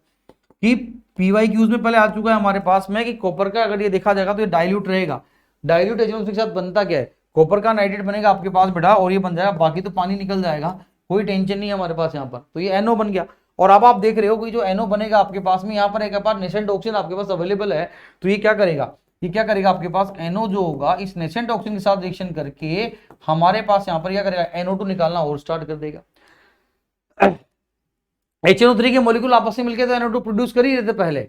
[SPEAKER 1] कि PYQs में पहले आ चुका है हमारे पास में कि कॉपर का अगर ये देखा जाएगा तो ये डाइल्यूट रहेगा। डाइल्यूट HNO3 के साथ बनता क्या है, कॉपर का नाइट्रेट बनेगा आपके पास बेटा और ये बन जाएगा, बाकी तो पानी निकल जाएगा, कोई टेंशन नहीं है हमारे पास यहाँ पर। तो ये NO बन गया और अब आप देख रहे हो कि जो NO बनेगा आपके पास में, यहाँ पर एक बार नेसेंट ऑक्सीजन आपके पास अवेलेबल है, तो ये क्या करेगा, ये क्या करेगा आपके पास NO जो होगा इस नेसेंट ऑक्सीजन के साथ रिएक्शन करके हमारे पास यहाँ पर क्या करेगा, NO2 निकालना और स्टार्ट कर देगा। HNO3 के मॉलिक्यूल आपस में मिलकर तो NO2 प्रोड्यूस कर ही रहे थे पहले,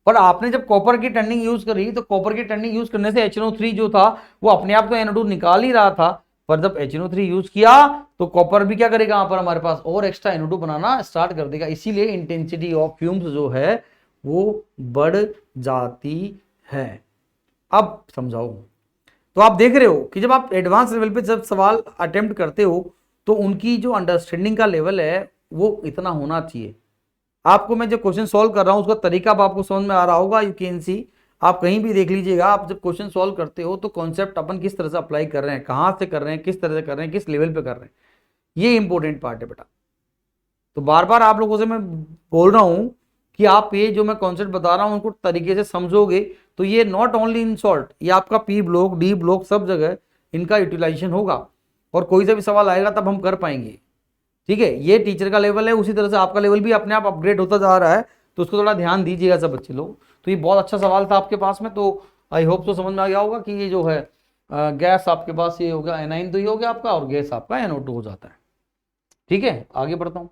[SPEAKER 1] पर आपने जब कॉपर की टर्निंग यूज करी तो कॉपर की टर्निंग यूज करने से HNO3 जो था वो अपने आप तो NO2 निकाल ही रहा था, पर जब HNO3 यूज किया तो कॉपर भी क्या करेगा यहाँ पर हमारे पास और एक्स्ट्रा NO2 बनाना स्टार्ट कर देगा, इसीलिए इंटेंसिटी ऑफ फ्यूम्स जो है वो बढ़ जाती है। अब समझाओ। तो आप देख रहे हो कि जब आप एडवांस लेवल पे जब सवाल अटेम्प्ट करते हो तो उनकी जो अंडरस्टैंडिंग का लेवल है वो इतना होना चाहिए। आपको मैं जो क्वेश्चन सॉल्व कर रहा हूं उसका तरीका अब आपको समझ में आ रहा होगा, यू कैन सी, आप कहीं भी देख लीजिएगा, आप जब क्वेश्चन सॉल्व करते हो तो कॉन्सेप्ट अपन किस तरह से अप्लाई कर रहे हैं, कहां से कर रहे हैं, किस तरह से कर रहे हैं, किस लेवल पे कर रहे हैं, ये इंपॉर्टेंट पार्ट है बेटा। तो बार बार आप लोगों से मैं बोल रहा हूं कि आप ये जो मैं कॉन्सेप्ट बता रहा हूं उनको तरीके से समझोगे तो ये नॉट ओनली इन सॉल्ट, ये आपका पी ब्लॉक, डी ब्लॉक, सब जगह इनका यूटिलाइजेशन होगा और कोई सा भी सवाल आएगा तब हम कर पाएंगे। ठीक है, ये टीचर का लेवल है, उसी तरह से आपका लेवल भी अपने आप अपग्रेड होता जा रहा है, तो उसको थोड़ा ध्यान दीजिएगा सब बच्चे लोग। तो ये बहुत अच्छा सवाल था आपके पास में, तो आई होप तो समझ में आ गया होगा कि ये जो है गैस आपके पास ये हो गया एनाइन, तो ये हो गया आपका, और गैस आपका NO2 हो जाता है। ठीक है, आगे बढ़ता हूँ।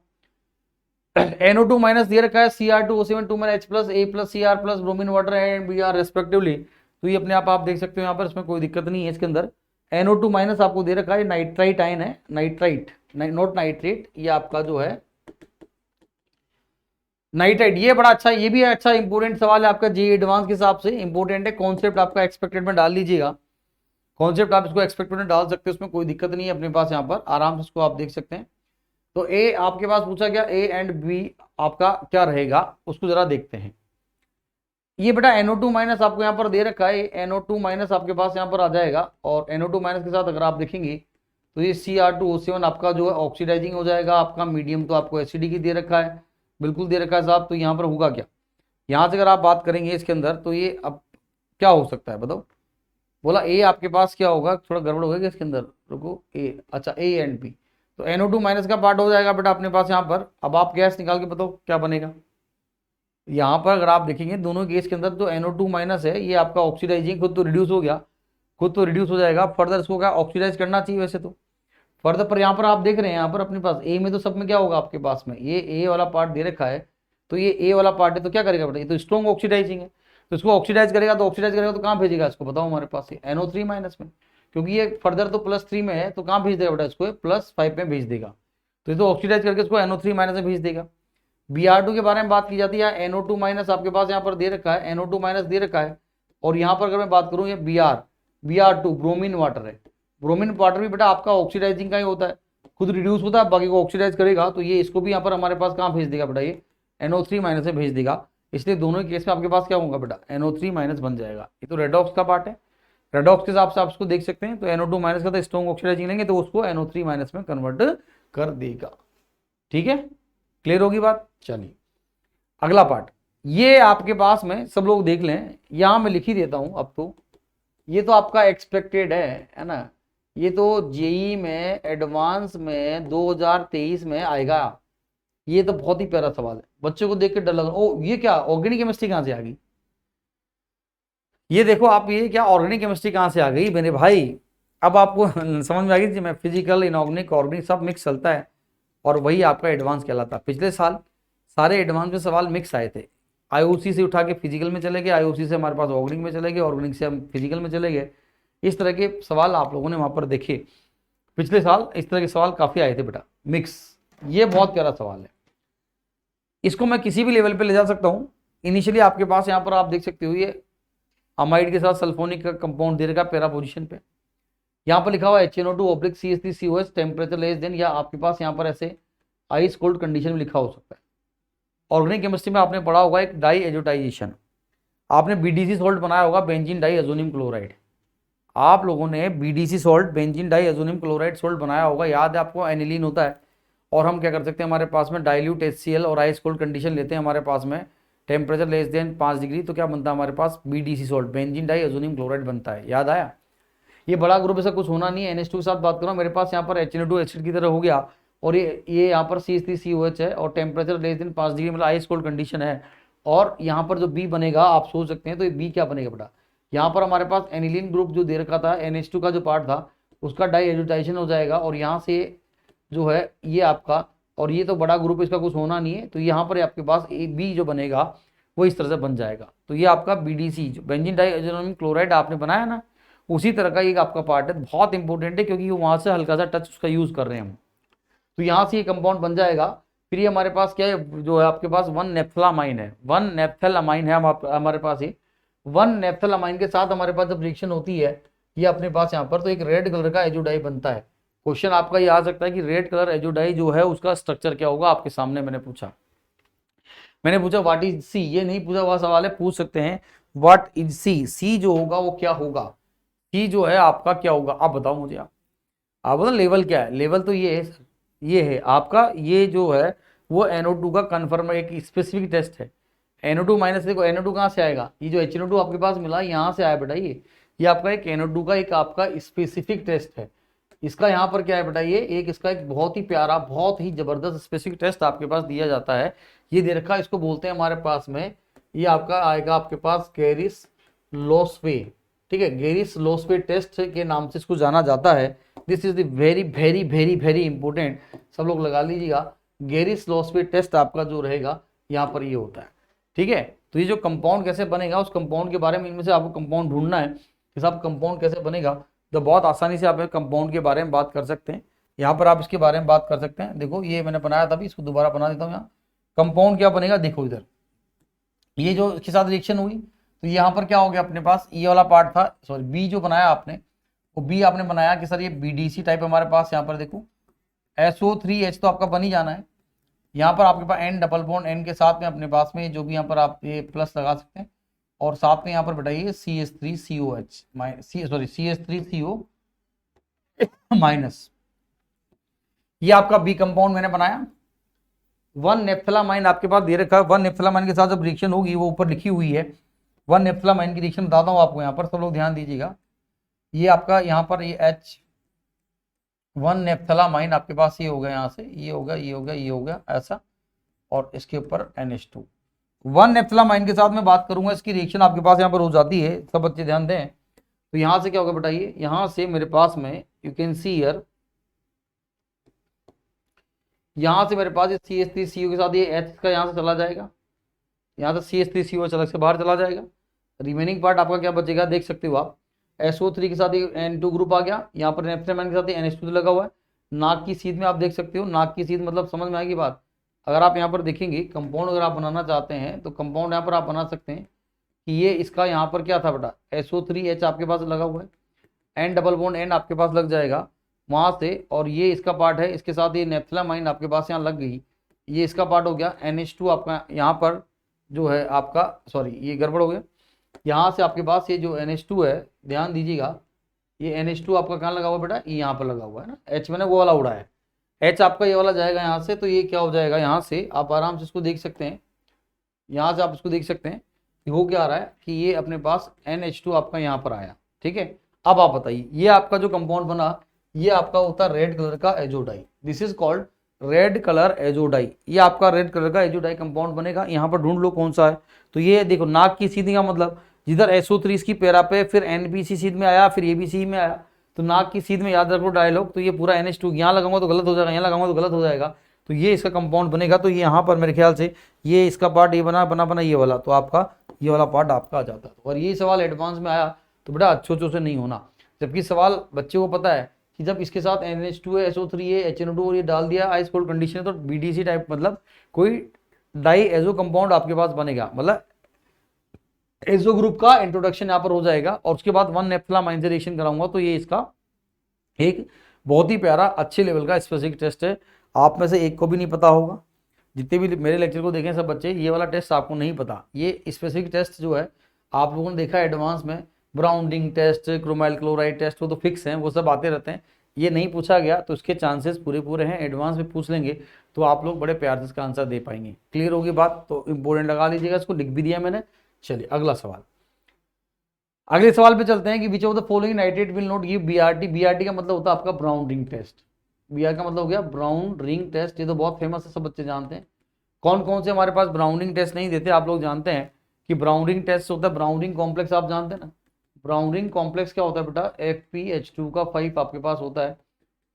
[SPEAKER 1] NO2 माइनस दे रखा है Cr2O7 2 H plus A plus Cr plus bromine water and Br respectively, तो ये अपने आप देख सकते हो यहाँ पर, इसमें कोई दिक्कत नहीं है इसके अंदर। NO2 माइनस आपको दे रखा है नाइट्राइट आयन है, नाइट्राइट नॉट नाइट्रेट, ये आपका जो है नाइट्राइट। ये बड़ा अच्छा, ये भी अच्छा इंपोर्टेंट सवाल है आपका जी एडवांस के हिसाब से, इंपोर्टेंट है। कॉन्सेप्ट आपका एक्सपेक्टेड में डाल लीजिएगा, कॉन्सेप्ट आप इसको एक्सपेक्टेड में डाल सकते हैं, उसमें कोई दिक्कत नहीं है अपने पास, यहाँ पर आराम से इसको आप देख सकते हैं। तो ए आपके पास पूछा गया, ए एंड बी आपका क्या रहेगा उसको जरा देखते हैं। ये बेटा NO2 माइनस आपको यहाँ पर दे रखा है, NO2 माइनस आपके पास यहाँ पर आ जाएगा, और NO2 माइनस के साथ अगर आप देखेंगे तो ये Cr2O7 आपका जो है ऑक्सीडाइजिंग हो जाएगा, आपका मीडियम तो आपको एसिडिक दे रखा है, बिल्कुल दे रखा है साहब। तो यहाँ पर होगा क्या, यहाँ से अगर आप बात करेंगे इसके अंदर तो ये अब क्या हो सकता है बताओ। बोला ए आपके पास क्या होगा, थोड़ा गड़बड़ होगा इसके अंदर, रुको ए, अच्छा ए एंड बी, तो NO2 माइनस का पार्ट हो जाएगा बेटा अपने पास यहाँ पर। अब आप गैस निकाल के बताओ क्या बनेगा। यहाँ पर अगर आप देखेंगे दोनों गैस के अंदर जो NO2 माइनस है ये आपका ऑक्सीडाइजिंग, खुद तो रिड्यूस हो गया, खुद तो रिड्यूस हो जाएगा, फर्दर इसको क्या ऑक्सीडाइज करना चाहिए वैसे तो फर्दर, पर यहाँ पर आप देख रहे हैं यहाँ पर अपने पास ए में तो सब में क्या होगा आपके पास में, ये ए वाला पार्ट दे रखा है, तो ये ए वाला पार्ट है तो क्या करेगा बेटा, ये तो स्ट्रॉन्ग ऑक्सीडाइजिंग है, तो इसको ऑक्सीडाइज करेगा, तो ऑक्सीडाइज करेगा तो कहाँ भेजेगा इसको बताओ हमारे पास से NO3 माइनस में, क्योंकि ये फर्दर तो +3 में है, तो कहाँ भेज देगा बेटा इसको +5 में भेज देगा, तो ये तो ऑक्सीडाइज करके इसको NO3 माइनस में भेज देगा। Br2 के बारे में बात की जाती है, NO2 माइनस आपके पास यहाँ पर दे रखा है, NO2 माइनस दे रखा है, और यहाँ पर अगर मैं बात करूँ ये Br2 ब्रोमीन वाटर है, ब्रोमीन वाटर भी बेटा आपका ऑक्सीडाइजिंग का ही होता है, खुद रिड्यूस होता है, बाकी को ऑक्सीडाइज करेगा, तो ये इसको भी यहाँ पर हमारे पास कहाँ भेज देगा बेटा, ये NO3 माइनस में भेज देगा, इसलिए दोनों केस में आपके पास क्या होगा बेटा NO3 माइनस बन जाएगा। ये तो रेडॉक्स का पार्ट है, रेडॉक्स के हिसाब से आप उसको देख सकते हैं, तो NO2 माइनस का तो स्ट्रॉन्ग ऑक्सीडाइजिंग लेंगे तो उसको NO3 माइनस में कन्वर्ट कर देगा। ठीक है, क्लियर होगी बात। चलिए अगला पार्ट, ये आपके पास में सब लोग देख लें, यहां मैं लिख ही देता हूं अब तो, ये तो आपका एक्सपेक्टेड है ना, ये तो जेई में एडवांस में 2023 में आएगा, ये तो बहुत ही प्यारा सवाल है, बच्चों को देख के डर लग रहा, ओ ये क्या ऑर्गेनिक केमिस्ट्री कहां से आ गई, ये देखो आप, ये क्या ऑर्गेनिक केमिस्ट्री कहां से आ गई मेरे भाई। अब आपको समझ में आ गई, मैं फिजिकल इनऑर्गेनिक ऑर्गेनिक सब मिक्स चलता है, और वही आपका एडवांस कहलाता है। पिछले साल सारे एडवांस में सवाल मिक्स आए थे, आईओसी से उठा के फिजिकल में चले गए, आईओसी से हमारे पास ऑर्गेनिक में चले गए, ऑर्गेनिक से हम फिजिकल में चले गए, इस तरह के सवाल आप लोगों ने वहां पर देखे पिछले साल, इस तरह के सवाल काफी आए थे बेटा मिक्स। ये बहुत प्यारा सवाल है, इसको मैं किसी भी लेवल पे ले जा सकता हूँ। इनिशियली आपके पास यहाँ पर आप देख सकते हो, ये अमाइड के साथ सल्फोनिक का कंपाउंड दे रखा पैरा पोजीशन पे, यहाँ पर लिखा हुआ HNO2/CH3COH टेम्परेचर लेस देन, या आपके पास यहाँ पर ऐसे आइस कोल्ड कंडीशन में लिखा हो सकता है। ऑर्गेनिक केमिस्ट्री में आपने पढ़ा होगा एक डाई एजोटाइजेशन, आपने BDC सॉल्ट बनाया होगा, बेंजीन डाई एजोनियम क्लोराइड, आप लोगों ने BDC salt benzene diazonium chloride salt बनाया होगा, याद है आपको, एनिलीन होता है, और हम क्या कर सकते हैं हमारे पास में डाइल्यूट HCl और आइस कोल्ड कंडीशन लेते हैं हमारे पास में, टेम्परेचर लेस देन 5 डिग्री, तो क्या बनता है हमारे पास BDC salt benzene diazonium chloride बनता है, याद आया। ये बड़ा ग्रुप ऐसा कुछ होना नहीं है, NH2 के साथ बात करो, मेरे पास यहाँ पर HNO2 एसिड की तरह हो गया, और ये यहाँ पर CH3COH है, और टेम्परेचर लेस देन 5 डिग्री मतलब आइस कोल्ड कंडीशन है, और यहाँ पर जो बी बनेगा आप सोच सकते हैं, तो ये बी क्या बनेगा बेटा, यहाँ पर हमारे पास एनिलीन ग्रुप जो दे रखा था, NH2 का जो पार्ट था उसका डाई एजोटाइजेशन हो जाएगा, और यहाँ से जो है ये आपका, और ये तो बड़ा ग्रुप इसका कुछ होना नहीं है, तो यहाँ पर आपके पास बी जो बनेगा वो इस तरह से बन जाएगा। तो ये आपका BDC जो बेंजीन डाइएज़ोनामिक क्लोराइड आपने बनाया ना, उसी तरह का एक आपका पार्ट है, बहुत इंपॉर्टेंट है क्योंकि वहां से हल्का सा टच उसका यूज कर रहे हैं हम। तो यहाँ से ये कंपाउंड बन जाएगा। फिर ये हमारे पास क्या है, जो है आपके पास 1-नेप्थेलामाइन है, 1-नेप्थेलामाइन है हमारे पास ये 1-नेप्थेलामाइन के साथ हमारे पास जब रिएक्शन होती है ये अपने पास यहाँ पर, तो एक रेड कलर का एजोडाई बनता है। क्वेश्चन आपका ये आ सकता है कि रेड कलर एजोडाई जो है उसका स्ट्रक्चर क्या होगा, आपके सामने मैंने पूछा व्हाट इज सी, ये नहीं पूछा हुआ सवाल है, पूछ सकते हैं व्हाट इज सी, सी जो होगा वो क्या होगा, सी जो है आपका क्या होगा, आप बताओ मुझे, आप बताओ लेवल क्या है। लेवल तो ये है सर, ये है आपका, ये जो है वो NO2 का कन्फर्म एक स्पेसिफिक टेस्ट है। NO2 माइनस, देखो NO2 कहाँ से आएगा, ये जो HNO2 आपके पास मिला यहाँ से आया बेटा, ये आपका एक NO2 का एक आपका स्पेसिफिक टेस्ट है। इसका यहाँ पर क्या है बेटा, ये एक इसका एक बहुत ही प्यारा बहुत ही जबरदस्त स्पेसिफिक टेस्ट आपके पास दिया जाता है। ये दे रखा है, इसको बोलते हैं हमारे पास में, ये आपका आएगा आपके पास गेरिस लोस्वे, ठीक है, गेरिस लोस्वे टेस्ट के नाम से इसको जाना जाता है। This is the very very very very important, सब लोग लगा लीजिएगा। गेरिस लोस्वे टेस्ट आपका जो रहेगा यहाँ पर ये होता है, ठीक है। तो ये जो कंपाउंड कैसे बनेगा, उस कंपाउंड के बारे में इनमें से आपको कंपाउंड ढूंढना है कि साहब कंपाउंड कैसे बनेगा, तो बहुत आसानी से आप कंपाउंड के बारे में बात कर सकते हैं। यहाँ पर आप इसके बारे में बात कर सकते हैं। देखो ये मैंने बनाया था, अभी इसको दोबारा बना देता हूँ। यहाँ कंपाउंड क्या बनेगा, देखो इधर ये जो इसके साथ रिएक्शन हुई, तो यहाँ पर क्या हो गया अपने पास, ये वाला पार्ट था, सॉरी बी जो बनाया आपने, वो बी आपने बनाया कि सर ये BDC टाइप हमारे पास, यहाँ पर देखो SO3H तो आपका बन ही जाना है। यहाँ पर आपके पास N डबल बॉन्ड N के साथ में अपने पास में जो भी यहाँ पर आप ये प्लस लगा सकते हैं, और साथ में यहाँ पर बताइए CH3COH सॉरी CH3CO माइनस, ये आपका बी कंपाउंड मैंने बनाया। 1-नेप्थेलामाइन आपके पास दे रखा है, 1-नेप्थेलामाइन के साथ जब रिएक्शन होगी वो ऊपर लिखी हुई है, 1-नेप्थेलामाइन की रिएक्शन बताता हूँ आपको, यहाँ पर सब लोग ध्यान दीजिएगा। ये आपका यहाँ पर ये H1-नेप्थेलामाइन आपके पास ये हो गया, यहाँ से ये हो गया, ये हो गया, ये हो गया ऐसा, और इसके ऊपर NH2। 1-नेप्थेलामाइन के साथ मैं बात करूंगा, इसकी रिएक्शन आपके पास यहाँ पर हो जाती है, सब बच्चे ध्यान दें। तो यहाँ से क्या होगा बताइए, यहाँ से मेरे पास में यू कैन सी हियर, यहाँ से मेरे पास ये CH3CO के साथ ये H का यहाँ से चला जाएगा, यहाँ से CH3CO चला से बाहर चला जाएगा। रिमेनिंग पार्ट आपका क्या बचेगा, देख सकते हो आप, SO3 के साथ ये N2 ग्रुप आ गया, यहाँ पर नेप्थेलामाइन के साथ ये NH2 लगा हुआ है। नाक की सीध में आप देख सकते हो, नाक की सीध मतलब समझ में आएगी बात। अगर आप यहाँ पर देखेंगे कंपाउंड अगर आप बनाना चाहते हैं तो कंपाउंड यहाँ पर आप बना सकते हैं कि ये इसका यहाँ पर क्या था बेटा, SO3H आपके पास लगा हुआ है, N डबल बॉन्ड N आपके पास लग जाएगा वहाँ से, और ये इसका पार्ट है, इसके साथ ये नेप्थेलामाइन आपके पास यहाँ लग गई, ये इसका पार्ट हो गया। NH2 आपका यहाँ पर जो है आपका, सॉरी ये गड़बड़ हो गया, यहाँ से आपके पास ये जो NH2 है, ध्यान दीजिएगा, ये NH2 आपका कहाँ लगा हुआ बेटा, ये यहाँ पर लगा हुआ है ना, H मैंने वो वाला उड़ा है, H आपका ये वाला जाएगा यहाँ से, तो ये क्या हो जाएगा, यहाँ से आप आराम से इसको देख सकते हैं, यहाँ से आप इसको देख सकते हैं कि हो क्या आ रहा है कि ये अपने पास NH2 आपका यहाँ पर आया, ठीक है। अब आप बताइए, ये आपका जो कंपाउंड बना ये आपका होता है रेड कलर का azo dye, this is called red colour azo dye. ये आपका रेड कलर का एजोडाई कंपाउंड बनेगा। यहाँ पर ढूंढ लो कौन सा है, तो ये देखो नाक की सीध का मतलब जिधर SO3 इसकी पैरा पे, फिर NBC सीध में आया, फिर ABC में आया, तो नाक की सीध में याद रखो डायलॉग, तो ये पूरा NH2 यहाँ लगाऊंगा तो गलत हो जाएगा, यहाँ लगाऊंगा तो गलत हो जाएगा, तो ये इसका कंपाउंड बनेगा। तो ये यहाँ पर मेरे ख्याल से ये इसका पार्ट ये बना बना बना ये वाला, तो आपका ये वाला पार्ट आपका आ जाता है। और ये सवाल एडवांस में आया तो बेटा अच्छों से नहीं होना, जबकि सवाल बच्चे को पता है कि जब इसके साथ NH2 है, SO3 है, HNO2 और ये डाल दिया आइस कोल्ड कंडीशन है, तो BDC टाइप मतलब कोई डाई एजो कंपाउंड आपके पास बनेगा, मतलब एजो ग्रुप का इंट्रोडक्शन यहाँ पर हो जाएगा। और उसके बाद 1-नेप्थेलामाइन से रिएक्शन कराऊंगा, तो ये इसका एक बहुत ही प्यारा अच्छे लेवल का स्पेसिफिक टेस्ट है। आप में से एक को भी नहीं पता होगा, जितने भी मेरे लेक्चर को देखें सब बच्चे, ये वाला टेस्ट आपको नहीं पता। ये स्पेसिफिक टेस्ट जो है आप लोगों ने देखा एडवांस में, browning test, chromyl chloride test, वो तो फिक्स हैं, वो सब आते रहते हैं। ये नहीं पूछा गया तो उसके चांसेस पूरे पूरे हैं, एडवांस में पूछ लेंगे तो आप लोग बड़े प्यार से इसका आंसर दे पाएंगे। क्लियर होगी बात, तो इंपॉर्टेंट लगा लीजिएगा, इसको लिख भी दिया मैंने। चलिए अगला सवाल, अगले सवाल पे चलते हैं कि विच of the following nitrate will not give BRT। BRT का मतलब होता है आपका ब्राउन रिंग टेस्ट, BR का मतलब हो गया ब्राउन रिंग टेस्ट, ये तो बहुत फेमस है, सब बच्चे जानते हैं। कौन कौन से हमारे पास ब्राउनिंग टेस्ट नहीं देते, आप लोग जानते हैं कि ब्राउनिंग टेस्ट होता है, ब्राउनिंग कॉम्प्लेक्स आप जानते हैं ना, ब्राउनिंग कॉम्प्लेक्स क्या होता है बेटा, FPH2 का 5 आपके पास होता है,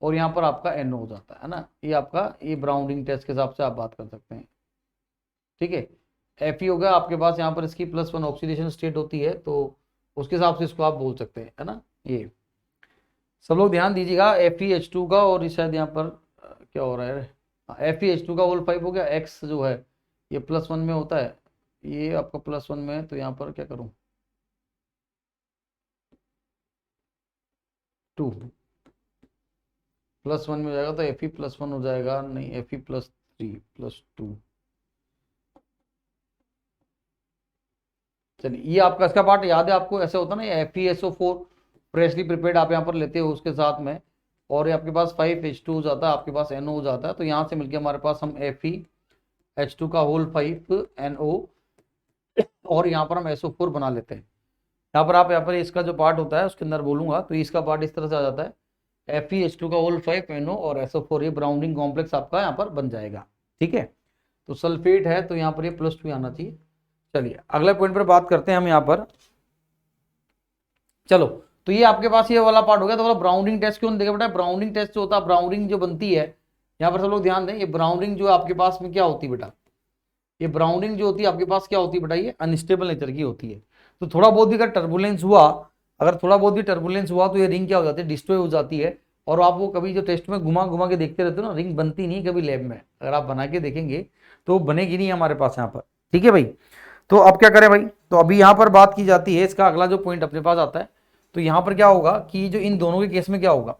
[SPEAKER 1] और यहाँ पर आपका NO हो जाता है ना, ये आपका ये ब्राउनिंग टेस्ट के हिसाब से आप बात कर सकते हैं, ठीक है। Fe हो गया आपके पास, यहाँ पर इसकी +1 ऑक्सीडेशन स्टेट होती है, तो उसके हिसाब से इसको आप बोल सकते हैं, है ना। ये सब लोग ध्यान दीजिएगा FeH2 का, और शायद यहाँ पर क्या हो रहा है, FeH2 का होल 5 हो गया, X जो है ये +1 में होता है, ये आपका +1 में है, तो यहाँ पर क्या करूँ, 2 +1 में हो जाएगा, तो Fe+1 हो जाएगा, नहीं Fe+3+2। चलिए ये आपका इसका पार्ट याद है आपको, ऐसे होता है ना, FeSO4 फ्रेशली प्रिपेयर्ड आप यहाँ पर लेते हो उसके साथ में, और ये आपके पास 5H2 हो जाता है, आपके पास NO हो जाता है, तो यहाँ से मिलके हमारे पास हम FeH2 का होल 5 NO, और यहाँ पर हम SO4 बना लेते हैं। यहाँ पर इसका जो पार्ट होता है उसके अंदर बोलूंगा, तो इसका पार्ट इस तरह से आ जाता है FeH2 का होल 5 NO और SO4, ये ब्राउनिंग कॉम्प्लेक्स आपका यहाँ पर बन जाएगा। ठीक है, तो सल्फेट है तो यहाँ पर ये +2 आना चाहिए। चलिए अगले पॉइंट पर बात करते हैं हम यहाँ पर। चलो, तो ये आपके पास ये वाला पार्ट हो गया। तो वाला ब्राउनिंग टेस्ट क्यों नहीं देखा बेटा, ब्राउनिंग टेस्ट जो होता है, ब्राउनिंग जो बनती है, यहाँ पर सब लोग ध्यान दें, ये ब्राउनिंग जो आपके पास में क्या होती है बेटा, ये ब्राउनिंग जो होती है आपके पास क्या होती है बेटा, ये अनस्टेबल नेचर की होती है। तो थोड़ा बहुत भी अगर टर्बुलेंस हुआ, तो ये रिंग क्या हो जाती है, डिस्ट्रॉय हो जाती है। और आप वो कभी जो टेस्ट में घुमा घुमा के देखते रहते हो ना, रिंग बनती नहीं कभी लैब में, अगर आप बना के देखेंगे तो बनेगी नहीं हमारे पास यहाँ पर। ठीक है भाई, तो अब क्या करें भाई, तो अभी यहाँ पर बात की जाती है, इसका अगला जो पॉइंट अपने पास आता है, तो यहाँ पर क्या होगा कि जो इन दोनों के केस में क्या होगा,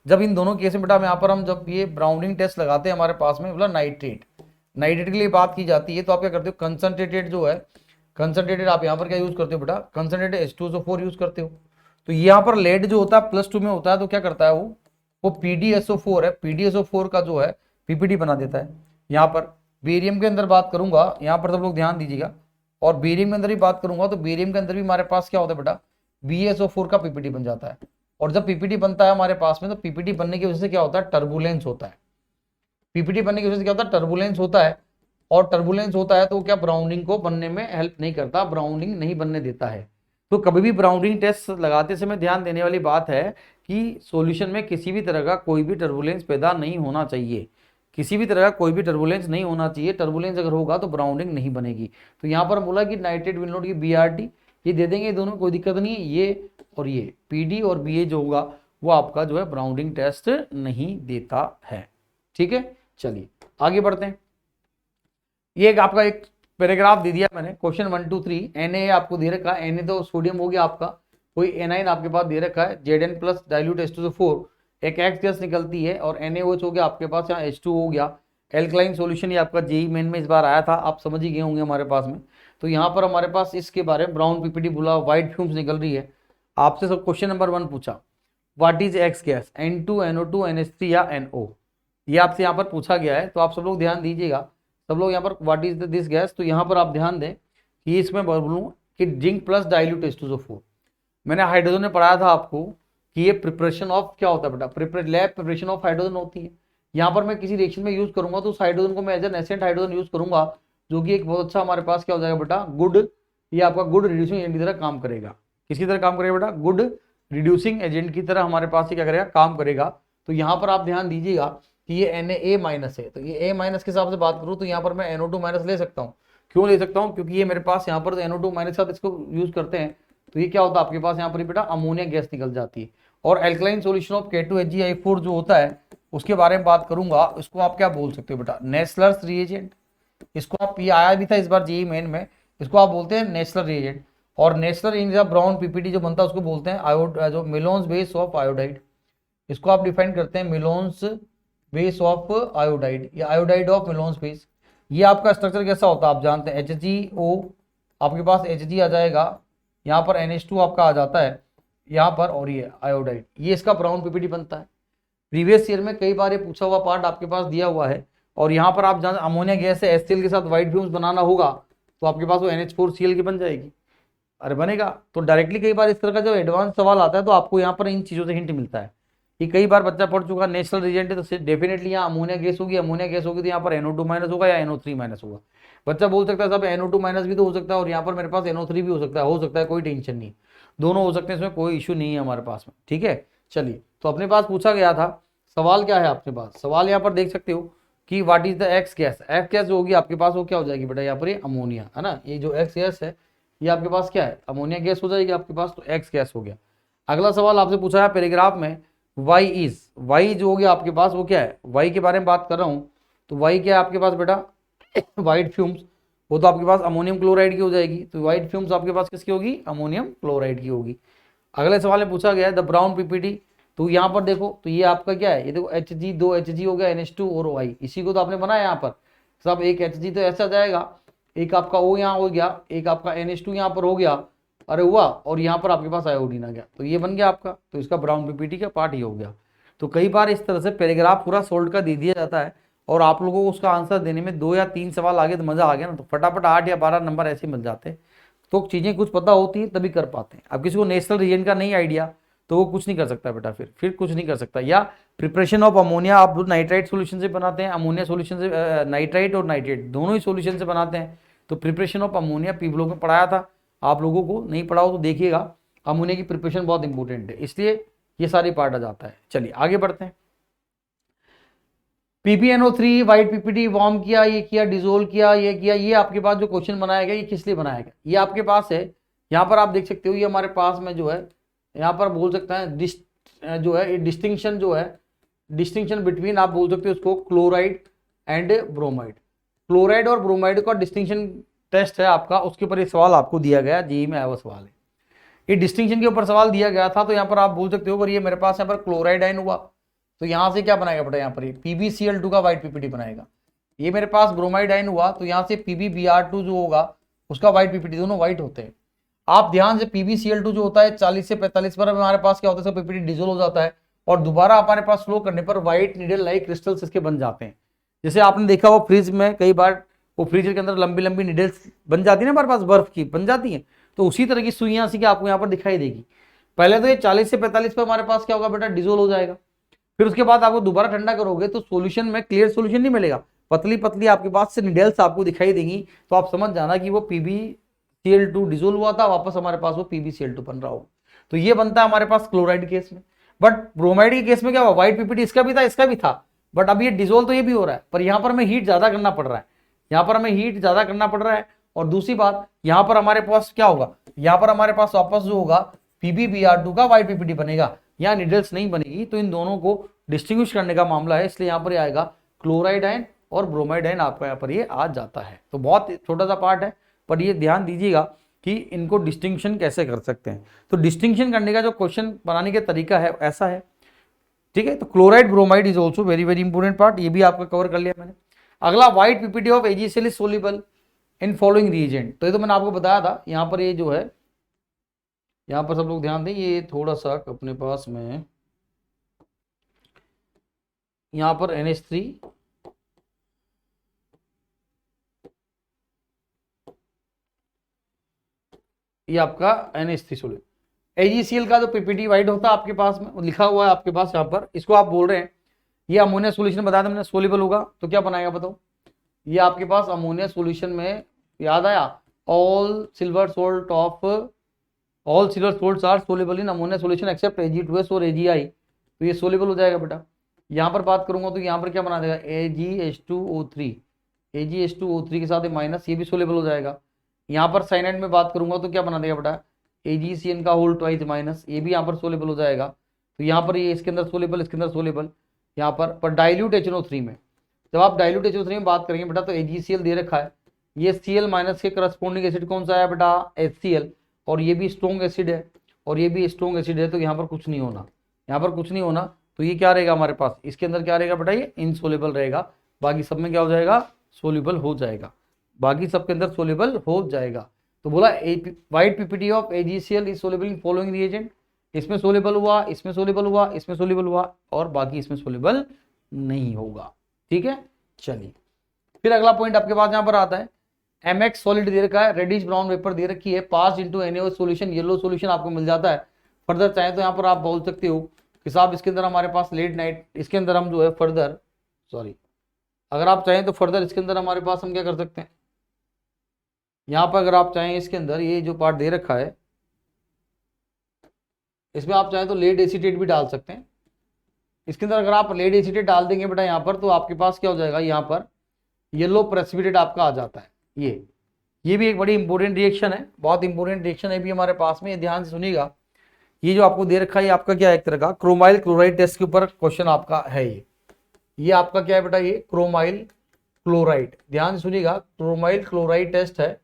[SPEAKER 1] जब इन दोनों केस में बेटा यहाँ पर हम जब ये ब्राउनिंग टेस्ट लगाते हैं हमारे पास में, मतलब नाइट्रेट के लिए बात की जाती है, तो आप क्या करते हो, कंसंट्रेटेड जो है, कंसंट्रेटेड आप यहाँ पर क्या यूज करते हो बेटा, कंसंट्रेटेड H2SO4 यूज करते हो। तो यहाँ पर लेड जो होता है +2 में होता है, तो क्या करता है वो PdSO4 है, PdSO4 का जो है PPT बना देता है। यहाँ पर बेरियम के अंदर बात करूंगा, यहाँ पर सब लोग ध्यान दीजिएगा, और बेरियम के अंदर भी बात करूंगा, तो बेरियम के अंदर भी हमारे पास क्या होता है बेटा, BaSO4 का PPT बन जाता है। और जब PPT बनता है हमारे पास में, तो PPT बनने की वजह से क्या होता है, टर्बुलेंस होता है। PPT बनने की वजह से क्या होता है, टर्बुलेंस होता है, और टर्बुलेंस होता है तो क्या ब्राउनिंग को बनने में हेल्प नहीं करता, ब्राउनिंग नहीं बनने देता है। तो कभी भी ब्राउनिंग टेस्ट लगाते समय ध्यान देने वाली बात है कि सॉल्यूशन में किसी भी तरह का कोई भी टर्बुलेंस पैदा नहीं होना चाहिए, किसी भी तरह का कोई भी टर्बुलेंस नहीं होना चाहिए। टर्बुलेंस अगर होगा तो ब्राउनिंग नहीं बनेगी। तो यहाँ पर बोला कि नाइट्रेट विल नॉट, ये BRT ये दे देंगे, दोनों कोई दिक्कत नहीं है। ये और ये PD और BA जो होगा वो आपका जो है ब्राउनिंग टेस्ट नहीं देता है। ठीक है, चलिए आगे बढ़ते हैं। ये एक आपका एक पैराग्राफ दे दिया मैंने, क्वेश्चन 1 2 3, Na आपको दे रखा है, Na तो सोडियम हो गया आपका, कोई anion आपके पास दे रखा है, Zn प्लस डाइल्यूट H2SO4, एक X गैस निकलती है, और NaOH हो गया आपके पास, यहाँ H2 हो गया। एल्कलाइन सॉल्यूशन ये आपका जेई मेन में इस बार आया था, आप समझ ही गए होंगे हमारे पास में। तो यहाँ पर हमारे पास इसके बारे में ब्राउन PPT बोला, व्हाइट फ्यूम्स निकल रही है। आपसे सब क्वेश्चन नंबर 1 पूछा, what is X gas, N2 NO2 NH3 या NO, ये आपसे यहाँ पर पूछा गया है। तो आप सब लोग ध्यान दीजिएगा, सब लोग यहाँ पर व्हाट इज दिस गैस, तो यहाँ पर आप ध्यान दें कि इसमें बोलूँ कि जिंक प्लस डाइल्यूट H2SO4। मैंने हाइड्रोजन में पढ़ाया था आपको कि ये प्रिपरेशन ऑफ क्या होता है बेटा, लैब प्रिपरेशन ऑफ हाइड्रोजन होती है। यहाँ पर मैं किसी रिएक्शन में यूज करूंगा तो उस हाइड्रोजन को मैं as nascent hydrogen use करूंगा, जो कि एक बहुत अच्छा हमारे पास क्या हो जाएगा बेटा, गुड, ये आपका गुड रिड्यूसिंग एजेंट की तरह काम करेगा। किसकी तरह काम करेगा बेटा, गुड रिड्यूसिंग एजेंट की तरह हमारे पास ये क्या करेगा, काम करेगा। तो यहाँ पर आप ध्यान दीजिएगा कि ये Na- है, तो ये A- के हिसाब से बात करूँ तो यहाँ पर मैं NO2- ले सकता हूँ। क्यों ले सकता हूँ, क्योंकि ये मेरे पास यहाँ पर NO2- के साथ इसको यूज करते हैं, तो ये क्या होता है आपके पास यहाँ पर बेटा अमोनिया गैस निकल जाती है। और एल्कलाइन सॉल्यूशन ऑफ K2HgI4 जो होता है उसके बारे में बात करूंगा, इसको आप क्या बोल सकते हो बेटा, नेस्लर्स रिएजेंट। इसको आप, ये आया भी था इस बार जेई मेन में, इसको आप बोलते हैं नेस्लर रिएजेंट। और नेस्लर इन ब्राउन PPT जो बनता है उसको बोलते हैं आयोड, जो मिलोन्स बेस ऑफ आयोडाइड, इसको आप डिफाइन करते हैं मिलोन्स बेस ऑफ आयोडाइड, या आयोडाइड ऑफ मिलोन्स बेस। ये आपका स्ट्रक्चर कैसा होता है आप जानते हैं, HgO आपके पास Hg आ जाएगा, यहाँ पर NH2 आपका आ जाता है यहाँ पर, और ये आयोडाइड, ये इसका ब्राउन PPT बनता है। प्रीवियस ईयर में कई बार ये पूछा हुआ पार्ट आपके पास दिया हुआ है। और यहाँ पर आप जान अमोनिया गैस से HCl के साथ व्हाइट फ्यूम्स बनाना होगा, तो आपके पास वो NH4Cl की बन जाएगी, अरे बनेगा। तो डायरेक्टली कई बार इस तरह का जब एडवांस सवाल आता है तो आपको यहाँ पर इन चीज़ों से हिंट मिलता है कि कई बार बच्चा पढ़ चुका नेशनल रीजेंट है, तो डेफिनेटली यहाँ अमोनिया गैस होगी, अमोनिया गैस होगी तो यहाँ पर NO2- होगा या NO3- होगा। बच्चा बोल सकता है सब NO2- भी तो हो सकता है, और यहाँ पर मेरे पास NO3 भी हो सकता है, कोई टेंशन नहीं, दोनों हो सकते हैं, इसमें कोई इशू नहीं है हमारे पास में। ठीक है, चलिए, तो अपने पास पूछा गया था सवाल, क्या है अपने पास सवाल, यहाँ पर देख सकते हो कि what is the x gas. X gas जो होगी आपके पास वो क्या हो जाएगी बेटा, यहाँ पर ये अमोनिया है ना, ये जो एक्स गैस है ये आपके पास क्या है, अमोनिया गैस हो जाएगी आपके पास, तो एक्स गैस हो गया। अगला सवाल आपसे पूछा है पैराग्राफ में, वाई इज, वाई जो हो गया आपके पास वो क्या है, वाई के बारे में बात कर रहा हूँ, तो वाई क्या है आपके पास बेटा, वाइट फ्यूम्स, वो तो आपके पास अमोनियम क्लोराइड की हो जाएगी, तो वाइट फ्यूम्स आपके पास किसकी होगी, अमोनियम क्लोराइड की होगी। अगले सवाल में पूछा गया है द ब्राउन पीपीटी, तो यहाँ पर देखो तो ये आपका क्या है, ये देखो Hg, दो Hg हो गया, NH2 और OI, इसी को तो आपने बनाया यहाँ पर सब, एक Hg तो ऐसा जाएगा, एक आपका O यहाँ हो गया, एक आपका NH2 यहाँ पर हो गया, अरे हुआ, और यहाँ पर आपके पास आयोडीन आ गया, तो ये बन गया आपका, तो इसका ब्राउन पीपीटी का पार्ट ये हो गया। तो कई बार इस तरह से पैराग्राफ पूरा सोल्ट का दे दिया जाता है और आप लोगों को उसका आंसर देने में 2 या 3 सवाल आगे तो मजा आ गया ना, तो फटाफट 8 या 12 नंबर ऐसे मिल जाते हैं। तो चीजें कुछ पता होती है तभी कर पाते हैं। अब किसी को नेशनल रीजन का नहीं आइडिया तो वो कुछ नहीं कर सकता बेटा, फिर कुछ नहीं कर सकता। या प्रिपरेशन ऑफ अमोनिया आप नाइट्राइट सोल्यूशन से बनाते हैं, अमोनिया सोल्यूशन से, नाइट्राइट और नाइट्रेट दोनों ही सोल्यूशन से बनाते हैं। तो preparation of ammonia P block में पढ़ाया था, आप लोगों को नहीं पढ़ा हो तो देखिएगा, अमोनिया की प्रिपरेशन बहुत इंपॉर्टेंट है, इसलिए ये सारी पार्ट आ जाता है। चलिए आगे बढ़ते हैं। PbNO3 वाइट पीपीटी वार्म किया, ये किया, डिजोल्व किया, ये किया, ये आपके पास जो क्वेश्चन बनाया गया ये किस लिए बनाया गया, ये आपके पास है, यहाँ पर आप देख सकते हो, ये हमारे पास में जो है यहाँ पर बोल सकता है जो है डिस्टिंक्शन जो है, डिस्टिंक्शन बिटवीन आप बोल सकते हो उसको क्लोराइड एंड ब्रोमाइड, क्लोराइड और ब्रोमाइड का डिस्टिंक्शन टेस्ट है आपका, उसके ऊपर एक सवाल आपको दिया गया, जेईई में आया हुआ सवाल है, ये डिस्टिंक्शन के ऊपर सवाल दिया गया था। तो यहाँ पर आप बोल सकते हो, पर ये मेरे पास यहाँ पर क्लोराइड आयन हुआ, तो यहाँ से क्या बनाएगा बेटा, यहाँ पर ये PbCl2 का वाइट पीपीटी बनाएगा। ये मेरे पास ब्रोमाइड आयन हुआ, तो यहाँ से PbBr2 जो होगा उसका वाइट पीपीटी, दोनों वाइट होते हैं। आप ध्यान से PbCl2 जो होता है 40 से 45 पर हमारे पास क्या होता है, पीपीटी डिजोल्व हो जाता है और दोबारा हमारे पास फ्लो करने पर व्हाइट नीडल लाइक क्रिस्टल्स इसके बन जाते हैं। जैसे आपने देखा वो फ्रिज में कई बार वो फ्रीजर के अंदर लंबी लंबी निडल्स बन जाती है ना हमारे पास, बर्फ की बन जाती है, तो उसी तरह की सुइयां सी आपको यहाँ पर दिखाई देगी। पहले तो ये 40 से 45 पर हमारे पास क्या होगा बेटा, डिजोल्व हो जाएगा, फिर उसके बाद आपको दोबारा ठंडा करोगे तो सॉल्यूशन में क्लियर सॉल्यूशन नहीं मिलेगा, पतली पतली आपके पास से निडल्स आपको दिखाई देंगी, तो आप समझ जाना कि वो PbCl2 डिजोल्व हुआ था, वापस हमारे पास वो PbCl2 बन रहा होगा। तो ये बनता है हमारे पास क्लोराइड केस में। बट ब्रोमाइड के केस में क्या हुआ, व्हाइट पीपीटी इसका भी था इसका भी था, बट अब ये डिजोल्व तो ये भी हो रहा है, पर यहाँ पर हमें हीट ज्यादा करना पड़ रहा है, यहाँ पर हमें हीट ज्यादा करना पड़ रहा है। और दूसरी बात यहाँ पर हमारे पास क्या होगा, यहाँ पर हमारे पास वापस जो होगा PbBr2 का वाइट पीपीटी बनेगा, यहाँ निडल्स नहीं बनेगी, तो इन दोनों को डिस्टिंग्विश करने का मामला है, इसलिए यहाँ पर आएगा क्लोराइड आयन और ब्रोमाइड आयन आपका यहाँ पर ये आ जाता है। तो बहुत छोटा सा पार्ट है, पर ये ध्यान दीजिएगा कि इनको डिस्टिंक्शन कैसे कर सकते हैं। तो डिस्टिंक्शन करने का जो क्वेश्चन बनाने का तरीका है ऐसा है, ठीक है। तो chloride bromide is also very very important part, ये भी आपका कवर कर लिया मैंने। अगला white PPT of AgCl is soluble in following reagent, तो ये तो मैंने आपको बताया था। यहाँ पर ये जो है, यहाँ पर सब लोग ध्यान दें, ये थोड़ा सा अपने पास में यहाँ पर NH3 ये आपका NH3 सोल्यूबल, AgCl का जो पीपीटी वाइट होता है आपके पास में लिखा हुआ है आपके पास यहाँ पर, इसको आप बोल रहे हैं ये अमोनिया सोल्यूशन बताया था मैंने सोल्यूबल होगा, तो क्या बनाएगा बताओ, ये आपके पास अमोनिया सोल्यूशन में याद आया, all silver salts are soluble in ammonia solution except Ag2S और Agi, तो ये सोल्यूबल हो जाएगा बेटा। यहाँ पर बात करूंगा तो यहाँ पर क्या बना देगा, AgH2O3 के साथ माइनस, ये भी सोल्यूबल हो जाएगा। यहाँ पर साइनाइड में बात करूंगा तो क्या बना देगा बेटा, AgCN का होल ट्वाइस माइनस, ये भी यहाँ पर सोल्यूबल हो जाएगा। तो यहाँ पर ये इसके अंदर सोल्यूबल, इसके अंदर सोल्यूबल, यहाँ पर डाइल्यूट HNO3 में, जब आप डाइल्यूट HNO3 में बात करेंगे बेटा तो AgCl दे रखा है, ये Cl माइनस के करस्पॉन्डिंग एसिड कौन सा है बेटा, HCl, और ये भी स्ट्रॉन्ग एसिड है और ये भी स्ट्रॉन्ग एसिड है, तो यहाँ पर कुछ नहीं होना, यहाँ पर कुछ नहीं होना, तो ये क्या रहेगा हमारे पास, इसके अंदर क्या रहेगा बेटा, ये इनसोल्यूबल रहेगा, बाकी सब में क्या हो जाएगा, सोल्यूबल हो जाएगा, बाकी सबके अंदर सोल्यूबल हो जाएगा। तो बोला white PPT of AgCl is soluble in following reagent, इसमें सोल्यूबल हुआ, इसमें सोल्यूबल हुआ, इसमें सोल्यूबल हुआ, और बाकी इसमें सोल्यूबल नहीं होगा, ठीक है। चलिए फिर अगला पॉइंट आपके पास यहाँ पर आता है, MX सॉलिड दे रखा है, रेडिश ब्राउन वेपर दे रखी है, पास into NaOH solution, yellow solution आपको मिल जाता है। फर्दर चाहे तो यहाँ पर आप बोल सकते हो कि साहब इसके अंदर हमारे पास लेट नाइट, इसके अंदर हम जो है फर्दर, सॉरी अगर आप चाहें तो फर्दर इसके अंदर हमारे पास हम क्या कर सकते हैं, यहाँ पर अगर आप चाहें इसके अंदर ये जो पार्ट दे रखा है इसमें आप चाहें तो लेड एसीटेट भी डाल सकते हैं, इसके अंदर अगर आप लेड एसिटेट डाल देंगे बेटा यहाँ पर, तो आपके पास क्या हो जाएगा, यहाँ पर येलो प्रेसिपिटेट आपका आ जाता है। ये भी एक बड़ी इंपॉर्टेंट रिएक्शन है, बहुत इंपॉर्टेंट रिएक्शन है भी हमारे पास में, ध्यान से सुनिएगा। ये जो आपको दे रखा है आपका क्या है, एक तरह का क्रोमाइल क्लोराइड टेस्ट के ऊपर क्वेश्चन आपका है। ये आपका क्या है बेटा, ये क्रोमाइल क्लोराइड, ध्यान से सुनिएगा, क्रोमाइल क्लोराइड टेस्ट है,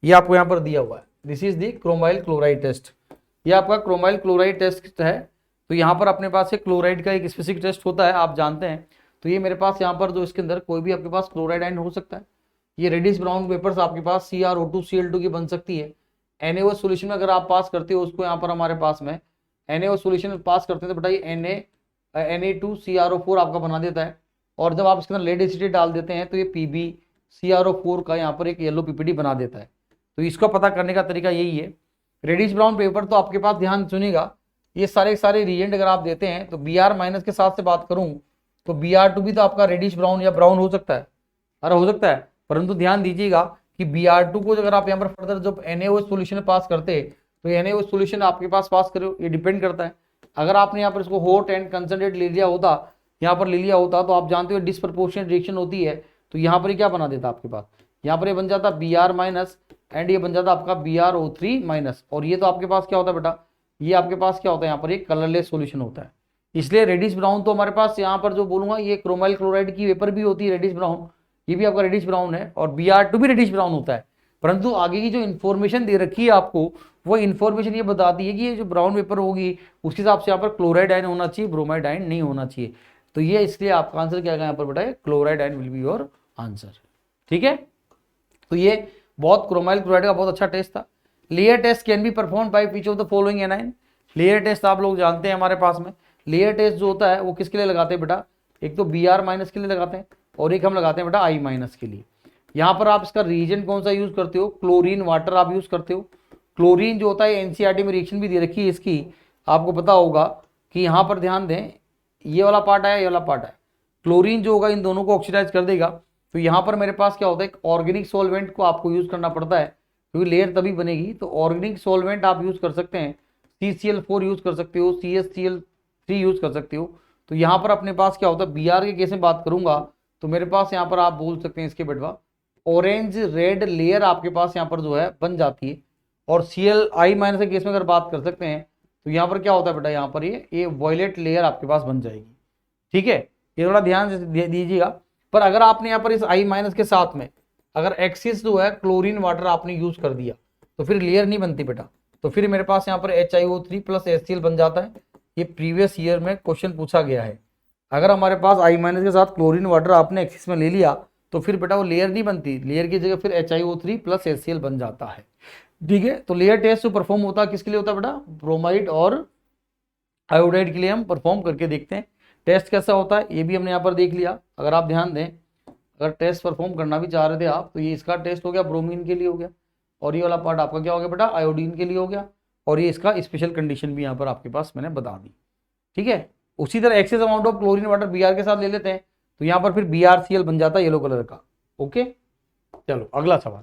[SPEAKER 1] ये आपको यहाँ पर दिया हुआ है। This is the chromyl chloride test, ये आपका क्रोमाइल क्लोराइड टेस्ट है। तो यहाँ पर अपने पास एक क्लोराइड का एक स्पेसिफिक टेस्ट होता है, आप जानते हैं। तो ये मेरे पास यहाँ पर जो इसके अंदर कोई भी आपके पास क्लोराइड आयन हो सकता है। ये रेडिश ब्राउन वेपर्स आपके पास CrO2 Cl2 की बन सकती है। NaOH सोल्यूशन में अगर आप पास करते हो उसको, यहाँ पर हमारे पास में NaOH सोल्यूशन में पास करते हैं तो बेटा ये Na2CrO4 आपका बना देता है। और जब आप इसके अंदर लेड एसिटेट डाल देते हैं तो ये PbCrO4 का यहाँ पर एक येलो PPT बना देता है। तो इसको पता करने का तरीका यही है। रेडिश ब्राउन पेपर तो आपके पास, ध्यान सुनिएगा, ये सारे रिएजेंट अगर आप देते हैं तो Br- के साथ से बात करूं तो Br2 भी तो आपका रेडिश ब्राउन या ब्राउन हो सकता है, अरे हो सकता है। परंतु ध्यान दीजिएगा कि Br2 को अगर आप यहाँ पर फर्दर जब NaOH सोल्यूशन में पास करते तो NaOH सोल्यूशन आपके पास करो, ये डिपेंड करता है। अगर आपने यहाँ पर इसको हॉट एंड कंसंट्रेट ले लिया होता, यहाँ पर ले लिया होता, तो आप जानते हो डिसप्रपोर्शनेट रिएक्शन होती है। तो यहाँ पर क्या बना देता आपके पास, यहाँ पर ये बन जाता Br- एंड ये बन जाता आपका BrO3-। और ये तो आपके पास क्या होता है बेटा, ये आपके पास क्या होता है, यहाँ पर एक कलरलेस सॉल्यूशन होता है। इसलिए रेडिश ब्राउन तो हमारे पास यहाँ पर जो बोलूंगा, ये क्रोमाइल क्लोराइड की वेपर भी होती है रेडिश ब्राउन, ये भी आपका रेडिश ब्राउन है, और Br2 भी रेडिश ब्राउन होता है। परंतु आगे की जो इन्फॉर्मेशन दे रखी है आपको, वो इन्फॉर्मेशन ये बताती है कि ये जो ब्राउन वेपर होगी उसके हिसाब से यहाँ पर क्लोराइड आयन होना चाहिए, ब्रोमाइड आयन नहीं होना चाहिए। तो ये इसलिए आपका आंसर क्या है यहाँ पर बेटा, chloride ion will be your answer. ठीक है, तो ये बहुत क्रोमाइल क्लोराइड का बहुत अच्छा टेस्ट था। Layer test can be performed by which of the following anion. Layer test आप लोग जानते हैं हमारे पास में, लेयर टेस्ट जो होता है वो किसके लिए लगाते हैं बेटा, एक तो Br- के लिए लगाते हैं और एक हम लगाते हैं बेटा I- के लिए। यहाँ पर आप इसका रीजेंट कौन सा यूज करते हो, क्लोरीन वाटर आप यूज करते हो। क्लोरीन जो होता है NCERT में रिएक्शन भी दे रखी है इसकी, आपको पता होगा कि यहाँ पर ध्यान दें, ये वाला पार्ट आया, ये वाला पार्ट आया, क्लोरीन जो होगा इन दोनों को ऑक्सीडाइज कर देगा। तो यहाँ पर मेरे पास क्या होता है, एक ऑर्गेनिक सॉल्वेंट को आपको यूज करना पड़ता है क्योंकि लेयर तभी बनेगी। तो ऑर्गेनिक सॉल्वेंट आप यूज कर सकते हैं, CCl4 यूज कर सकते हो, CSCl3 यूज कर सकते हो। तो यहाँ पर अपने पास क्या होता है, Br के केस में बात करूंगा तो मेरे पास यहाँ पर आप बोल सकते हैं इसके बेटवा ऑरेंज रेड लेयर आपके पास यहाँ पर जो है बन जाती है। और Cl के केस में अगर बात कर सकते हैं तो यहाँ पर क्या होता है बेटा, यहाँ पर ये वॉयलेट लेयर आपके पास बन जाएगी। ठीक है, ये थोड़ा ध्यान से दीजिएगा। पर अगर आपने यहाँ पर इस I- के साथ में अगर एक्सिस जो है क्लोरीन वाटर आपने यूज कर दिया तो फिर लेयर नहीं बनती बेटा। तो फिर मेरे पास यहाँ पर HiO3 + HCl बन जाता है। ये प्रीवियस ईयर में क्वेश्चन पूछा गया है। अगर हमारे पास I- के साथ क्लोरीन वाटर आपने एक्सिस में ले लिया तो फिर बेटा वो लेयर नहीं बनती, लेयर की जगह फिर HiO3 + HCl बन जाता है। ठीक है, तो लेयर टेस्ट जो परफॉर्म होता है किसके लिए होता है बेटा, ब्रोमाइड और आयोडाइड के लिए हम परफॉर्म करके देखते हैं। टेस्ट कैसा होता है ये भी हमने यहाँ पर देख लिया। अगर आप ध्यान दें, अगर टेस्ट परफॉर्म करना भी चाह रहे थे आप तो ये इसका टेस्ट हो गया, ब्रोमीन के लिए हो गया, और ये वाला पार्ट आपका क्या हो गया बेटा, आयोडीन के लिए हो गया। और ये इसका स्पेशल कंडीशन भी यहाँ पर आपके पास मैंने बता दी। ठीक है, उसी तरह access amount of chlorine water Br के साथ ले लेते हैं तो यहाँ पर फिर BrCl बन जाता है येलो कलर का। ओके, चलो अगला सवाल,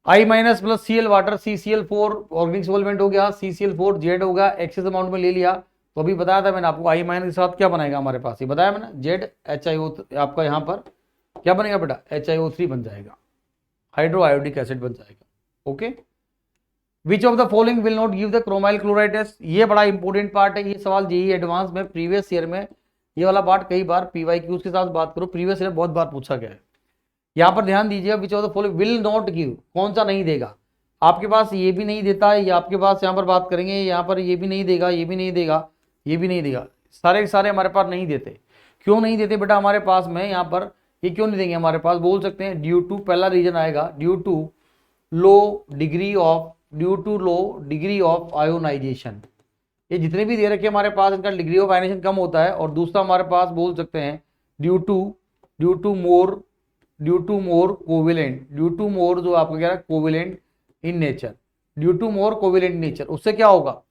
[SPEAKER 1] I- + Cl water CCl4 organic solvent हो गया, CCl4 जेड होगा, एक्सेस अमाउंट में ले लिया। तो अभी बताया था मैंने आपको I- के साथ क्या बनाएगा हमारे पास, ये बताया मैंने, जेड HiO, आपका यहाँ पर क्या बनेगा बेटा, HiO3 बन जाएगा, हाइड्रो आयोडिक एसिड बन जाएगा। Okay, which of the following will not give the chromyl chloride test. ये बड़ा इंपॉर्टेंट पार्ट है, ये सवाल JEE एडवांस में प्रीवियस ईयर में ये वाला पार्ट कई बार PYQs के साथ बात करो, प्रीवियस ईयर बहुत बार पूछा गया है। यहाँ पर ध्यान दीजिए, विच of the following will not give, कौन सा नहीं देगा। आपके पास ये भी नहीं देता है, ये आपके पास यहाँ पर बात करेंगे, यहाँ पर ये भी नहीं देगा, ये भी नहीं देगा, ये भी नहीं देगा, सारे सारे हमारे पास नहीं देते। क्यों नहीं देते बेटा हमारे पास में, यहाँ पर ये क्यों नहीं देंगे हमारे पास, बोल सकते हैं ड्यू टू, पहला रीजन आएगा due to low degree of ionisation. ये जितने भी दे रखे हमारे पास इनका डिग्री ऑफ आयोनाइजेशन कम होता है। और दूसरा हमारे पास बोल सकते हैं due to more covalent, due to more जो आपको कह रहा है covalent in nature, due to more covalent nature, उससे क्या होगा,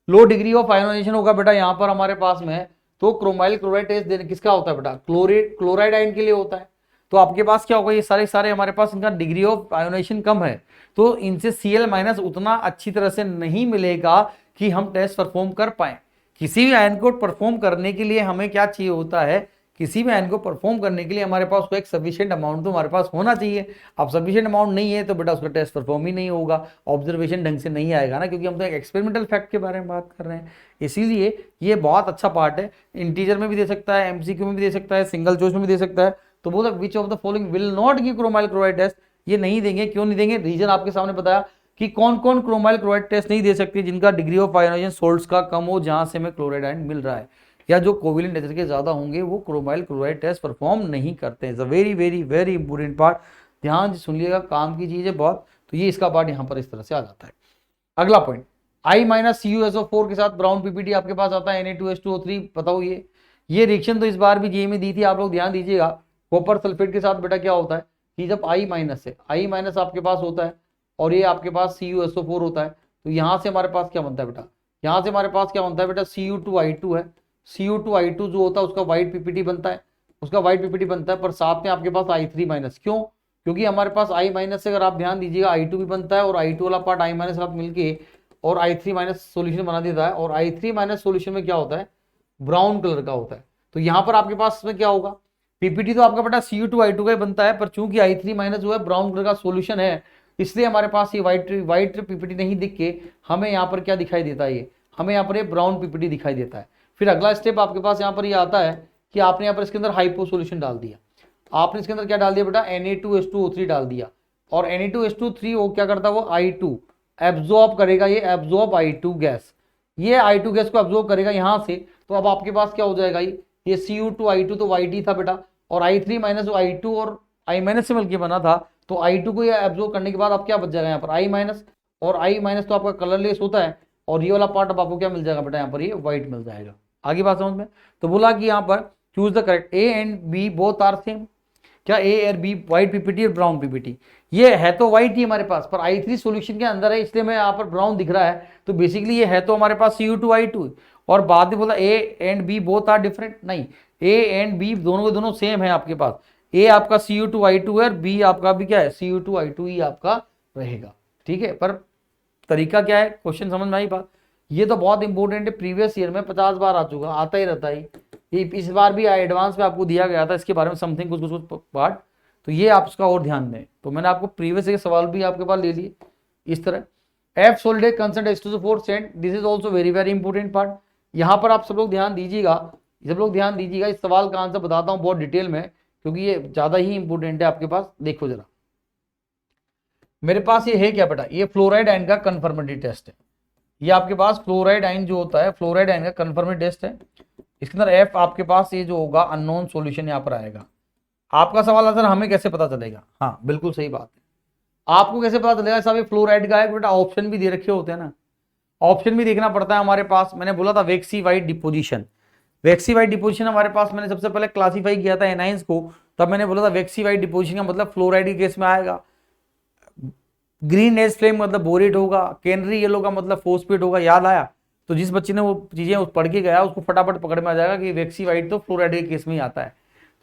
[SPEAKER 1] लो डिग्री ऑफ आयोनाइजेशन होगा बेटा यहाँ पर हमारे पास में। तो क्रोमाइल क्लोराइड टेस्ट देने किसका होता है बेटा, क्लोराइड आयन के लिए होता है। तो आपके पास क्या होगा, ये सारे सारे हमारे पास इनका डिग्री ऑफ आयोनाइजेशन कम है तो इनसे Cl- उतना अच्छी तरह से नहीं मिलेगा कि हम टेस्ट परफॉर्म कर पाए। किसी भी आयन को परफॉर्म करने के लिए हमें क्या चाहिए होता है, किसी भी आयन को परफॉर्म करने के लिए हमारे पास उसका एक सफिशिएंट अमाउंट तो हमारे पास होना चाहिए। अब सफिशिएंट अमाउंट नहीं है तो बेटा उसका टेस्ट परफॉर्म ही नहीं होगा, ऑब्जर्वेशन ढंग से नहीं आएगा ना, क्योंकि हम तो एक एक्सपेरिमेंटल फैक्ट के बारे में बात कर रहे हैं। इसीलिए ये बहुत अच्छा पार्ट है, इंटीजर में भी दे सकता है, एमसीक्यू में भी दे सकता है, सिंगल चॉइस में भी दे सकता है। तो बोला which of the following will not give chromyl chloride test, ये नहीं देंगे। क्यों नहीं देंगे, रीजन आपके सामने बताया कि कौन कौन क्रोमाइल क्लोराइड टेस्ट नहीं दे सकते, जिनका डिग्री ऑफ आयोनाइजेशन सोल्ट्स का कम हो, जहां से हमें क्लोराइड आयन मिल रहा है, या जो कोवेलेंट नेचर के ज्यादा होंगे वो क्रोमाइल क्लोराइड टेस्ट परफॉर्म नहीं करते हैं। Very very very important part, ध्यान से सुन लीजिएगा, काम की चीज है बहुत। तो ये इसका पार्ट यहाँ पर इस तरह से आ जाता है। अगला पॉइंट, I माइनस CuSO4 के साथ ब्राउन पीपीटी आपके पास आता है Na2H2O3। बताओ ये रिएक्शन तो इस बार भी जे में दी थी, आप लोग ध्यान दीजिएगा। कॉपर सल्फेट के साथ बेटा क्या होता है कि जब I माइनस है, I माइनस आपके पास होता है और ये आपके पास CuSO4 होता है, तो यहाँ से हमारे पास क्या बनता है बेटा, यहाँ से हमारे पास क्या बनता है बेटा, Cu2I2 है। Cu2I2 जो होता है उसका व्हाइट पीपीटी बनता है, उसका व्हाइट पीपीटी बनता है, पर साथ में आपके पास I3 माइनस। क्यों, क्योंकि हमारे पास I माइनस से अगर आप ध्यान दीजिएगा I2 भी बनता है, और I2 वाला पार्ट I माइनस साथ मिलके और I3 माइनस सोल्यूशन बना देता है, और I3 माइनस सोल्यूशन में क्या होता है, ब्राउन कलर का होता है। तो यहाँ पर आपके पास में क्या होगा, पीपीटी तो आपका बेटा Cu2I2 का ही बनता है, पर चूंकि I3 माइनस जो है ब्राउन कलर का सोल्यूशन है, इसलिए हमारे पास ये व्हाइट पीपीटी नहीं दिख के हमें यहाँ पर क्या दिखाई देता है, ये हमें यहाँ पर ये ब्राउन पीपीटी दिखाई देता है। फिर अगला स्टेप आपके पास यहाँ पर ये आता है कि आपने यहाँ पर इसके अंदर हाइपो सोल्यूशन डाल दिया, आपने इसके अंदर क्या डाल दिया बेटा, Na2H2O3 डाल दिया, और Na2H2O3 वो क्या करता है, वो I2 एब्जॉर्ब करेगा, ये एब्जॉर्ब I2 गैस, ये I2 गैस को एब्जॉर्ब करेगा यहाँ से। तो अब आपके पास क्या हो जाएगा, ये Cu2I2 तो YT था बेटा, और I3 माइनस I2 और I माइनस से मिलकर बना था, तो I2 को ये एब्जॉर्ब करने के बाद अब क्या बच जाएगा यहाँ पर I माइनस, और I माइनस तो आपका कलरलेस होता है, और ये वाला पार्ट अब आपको क्या मिल जाएगा बेटा, यहाँ पर ये व्हाइट मिल जाएगा। आगे बात समझ में। तो बोला कि यहाँ पर choose the correct, A and B both are same, क्या A और B व्हाइट पीपीटी और ब्राउन पीपीटी, ये है तो व्हाइट ही हमारे पास, पर I3 सॉल्यूशन के अंदर है इसलिए मैं यहाँ पर ब्राउन दिख रहा है। तो बेसिकली ये है तो हमारे पास Cu2I2, और बाद में बोला A and B both are different, नहीं, A एंड B दोनों के दोनों सेम है आपके पास। A आपका Cu2I2 है और B आपका भी क्या है, Cu2I2 ही आपका रहेगा। ठीक है, पर तरीका क्या है, क्वेश्चन समझ में आई बात। ये तो बहुत इंपॉर्टेंट है, प्रीवियस ईयर में 50 बार आ चुका, आता ही रहता है। ये इस बार भी एडवांस में आपको दिया गया था इसके बारे में समथिंग कुछ कुछ पार्ट, तो ये आप उसका और ध्यान दें। तो मैंने आपको प्रीवियस के सवाल भी आपके पास ले लिए इस तरह। F solid constant H2SO4 sent, this is also very very important part. यहाँ पर आप सब लोग ध्यान दीजिएगा, सब लोग ध्यान दीजिएगा, इस सवाल का आंसर बताता हूँ बहुत डिटेल में, क्योंकि ये ज्यादा ही इंपॉर्टेंट है आपके पास। देखो जरा, मेरे पास ये है क्या बेटा, ये फ्लोराइड आयन का कन्फर्मेटिव टेस्ट है। ये आपके पास फ्लोराइड आयन जो होता है, फ्लोराइड आयन का कन्फर्मेटिव टेस्ट है। इसके अंदर F आपके पास ये जो होगा अननोन सॉल्यूशन यहाँ पर आएगा। आपका सवाल है सर हमें कैसे पता चलेगा, हाँ बिल्कुल सही बात है, आपको कैसे पता चलेगा साहब ये फ्लोराइड का है, बेटा ऑप्शन भी दे रखे होते हैं ना, ऑप्शन भी देखना पड़ता है हमारे पास। मैंने बोला था वैक्सी वाइट डिपोजिशन, वैक्सी वाइट डिपोजिशन हमारे पास मैंने सबसे पहले क्लासीफाई किया था एनाइंस को, तब मैंने बोला था वैक्सी वाइट डिपोजिशन का मतलब फ्लोराइड के केस में आएगा, ग्रीन एज फ्लेम मतलब बोरेट होगा, कैनरी येलो का मतलब फोस्फेट होगा। याद आया, तो जिस बच्चे ने वो चीजें पढ़ के गया उसको फटाफट पकड़ में आ जाएगा कि वैक्सी वाइट तो फ्लोराइड के केस में ही आता है।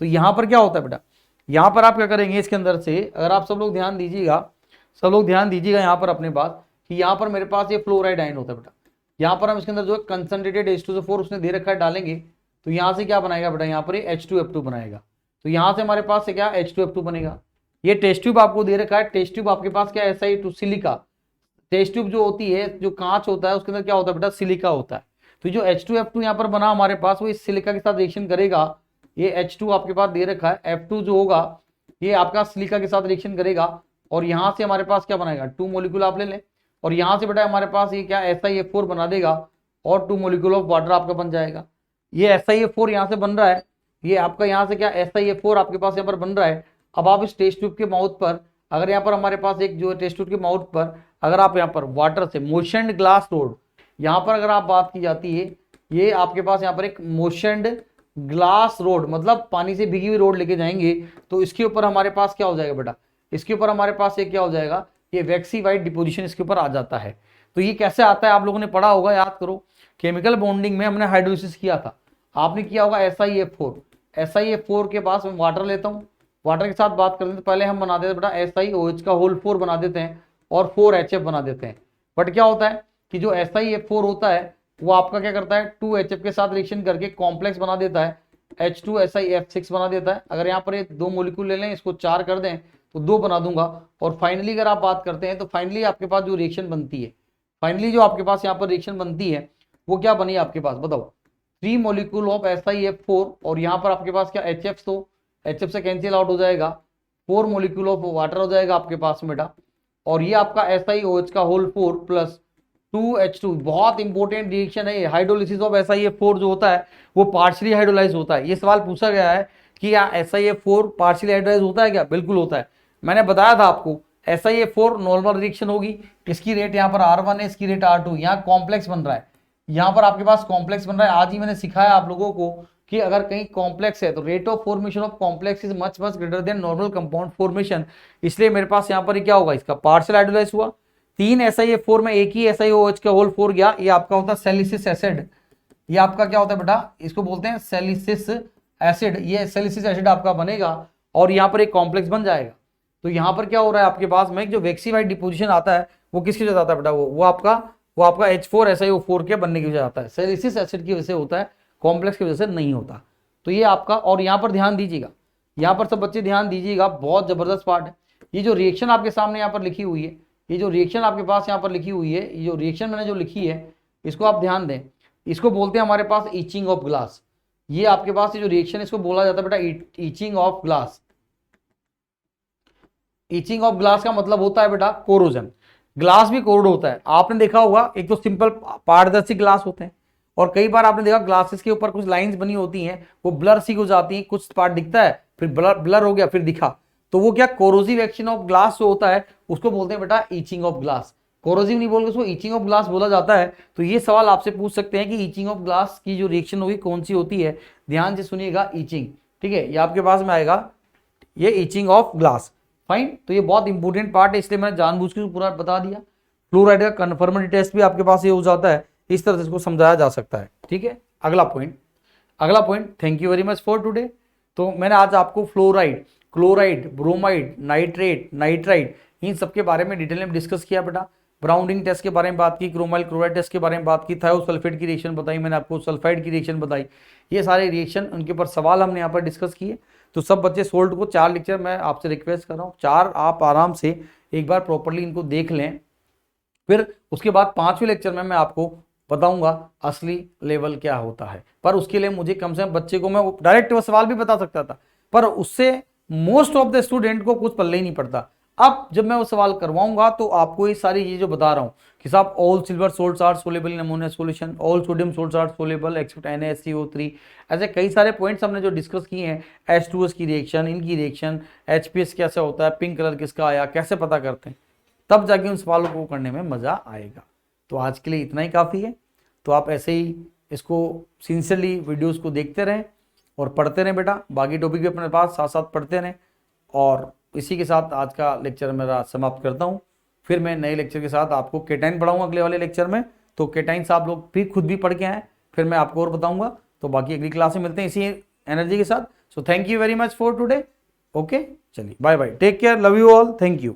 [SPEAKER 1] तो यहाँ पर क्या होता है बेटा, यहाँ पर आप क्या करेंगे, इसके अंदर से अगर आप सब लोग ध्यान दीजिएगा, सब लोग ध्यान दीजिएगा यहाँ पर अपने बात, कि यहाँ पर मेरे पास ये फ्लोराइड आयन होता है बेटा। यहाँ पर हम इसके अंदर जो है कंसंट्रेटेड H2SO4 उसने दे रखा है डालेंगे, तो यहाँ से क्या बनाएगा बेटा, यहाँ पर H2F2 बनाएगा। तो यहाँ से हमारे पास से क्या H2F2 बनेगा। ये टेस्ट ट्यूब आपको दे रखा है, टेस्ट ट्यूब आपके पास क्या है, SI2 सिलिका, टेस्ट ट्यूब जो होती है, जो कांच होता है उसके अंदर क्या होता है बेटा, सिलिका होता है। तो जो H2F2 यहाँ पर बना हमारे पास, वो इस सिलिका के साथ रिएक्शन करेगा। ये H2 आपके पास दे रखा है, F2 जो होगा ये आपका सिलिका के साथ रिएक्शन करेगा, और यहाँ से हमारे पास क्या बनाएगा, 2 मॉलिक्यूल आप ले लें, और यहाँ से बेटा हमारे पास ये क्या SiF4 बना देगा, और 2 मॉलिक्यूल ऑफ वाटर आपका बन जाएगा। ये SiF4 यहाँ से बन रहा है, ये आपका यहाँ से क्या SiF4 आपके पास यहाँ पर बन रहा है। अब आप इस टेस्ट ट्यूब के माउथ पर, अगर यहाँ पर हमारे पास एक जो टेस्ट ट्यूब के माउथ पर अगर आप यहाँ पर वाटर से मोशनड ग्लास रोड, यहाँ पर अगर आप बात की जाती है, ये आपके पास यहाँ पर एक मोशनड ग्लास रोड मतलब पानी से भीगी हुई रोड लेके जाएंगे, तो इसके ऊपर हमारे पास क्या हो जाएगा बेटा, इसके ऊपर हमारे पास ये क्या हो जाएगा, ये वैक्सी वाइट डिपोजिशन इसके ऊपर आ जाता है। तो ये कैसे आता है आप लोगों ने पढ़ा होगा, याद करो, केमिकल बॉन्डिंग में हमने हाइड्रोलिसिस किया था, आपने किया होगा SiF4, SiF4 के पास मैं वाटर लेता हूँ, वाटर के साथ बात करते हैं तो पहले हम बना देते हैं बेटा SiOH का होल 4 बना देते हैं और 4HF बना देते हैं। बट क्या होता है कि जो SiF4 होता है वो आपका क्या करता है 2HF के साथ रिएक्शन करके कॉम्प्लेक्स बना देता है, H2SiF6 बना देता है। अगर यहाँ पर ये 2 मोलिक्यूल ले लें, इसको 4 कर दें तो 2 बना दूंगा। और फाइनली अगर आप बात करते हैं तो फाइनली आपके पास जो रिएक्शन बनती है, फाइनली जो आपके पास यहाँ पर रिएक्शन बनती है वो क्या बनी आपके पास बताओ, 3 मोलिक्यूल ऑफ SiF4 और यहाँ पर आपके पास क्या HF, तो HF से कैंसिल आउट हो जाएगा, 4 मोलिक्यूल ऑफ वाटर हो जाएगा आपके पास में बेटा। और ये आपका SiOH का होल 4 प्लस 2H2, बहुत इंपॉर्टेंट रिएक्शन है ये। हाइड्रोलिसिस ऑफ SiF4 जो होता है वो पार्शियली हाइड्रोलाइज होता है। ये सवाल पूछा गया है कि क्या SiF4 पार्शियली हाइड्रोलाइज होता है क्या? बिल्कुल होता है। मैंने बताया था आपको SiF4 नॉर्मल रिएक्शन होगी, इसकी रेट यहाँ पर R1 है, इसकी रेट R2, यहाँ कॉम्प्लेक्स बन रहा है, यहाँ पर आपके पास कॉम्प्लेक्स बन रहा है। आज ही मैंने सिखाया आप लोगों को कि अगर कहीं कॉम्प्लेक्स है तो rate of formation of complex is much much greater than normal compound formation. इसलिए मेरे पास यहाँ पर क्या होगा, इसका पार्शियल हाइड्रोलाइज हुआ, 3 SiF4 में एक ही SiOH का होल 4 गया, ये आपका होता है सैलिसिस एसिड। ये आपका क्या होता है बेटा, इसको बोलते हैं सैलिसिस एसिड। ये सैलिसिस एसिड आपका बनेगा और यहाँ पर एक कॉम्प्लेक्स बन जाएगा। तो यहाँ पर क्या हो रहा है आपके पास में, जो वैक्सीफाइड डिपोजिशन आता है वो किसकी वजह से आता है बेटा, वो आपका H4SiO4 के बनने की वजह आता है, सैलिसिस एसिड की वजह से होता है, कॉम्प्लेक्स की वजह से नहीं होता। तो ये आपका, और यहाँ पर ध्यान दीजिएगा, यहाँ पर सब बच्चे ध्यान दीजिएगा, बहुत जबरदस्त पार्ट है। ये जो रिएक्शन आपके सामने यहाँ पर लिखी हुई है, ये जो रिएक्शन आपके पास यहाँ पर लिखी हुई है, ये जो रिएक्शन मैंने जो लिखी है इसको आप ध्यान दें, इसको बोलते हैं हमारे पास ईचिंग ऑफ ग्लास। ये आपके पास ये जो रिएक्शन इसको बोला जाता है बेटा itching of glass. Itching of glass का मतलब होता है बेटा कोरोजन। ग्लास भी कोरोड होता है, आपने देखा होगा, एक तो सिंपल पारदर्शी ग्लास होते हैं और कई बार आपने देखा ग्लासेस के ऊपर कुछ लाइंस बनी होती हैं, वो ब्लर सी हो जाती हैं, कुछ पार्ट दिखता है फिर ब्लर हो गया फिर दिखा, तो वो क्या कोरोसिव एक्शन ऑफ ग्लास जो होता है उसको बोलते हैं बेटा ईचिंग ऑफ ग्लास। कोरोसिव नहीं बोल के उसको ईचिंग ऑफ ग्लास बोला जाता है। तो ये सवाल आपसे पूछ सकते हैं कि ईचिंग ऑफ ग्लास की जो रिएक्शन होगी कौन सी होती है, ध्यान से सुनिएगा, ईचिंग, ठीक है, ये आपके पास में आएगा, ये ईचिंग ऑफ ग्लास। फाइन, तो ये बहुत इंपॉर्टेंट पार्ट है, इसलिए मैंने जानबूझ के पूरा बता दिया। फ्लोराइड का कन्फर्मेटिव टेस्ट भी आपके पास ये हो जाता है, इस तरह से इसको समझाया जा सकता है, ठीक है। अगला point, thank you very much for today. तो मैंने आज आपको fluoride, chloride, bromide, nitrate, nitride, इन सब के बारे में डिटेल में डिस्कस किया बेटा। ब्राउनिंग टेस्ट के बारे में बात की, क्रोमाइल क्लोराइड टेस्ट के बारे में बात की, थायोसल्फेट की रिएक्शन बताई मैंने आपको, सल्फाइड की रिएक्शन बताई, ये सारे रिएक्शन उनके ऊपर सवाल हमने यहाँ पर डिस्कस किए। तो सब बच्चे सोल्ट को 4 लेक्चर मैं आपसे रिक्वेस्ट कर रहा हूँ, 4 आप आराम से एक बार प्रॉपरली इनको देख लें, फिर उसके बाद 5वें लेक्चर में मैं आपको बताऊंगा असली लेवल क्या होता है। पर उसके लिए मुझे कम से कम बच्चे को मैं डायरेक्ट वो सवाल भी बता सकता था, पर उससे मोस्ट ऑफ द स्टूडेंट को कुछ पल्ले ही नहीं पड़ता। अब जब मैं वो सवाल करवाऊंगा तो आपको ये सारी चीजें जो बता रहा हूँ कि साहब all silver salts are soluble in ammonia solution, all sodium salts are soluble except NaSCO3, ऐसे कई सारे पॉइंट्स हमने जो डिस्कस किए हैं, H2S की रिएक्शन, इनकी रिएक्शन, HPS कैसे होता है, पिंक कलर किसका आया, कैसे पता करते हैं, तब जाके उन सवालों को करने में मजा आएगा। तो आज के लिए इतना ही काफ़ी है। तो आप ऐसे ही इसको सिंसियरली वीडियोस को देखते रहें और पढ़ते रहें बेटा, बाकी टॉपिक भी अपने पास साथ साथ पढ़ते रहें। और इसी के साथ आज का लेक्चर मेरा समाप्त करता हूँ। फिर मैं नए लेक्चर के साथ आपको केटाइन पढ़ाऊँगा अगले वाले लेक्चर में। तो केटाइंस आप लोग भी खुद भी पढ़ के आएँ, फिर मैं आपको और बताऊँगा। तो बाकी अगली क्लास में मिलते हैं इसी एनर्जी के साथ। So thank you very much for today. Okay, चलिए bye bye, take care, love you all, thank you.